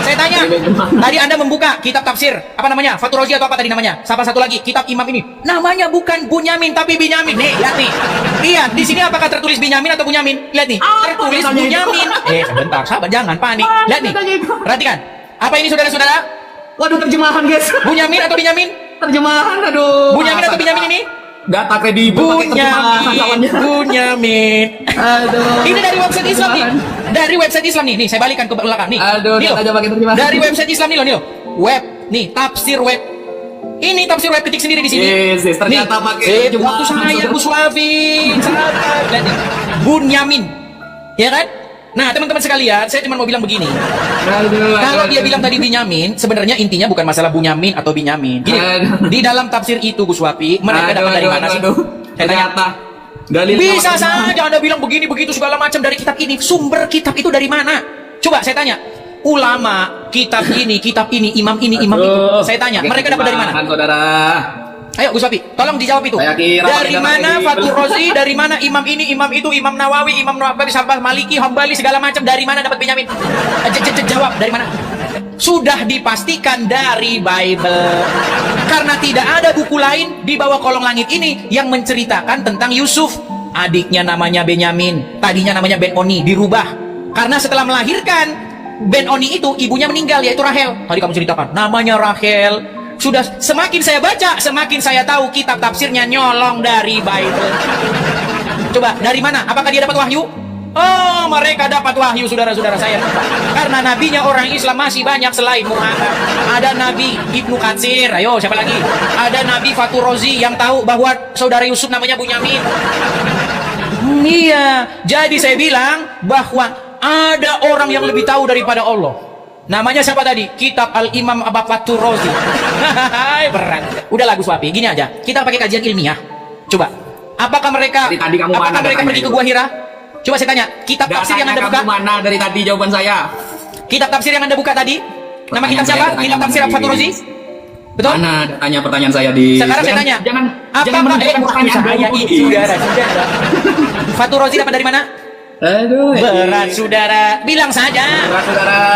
Saya tanya, tadi Anda membuka kitab tafsir, apa namanya? Fathur Razi atau apa tadi namanya? Siapa satu lagi? Kitab imam ini. Namanya bukan Bunyamin tapi Binyamin. Nih, lihat nih. Iya, di sini apakah tertulis Binyamin atau Bunyamin? Lihat nih, tertulis Bunyamin. Sebentar, sahabat, jangan panik. Lihat nih. Perhatikan. Apa ini saudara-saudara? Waduh, terjemahan guys. Bunyamin atau Binyamin? Terjemahan, aduh. Bunyamin atau Binyamin ini? Data kredibel pakai terjemahan. Bunyamin. Aduh. Ini dari website Islam nih. Dari website Islam nih. Nih, saya balikan ke belakang nih. Aduh, nih, aja pakai terjemahan. Dari website Islam nih loh, nih loh. Web, nih, tafsir web. Ini tafsir web, ketik sendiri di sini. Yes, ternyata pakai terjemahan. Waktu saya Gus Wafi. Lihat nih. Bunyamin. Ya kan? Nah, teman-teman sekalian, saya cuma mau bilang begini. Kalau dia bilang tadi Binyamin, sebenarnya intinya bukan masalah Bunyamin atau Binyamin. Gini, di dalam tafsir itu Gus Wafi, mereka dapat dari mana sih? Saya tanya. Bisa saja Anda bilang begini begitu segala macam dari kitab ini. Sumber kitab itu dari mana? Coba saya tanya. Ulama, kitab ini, imam ini, imam itu. Saya tanya, mereka dapat dari mana? Saudara. Ayo Gus Wafi, tolong dijawab itu. Dari mana Fathur Razi, dari mana imam ini, imam itu, Imam Nawawi, Imam Nawawi, Sabah, Maliki, Hambali, segala macam, dari mana dapat Binyamin? Jawab, dari mana? Sudah dipastikan dari Bible. Karena tidak ada buku lain di bawah kolong langit ini yang menceritakan tentang Yusuf. Adiknya namanya Benyamin, tadinya namanya Ben-Oni, dirubah. Karena setelah melahirkan Ben-Oni itu, ibunya meninggal, yaitu Rahel. Tadi kamu ceritakan, namanya Rahel. Sudah semakin saya baca, semakin saya tahu kitab tafsirnya nyolong dari Bible. Coba, dari mana? Apakah dia dapat wahyu? Oh, mereka dapat wahyu, saudara-saudara saya. Karena nabinya orang Islam masih banyak selain Muhammad. Ada Nabi Ibnu Katsir, ayo siapa lagi? Ada Nabi Fathur Razi yang tahu bahwa saudara Yusuf namanya Bunyamin. Iya, jadi saya bilang bahwa ada orang yang lebih tahu daripada Allah. Namanya siapa tadi? Kitab Al-Imam Aba Fathur Razi. Berat. Udahlah Gus Wafi, gini aja. Kita pakai kajian ilmiah. Coba. Apakah mereka pergi ke Gua Hira? Coba saya tanya, kitab tafsir yang Anda buka? Mana dari tadi jawaban saya? Kitab tafsir yang Anda buka tadi? Nama kitab siapa? Kitab tafsir Aba Fathur Razi? Betul? Mana tanya pertanyaan saya di... Sekarang saya tanya. Jangan menunjukkan pertanyaan saya itu, saudara. Fathur Razi dapat dari mana? Aduh, berat saudara, bilang saja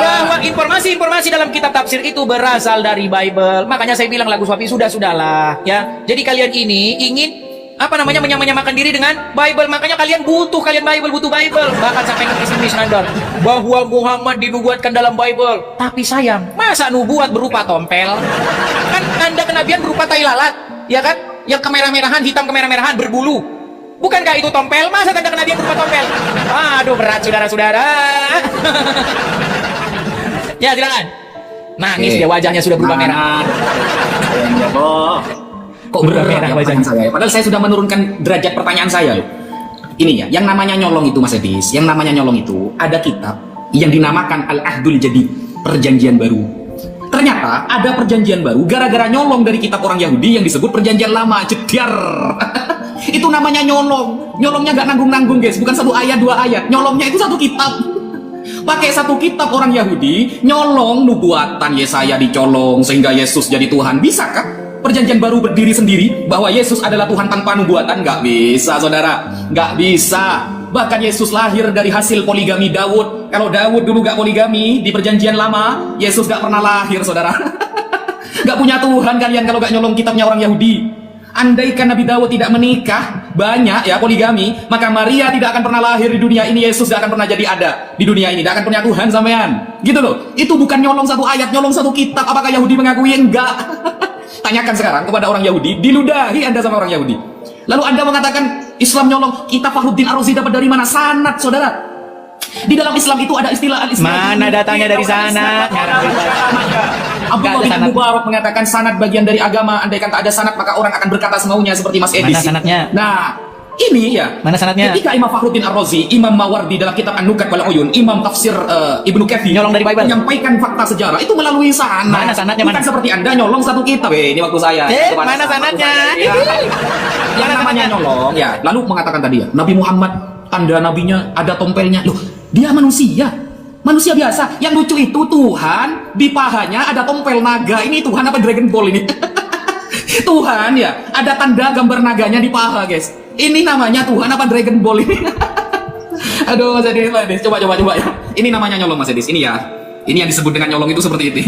bahwa informasi-informasi dalam kitab tafsir itu berasal dari Bible. Makanya saya bilang Gus Wafi, sudahlah ya. Jadi kalian ini ingin apa namanya menyamakan diri dengan Bible. Makanya kalian butuh butuh Bible. Bahkan sampai ngemis nandar bahwa Muhammad dinubuatkan dalam Bible. Tapi sayang, masa nubuat berupa tompel? Kan tanda kenabian berupa tai lalat, ya kan? Yang kemerah-merahan, hitam kemerah-merahan, berbulu. Bukankah itu tompel? Masa tanda kenabian berupa tompel? Aduh, berat saudara-saudara. Ya, silakan. Nangis dia, wajahnya sudah berubah merah. Ya Allah. Kok berubah merah wajahnya saya? Padahal saya sudah menurunkan derajat pertanyaan saya loh. Ini ya, yang namanya nyolong itu Mas Edis, yang namanya nyolong itu ada kitab yang dinamakan Al-Ahdul Jadid, perjanjian baru. Ternyata ada perjanjian baru gara-gara nyolong dari kitab orang Yahudi yang disebut perjanjian lama. Jediar. Itu namanya nyolong. Nyolongnya gak nanggung-nanggung guys, bukan satu ayat dua ayat. Nyolongnya itu satu kitab. Pakai satu kitab orang Yahudi nyolong nubuatan Yesaya dicolong sehingga Yesus jadi Tuhan. Bisa kah perjanjian baru berdiri sendiri bahwa Yesus adalah Tuhan tanpa nubuatan? Nggak bisa saudara, nggak bisa. Bahkan Yesus lahir dari hasil poligami Daud. Kalau Daud dulu nggak poligami di perjanjian lama, Yesus nggak pernah lahir saudara. Nggak punya Tuhan kalian kalau nggak nyolong kitabnya orang Yahudi. Andaikan Nabi Daud tidak menikah banyak ya poligami, maka Maria tidak akan pernah lahir di dunia ini. Yesus tidak akan pernah jadi ada di dunia ini, tidak akan punya Tuhan sampean. Gitu loh. Itu bukan nyolong satu ayat, nyolong satu kitab. Apakah Yahudi mengakui? Enggak. Tanyakan sekarang kepada orang Yahudi, diludahi Anda sama orang Yahudi. Lalu Anda mengatakan Islam nyolong, kitab Fakhruddin Ar-Razi dapat dari mana? Sanad, saudara. Di dalam Islam itu ada istilah al-Islam. Mana datanya dari sana? Abdullah bin Mubarak mengatakan sanad bagian dari agama. Andaikan tak ada sanad maka orang akan berkata semaunya seperti Mas Edis. Mana sanadnya? Nah, ini ya. Mana sanadnya? Ketika Imam Fakhruddin Ar-Razi, Imam Mawardi dalam kitab An-Nukat wal Uyun, Imam tafsir Ibnu Katsir nyolong dari Bible, menyampaikan fakta sejarah itu melalui sanad. Mana sanadnya? Bukan seperti Anda nyolong satu kitab. Ini waktu saya. Mana sanadnya? Yang namanya nyolong ya. Lalu mengatakan tadi ya, Nabi Muhammad tanda nabinya ada tompelnya. Loh, dia manusia biasa. Yang lucu itu Tuhan di pahanya ada tompel naga. Ini Tuhan apa Dragon Ball ini? Tuhan ya, ada tanda gambar naganya di paha guys. Ini namanya Tuhan apa Dragon Ball ini? Aduh Mas Edis, coba ya. Ini namanya nyolong Mas Edis. Ini ya, ini yang disebut dengan nyolong itu seperti ini.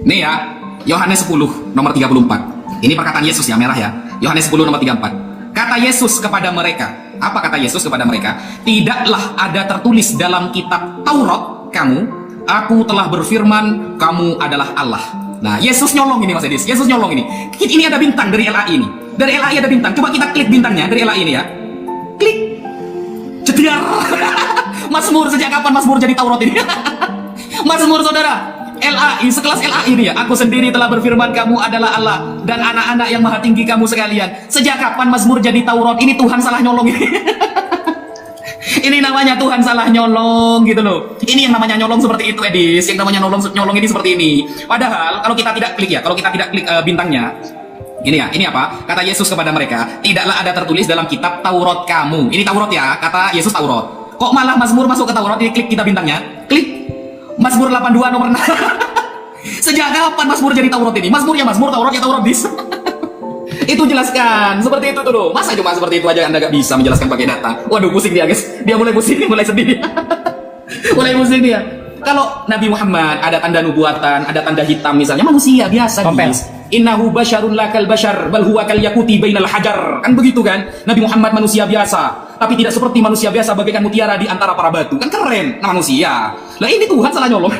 Nih ya, Yohanes 10 nomor 34. Ini perkataan Yesus ya, merah ya. Yohanes 10 nomor 34. Kata Yesus kepada mereka, apa kata Yesus kepada mereka? Tidaklah ada tertulis dalam kitab Taurat kamu, aku telah berfirman, kamu adalah Allah. Nah, Yesus nyolong ini Mas Edis, Yesus nyolong ini. Ini ada bintang dari LAI ini. Dari LAI ada bintang. Coba kita klik bintangnya dari LAI ini ya. Klik. Jediar. Mazmur, sejak kapan Mazmur jadi Taurat ini? Mazmur saudara. LAI, sekelas LAI ini ya. Aku sendiri telah berfirman kamu adalah Allah dan anak-anak yang maha tinggi kamu sekalian. Sejak kapan Mazmur jadi Taurat? Ini Tuhan salah nyolong ini. Ini namanya Tuhan salah nyolong gitu loh. Ini yang namanya nyolong seperti itu Edis. Yang namanya nyolong ini seperti ini. Padahal kalau kita tidak klik ya, kalau kita tidak klik bintangnya, ini ya, ini apa? Kata Yesus kepada mereka, tidaklah ada tertulis dalam kitab Taurat kamu. Ini Taurat ya, kata Yesus Taurat. Kok malah Mazmur masuk ke Taurat? Ini klik kita bintangnya. Klik. Mazmur 82 nomor 6. Sejak kapan Mazmur jadi Taurat ini? Mazmurnya Mazmur, Tauratnya Taurat bis. Itu jelaskan. Seperti itu tuh loh. Masa cuma seperti itu aja Anda gak bisa menjelaskan pakai data? Waduh pusing dia guys. Dia mulai pusing, mulai sedih. Mulai pusing dia. Kalau Nabi Muhammad ada tanda nubuatan, ada tanda hitam misalnya, manusia biasa guys. Innahu basyarun lakal basyar bal huwa kal yakuti bainal hajar. Kan begitu kan? Nabi Muhammad manusia biasa, tapi tidak seperti manusia biasa bagaikan mutiara di antara para batu. Kan keren, nah, manusia. Lah ini Tuhan salah nyolong.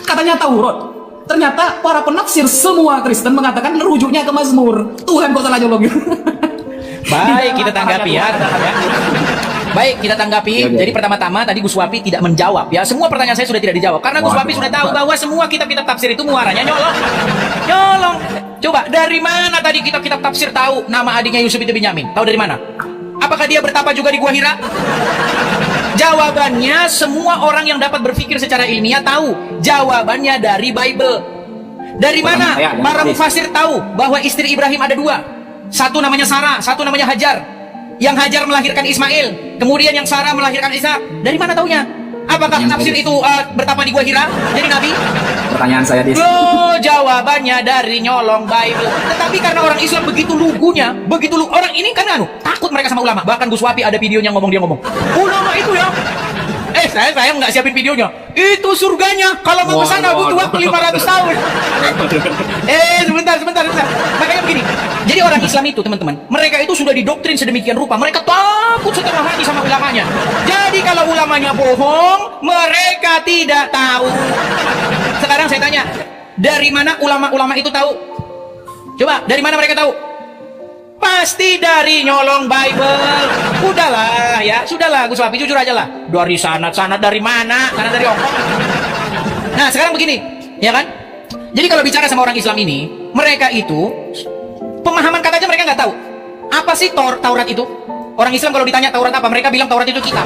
Katanya Taurat. Ternyata para penafsir semua Kristen mengatakan rujuknya ke Mazmur. Tuhan kok salah nyolong. Baik, kita tanggapi ya. Baik, kita tanggapi. Jadi pertama-tama tadi Gus Wapi tidak menjawab ya. Semua pertanyaan saya sudah tidak dijawab karena Gus Wapi sudah tahu bahwa semua kitab-kitab tafsir itu muaranya nyolong. Nyolong. Coba dari mana tadi kitab-kitab tafsir tahu nama adiknya Yusuf itu Binyamin? Tahu dari mana? Apakah dia bertapa juga di Gua Hira? Jawabannya semua orang yang dapat berpikir secara ilmiah tahu. Jawabannya dari Bible. Dari mana? Para mufasir tahu bahwa istri Ibrahim ada dua. Satu namanya Sarah, satu namanya Hajar. Yang Hajar melahirkan Ismail, kemudian yang Sarah melahirkan Ishak. Dari mana taunya? Apakah tafsir itu bertapa di Gua Hira jadi nabi? Pertanyaan saya di Oh, jawabannya dari nyolong Bible. Tetapi karena orang Islam begitu lugunya, orang ini kan takut mereka sama ulama. Bahkan Gus Wapi ada videonya ngomong, dia ngomong, ulama itu ya Saya nggak siapin videonya. Itu surganya. Kalau mau ke sana butuh waktu 500 tahun. Sebentar. Makanya begini. Jadi orang Islam itu, teman-teman, mereka itu sudah didoktrin sedemikian rupa. Mereka takut setengah hati sama ulamanya. Jadi kalau ulamanya bohong, mereka tidak tahu. Sekarang saya tanya, dari mana ulama-ulama itu tahu? Coba, dari mana mereka tahu? Pasti dari nyolong Bible. Sudahlah Gus Wafi, jujur aja lah. Dari sanad dari mana? Sanad dari Hongkong. Nah, sekarang begini, ya kan? Jadi kalau bicara sama orang Islam ini, mereka itu pemahaman katanya mereka nggak tahu. Apa sih Taurat itu? Orang Islam kalau ditanya Taurat apa, mereka bilang Taurat itu kitab.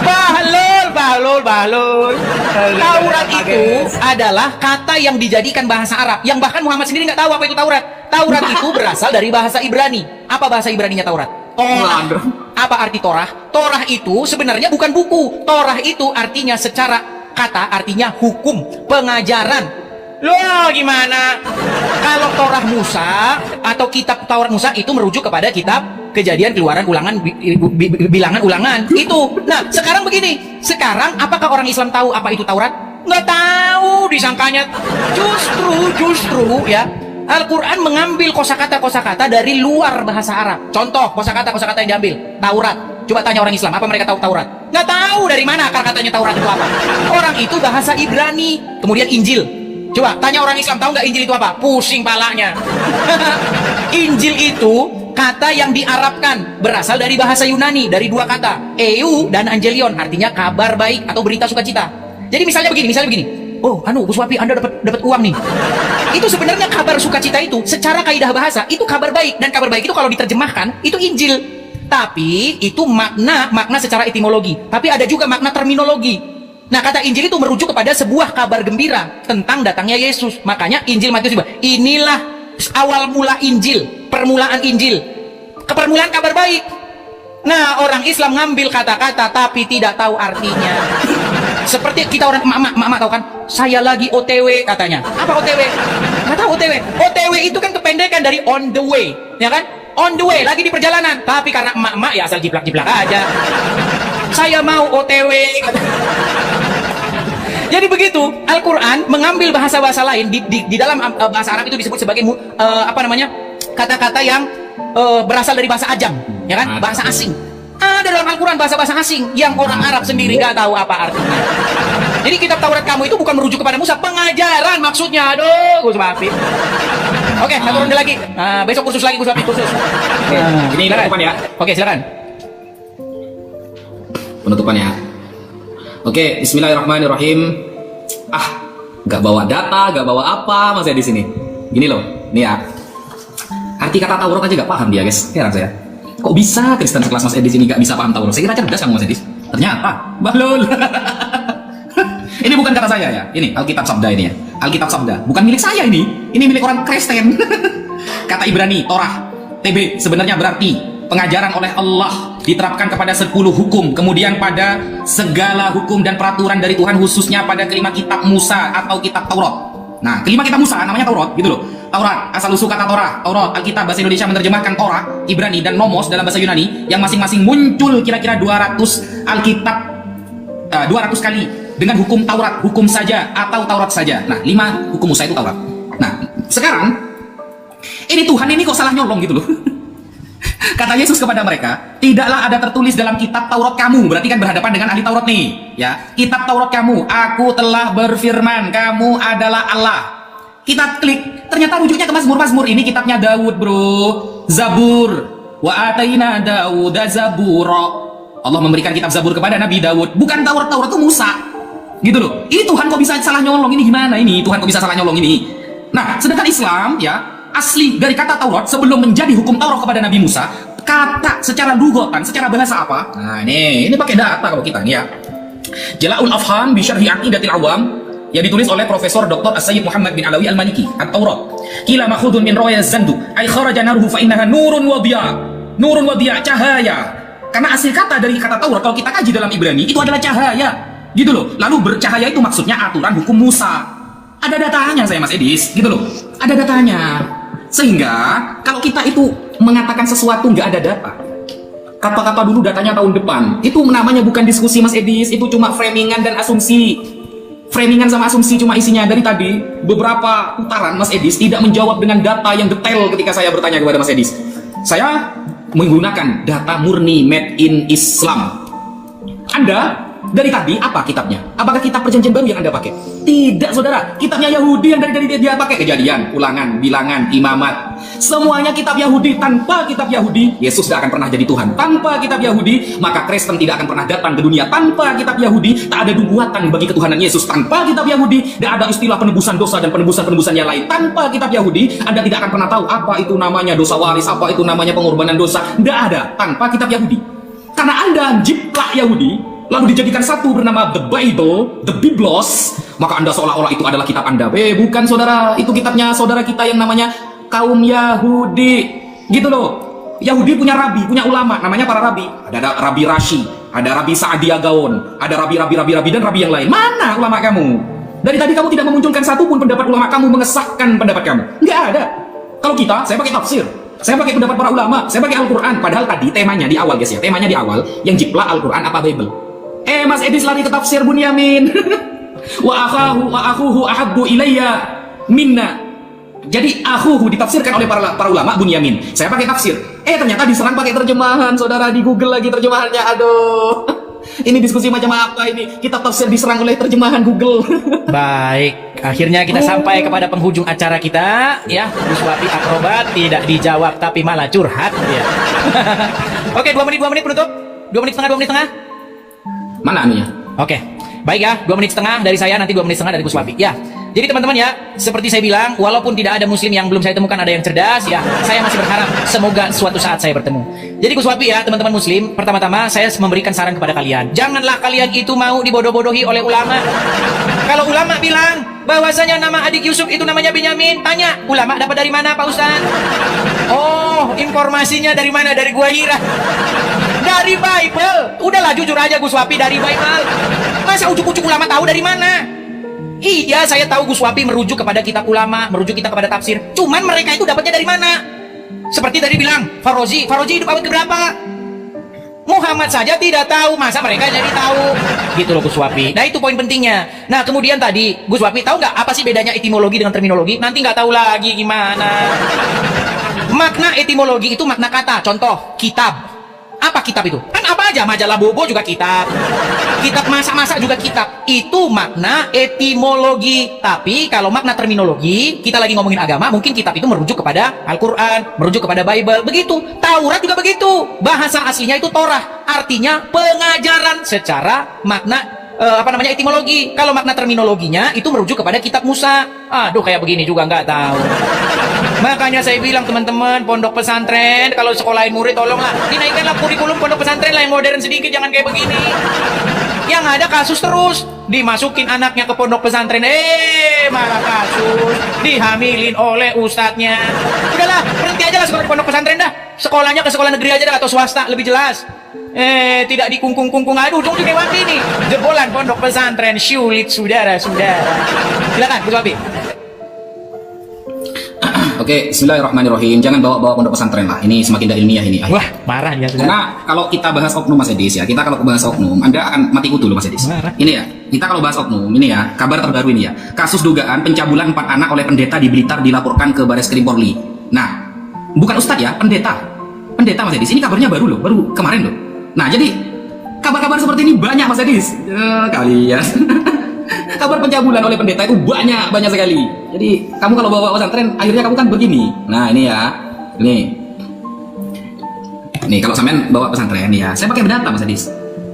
Bahlul. Taurat itu adalah kata yang dijadikan bahasa Arab, yang bahkan Muhammad sendiri nggak tahu apa itu Taurat. Taurat itu berasal dari bahasa Ibrani. Apa bahasa Ibraninya Taurat? Torah. Apa arti Torah? Torah itu sebenarnya bukan buku. Torah itu artinya secara kata artinya hukum, pengajaran. Loh, gimana? Kalau Torah Musa atau kitab Taurat Musa itu merujuk kepada kitab Kejadian, Keluaran, Ulangan, Bilangan, Ulangan. Itu. Nah, sekarang begini. Sekarang apakah orang Islam tahu apa itu Taurat? Nggak tahu, disangkanya. Justru ya, Al-Quran mengambil kosakata dari luar bahasa Arab. Contoh, kosakata yang diambil. Taurat. Coba tanya orang Islam, apa mereka tahu Taurat? Nggak tahu dari mana akar katanya Taurat itu apa. Orang itu bahasa Ibrani. Kemudian Injil. Coba tanya orang Islam, tahu nggak Injil itu apa? Pusing palanya. Injil itu kata yang diarabkan, berasal dari bahasa Yunani, dari dua kata, eu dan angelion, artinya kabar baik atau berita sukacita. Jadi misalnya begini. Oh, Gus Wafi, Anda dapat uang nih. Itu sebenarnya kabar sukacita itu secara kaidah bahasa itu kabar baik, dan kabar baik itu kalau diterjemahkan itu Injil. Tapi itu makna secara etimologi, tapi ada juga makna terminologi. Nah, kata Injil itu merujuk kepada sebuah kabar gembira tentang datangnya Yesus. Makanya Injil Matius juga, inilah awal mula Injil, permulaan Injil, kepermulaan kabar baik. Nah, orang Islam ngambil kata-kata tapi tidak tahu artinya. Seperti kita orang emak tahu kan, saya lagi OTW katanya. Apa OTW? Nggak tahu OTW. OTW itu kan kependekan dari on the way, ya kan? On the way, lagi di perjalanan. Tapi karena emak ya asal jiplak-jiplak aja. Saya mau OTW. Jadi begitu, Al-Quran mengambil bahasa-bahasa lain di dalam bahasa Arab itu disebut sebagai kata-kata yang berasal dari bahasa ajam, ya kan? Bahasa asing. Ada dalam Al-Quran bahasa-bahasa asing yang orang Arab sendiri nggak tahu apa artinya. Jadi kitab Taurat kamu itu bukan merujuk kepada Musa, pengajaran maksudnya. Aduh, Gus Wafi. Oke, kita turun lagi. Besok kursus lagi Gus Wafi, kursus. Ini penutupan ya. Oke, silakan. Penutupannya. Oke, Bismillahirrahmanirrahim. Nggak bawa data, nggak bawa apa, masih di sini. Gini loh, nih ya. Arti kata Taurat aja nggak paham dia, guys. Heran saya. Kok bisa Kristen sekelas Mas Edi sini nggak bisa paham Taurat? Saya kira cerdas kamu Mas Edi. Ternyata, bahlul. Ini bukan kata saya ya. Ini Alkitab Sabda ini ya. Alkitab Sabda, bukan milik saya ini. Ini milik orang Kristen. Kata Ibrani, Torah, TB sebenarnya berarti pengajaran oleh Allah diterapkan kepada 10 hukum, kemudian pada segala hukum dan peraturan dari Tuhan, khususnya pada kelima kitab Musa atau kitab Taurat. Nah, kelima kitab Musa namanya Taurat, gitu loh. Taurat, asal usul kata Torah, Alkitab bahasa Indonesia menerjemahkan Torah, Ibrani dan Nomos dalam bahasa Yunani, yang masing-masing muncul kira-kira 200 Alkitab 200 kali dengan hukum Taurat, hukum saja atau Taurat saja. Nah, 5 hukum Musa itu Taurat. Nah, sekarang ini Tuhan ini kok salah nyolong gitu loh. Kata Yesus kepada mereka, tidaklah ada tertulis dalam kitab Taurat kamu. Berarti kan berhadapan dengan ahli Taurat nih, ya. Kitab Taurat kamu, aku telah berfirman, kamu adalah Allah. Kita klik, ternyata rujuknya ke Mazmur. Ini kitabnya Daud, bro. Zabur. Wa ataina Dauda Zabura. Allah memberikan kitab Zabur kepada Nabi Daud. Bukan Taurat itu Musa. Gitu loh. Ini Tuhan kok bisa salah nyolong, ini gimana ini? Tuhan kok bisa salah nyolong ini? Nah, sedangkan Islam, ya, asli dari kata Taurat sebelum menjadi hukum Taurat kepada Nabi Musa, kata secara lughatan, secara bahasa apa? Nah, ini pakai data kalau kita nih ya. Jala'ul Afham bi Syarhi Aqidatil Awam yang ditulis oleh Profesor Dr. As-Sayyid Muhammad bin Alawi Al-Maliki, At-Taurat. Kila makhudun min rawaya zandu, ay kharaja naruhu fa innaha nurun wa diya. Nurun wa diya, cahaya. Karena asli kata dari kata Taurat kalau kita kaji dalam Ibrani itu adalah cahaya. Gitu loh. Lalu bercahaya itu maksudnya aturan hukum Musa. Ada datanya saya Mas Edis, gitu loh. Ada datanya. Sehingga kalau kita itu mengatakan sesuatu nggak ada data, kata-kata dulu, datanya tahun depan. Itu namanya bukan diskusi Mas Edis, itu cuma framingan dan asumsi. Framingan sama asumsi cuma isinya. Dari tadi beberapa putaran Mas Edis tidak menjawab dengan data yang detail ketika saya bertanya kepada Mas Edis. Saya menggunakan data murni made in Islam. Anda dari tadi apa kitabnya? Apakah kitab perjanjian baru yang Anda pakai? Tidak, saudara. Kitabnya Yahudi yang dari dia pakai. Kejadian, Ulangan, Bilangan, Imamat. Semuanya kitab Yahudi. Tanpa kitab Yahudi, Yesus tidak akan pernah jadi Tuhan. Tanpa kitab Yahudi, maka Kristen tidak akan pernah datang ke dunia. Tanpa kitab Yahudi, tak ada nubuatan bagi ketuhanan Yesus. Tanpa kitab Yahudi, tidak ada istilah penebusan dosa dan penebusan-penebusan yang lain. Tanpa kitab Yahudi, Anda tidak akan pernah tahu apa itu namanya dosa waris, apa itu namanya pengorbanan dosa. Tidak ada tanpa kitab Yahudi. Karena Anda jiplak Yahudi, lalu dijadikan satu bernama The Bible, The Biblos, maka Anda seolah-olah itu adalah kitab Anda. Bukan, saudara. Itu kitabnya saudara kita yang namanya kaum Yahudi. Gitu loh. Yahudi punya rabi, punya ulama, namanya para rabi. Ada Rabi Rashi, ada Rabi Sa'dia Gaon, ada rabi dan rabi yang lain. Mana ulama kamu? Dari tadi kamu tidak memunculkan satupun pendapat ulama kamu mengesahkan pendapat kamu. Nggak ada. Kalau kita, saya pakai tafsir. Saya pakai pendapat para ulama, saya pakai Al-Quran. Padahal tadi temanya di awal, guys ya. Temanya di awal, yang jiplak Al-Quran apa Bible. Mas Edis lari ke tafsir Bunyamin. wa akhuhu ahabbu ilayya minna. Jadi akhuhu ditafsirkan oleh para ulama Bunyamin. Saya pakai tafsir. Ternyata diserang pakai terjemahan, saudara. Di Google lagi terjemahannya. Aduh. Ini diskusi macam apa ini? Kitab tafsir diserang oleh terjemahan Google. Baik, akhirnya kita sampai kepada penghujung acara kita, ya. Gus Wafi akrobat tidak dijawab tapi malah curhat, ya. Oke, 2 menit penutup. 2 menit setengah. Mana anunya? Oke, baik ya, 2 menit setengah dari saya, nanti 2 menit setengah dari Gus Wafi. Ya, jadi teman-teman ya, seperti saya bilang, walaupun tidak ada muslim yang belum saya temukan ada yang cerdas, ya, saya masih berharap semoga suatu saat saya bertemu. Jadi Gus Wafi ya, teman-teman muslim, pertama-tama saya memberikan saran kepada kalian. Janganlah kalian itu mau dibodoh-bodohi oleh ulama. Kalau ulama bilang bahwasanya nama adik Yusuf itu namanya Benyamin, tanya, ulama dapat dari mana Pak Ustaz? Oh, informasinya dari mana? Dari gua Hira. Dari Bible. Udahlah jujur aja Gus Wafi, dari Bible. Masa ujuk-ujuk ulama tahu dari mana? Iya, saya tahu Gus Wafi merujuk kepada kitab ulama, merujuk kita kepada tafsir. Cuman mereka itu dapatnya dari mana? Seperti tadi bilang, Farozi hidup abad keberapa? Muhammad saja tidak tahu, masa mereka jadi tahu? Gitu loh Gus Wafi. Nah itu poin pentingnya. Nah kemudian tadi, Gus Wafi tahu nggak apa sih bedanya etimologi dengan terminologi? Nanti nggak tahu lagi gimana. Makna etimologi itu makna kata. Contoh, kitab. Apa kitab itu? Kan apa aja, majalah Bobo juga kitab. Kitab masak-masak juga kitab. Itu makna etimologi. Tapi kalau makna terminologi, kita lagi ngomongin agama, mungkin kitab itu merujuk kepada Al-Quran, merujuk kepada Bible. Begitu. Taurat juga begitu. Bahasa aslinya itu Torah. Artinya pengajaran secara makna etimologi. Kalau makna terminologinya itu merujuk kepada kitab Musa. Aduh, kayak begini juga nggak tahu. Makanya saya bilang teman-teman pondok pesantren, kalau sekolahin murid tolonglah dinaikkanlah kurikulum pondok pesantren lah yang modern sedikit, jangan kayak begini. Yang ada kasus terus, dimasukin anaknya ke pondok pesantren, malah kasus, dihamilin oleh ustadznya. Udahlah, berhenti aja lah sekolah di pondok pesantren dah. Sekolahnya ke sekolah negeri aja dah, atau swasta lebih jelas. Tidak dikungkung-kungkung. Aduh, ujung kayak Wafi nih. Jebolan pondok pesantren, sulit saudara-saudara. Silakan, Gus Wafi. Oke, bismillahirrahmanirrahim. Jangan bawa-bawa pondok pesantren lah. Ini semakin tidak ilmiah ini. Wah, marah dia sudah. Karena kalau kita bahas oknum Mas Edis ya, kita kalau bahas oknum, Anda akan mati kutu loh Mas Edis. Marah. Ini ya, kita kalau bahas oknum, ini ya, kabar terbaru ini ya. Kasus dugaan pencabulan 4 anak oleh pendeta di Blitar dilaporkan ke Bareskrim Polri. Nah, bukan ustadz ya, pendeta. Pendeta Mas Edis. Ini kabarnya baru loh, baru kemarin loh. Nah, jadi kabar-kabar seperti ini banyak Mas Edis. Kalian. Kabar pencabulan oleh pendeta itu banyak sekali. Jadi kamu kalau bawa pesantren, akhirnya kamu kan begini. Nah ini ya, nih kalau sampean bawa pesantren ya, saya pakai data Mas Adis.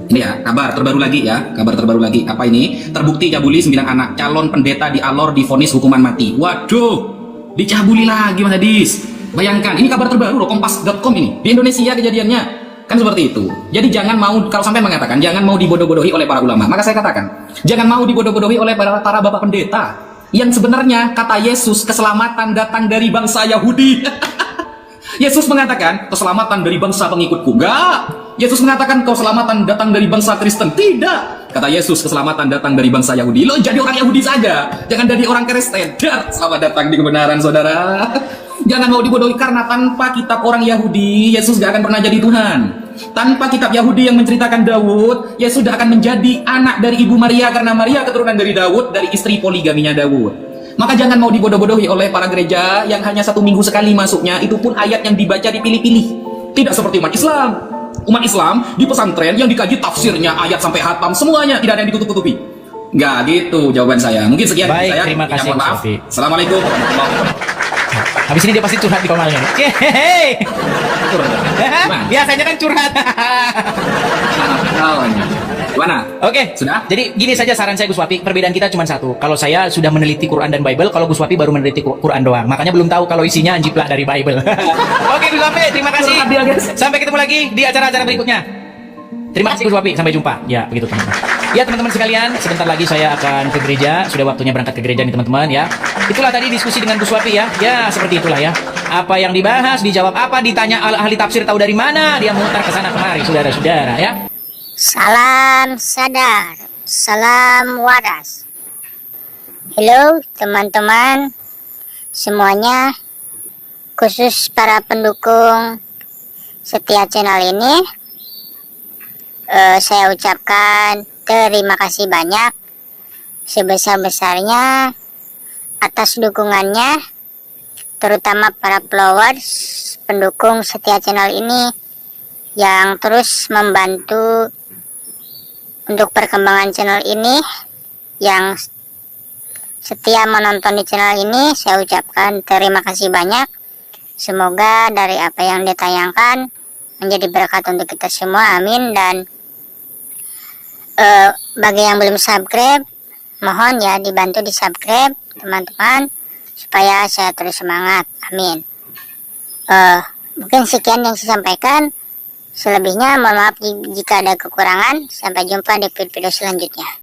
Ini ya, kabar terbaru lagi ya, kabar terbaru lagi. Apa ini? Terbukti cabuli 9 anak calon pendeta di Alor divonis hukuman mati. Waduh, dicabuli lagi Mas Adis. Bayangkan, ini kabar terbaru loh, kompas.com ini. Di Indonesia kejadiannya. Kan seperti itu. Jadi jangan mau, kalau sampai mengatakan jangan mau dibodoh-bodohi oleh para ulama, maka saya katakan jangan mau dibodoh-bodohi oleh para bapak pendeta yang sebenarnya kata Yesus keselamatan datang dari bangsa Yahudi. Yesus mengatakan keselamatan dari bangsa pengikutku. Enggak. Yesus mengatakan keselamatan datang dari bangsa Kristen. Tidak. Kata Yesus keselamatan datang dari bangsa Yahudi. Lo jadi orang Yahudi saja, jangan dari orang Kristen. Selamat datang di kebenaran saudara. Jangan mau dibodohi karena tanpa kitab orang Yahudi, Yesus gak akan pernah jadi Tuhan. Tanpa kitab Yahudi yang menceritakan Daud, Yesus sudah akan menjadi anak dari Ibu Maria, karena Maria keturunan dari Daud, dari istri poligaminya Daud. Maka jangan mau dibodoh-bodohi oleh para gereja yang hanya 1 minggu sekali masuknya, itu pun ayat yang dibaca dipilih-pilih. Tidak seperti umat Islam. Umat Islam di pesantren yang dikaji tafsirnya, ayat sampai hatam, semuanya, tidak ada yang ditutup-tutupi. Nggak gitu jawaban saya. Mungkin sekian dari Baik, saya. terima kasih, Mohon maaf. Sofi. Assalamualaikum warahmatullahi wabarakatuh. Habis ini dia pasti curhat di komalnya nih. Hehehe. Gimana? Biasanya kan curhat. Gimana? Oke, Sudah? Jadi gini saja saran saya Gus Wafi, perbedaan kita cuma satu. Kalau saya sudah meneliti Quran dan Bible, kalau Gus Wafi baru meneliti Quran doang. Makanya belum tahu kalau isinya anjiplak dari Bible. Oke Gus Wafi, terima kasih. Sampai ketemu lagi di acara-acara berikutnya. Terima kasih Gus Wafi, sampai jumpa. Ya, begitu teman-teman. Ya teman-teman sekalian, sebentar lagi saya akan ke gereja. Sudah waktunya berangkat ke gereja nih teman-teman ya. Itulah tadi diskusi dengan Gus Wafi ya. Ya, seperti itulah ya. Apa yang dibahas, dijawab apa, ditanya ahli tafsir tahu dari mana, dia mutar ke sana kemari, saudara-saudara ya. Salam sadar, salam waras. Halo teman-teman semuanya, khusus para pendukung setia channel ini, saya ucapkan terima kasih banyak sebesar-besarnya atas dukungannya, terutama para followers pendukung setia channel ini yang terus membantu untuk perkembangan channel ini, yang setia menonton di channel ini. Saya ucapkan terima kasih banyak. Semoga dari apa yang ditayangkan menjadi berkat untuk kita semua, amin. Dan bagi yang belum subscribe, mohon ya dibantu di subscribe teman-teman, supaya saya terus semangat, amin. Mungkin sekian yang saya sampaikan. Selebihnya mohon maaf jika ada kekurangan. Sampai jumpa di video selanjutnya.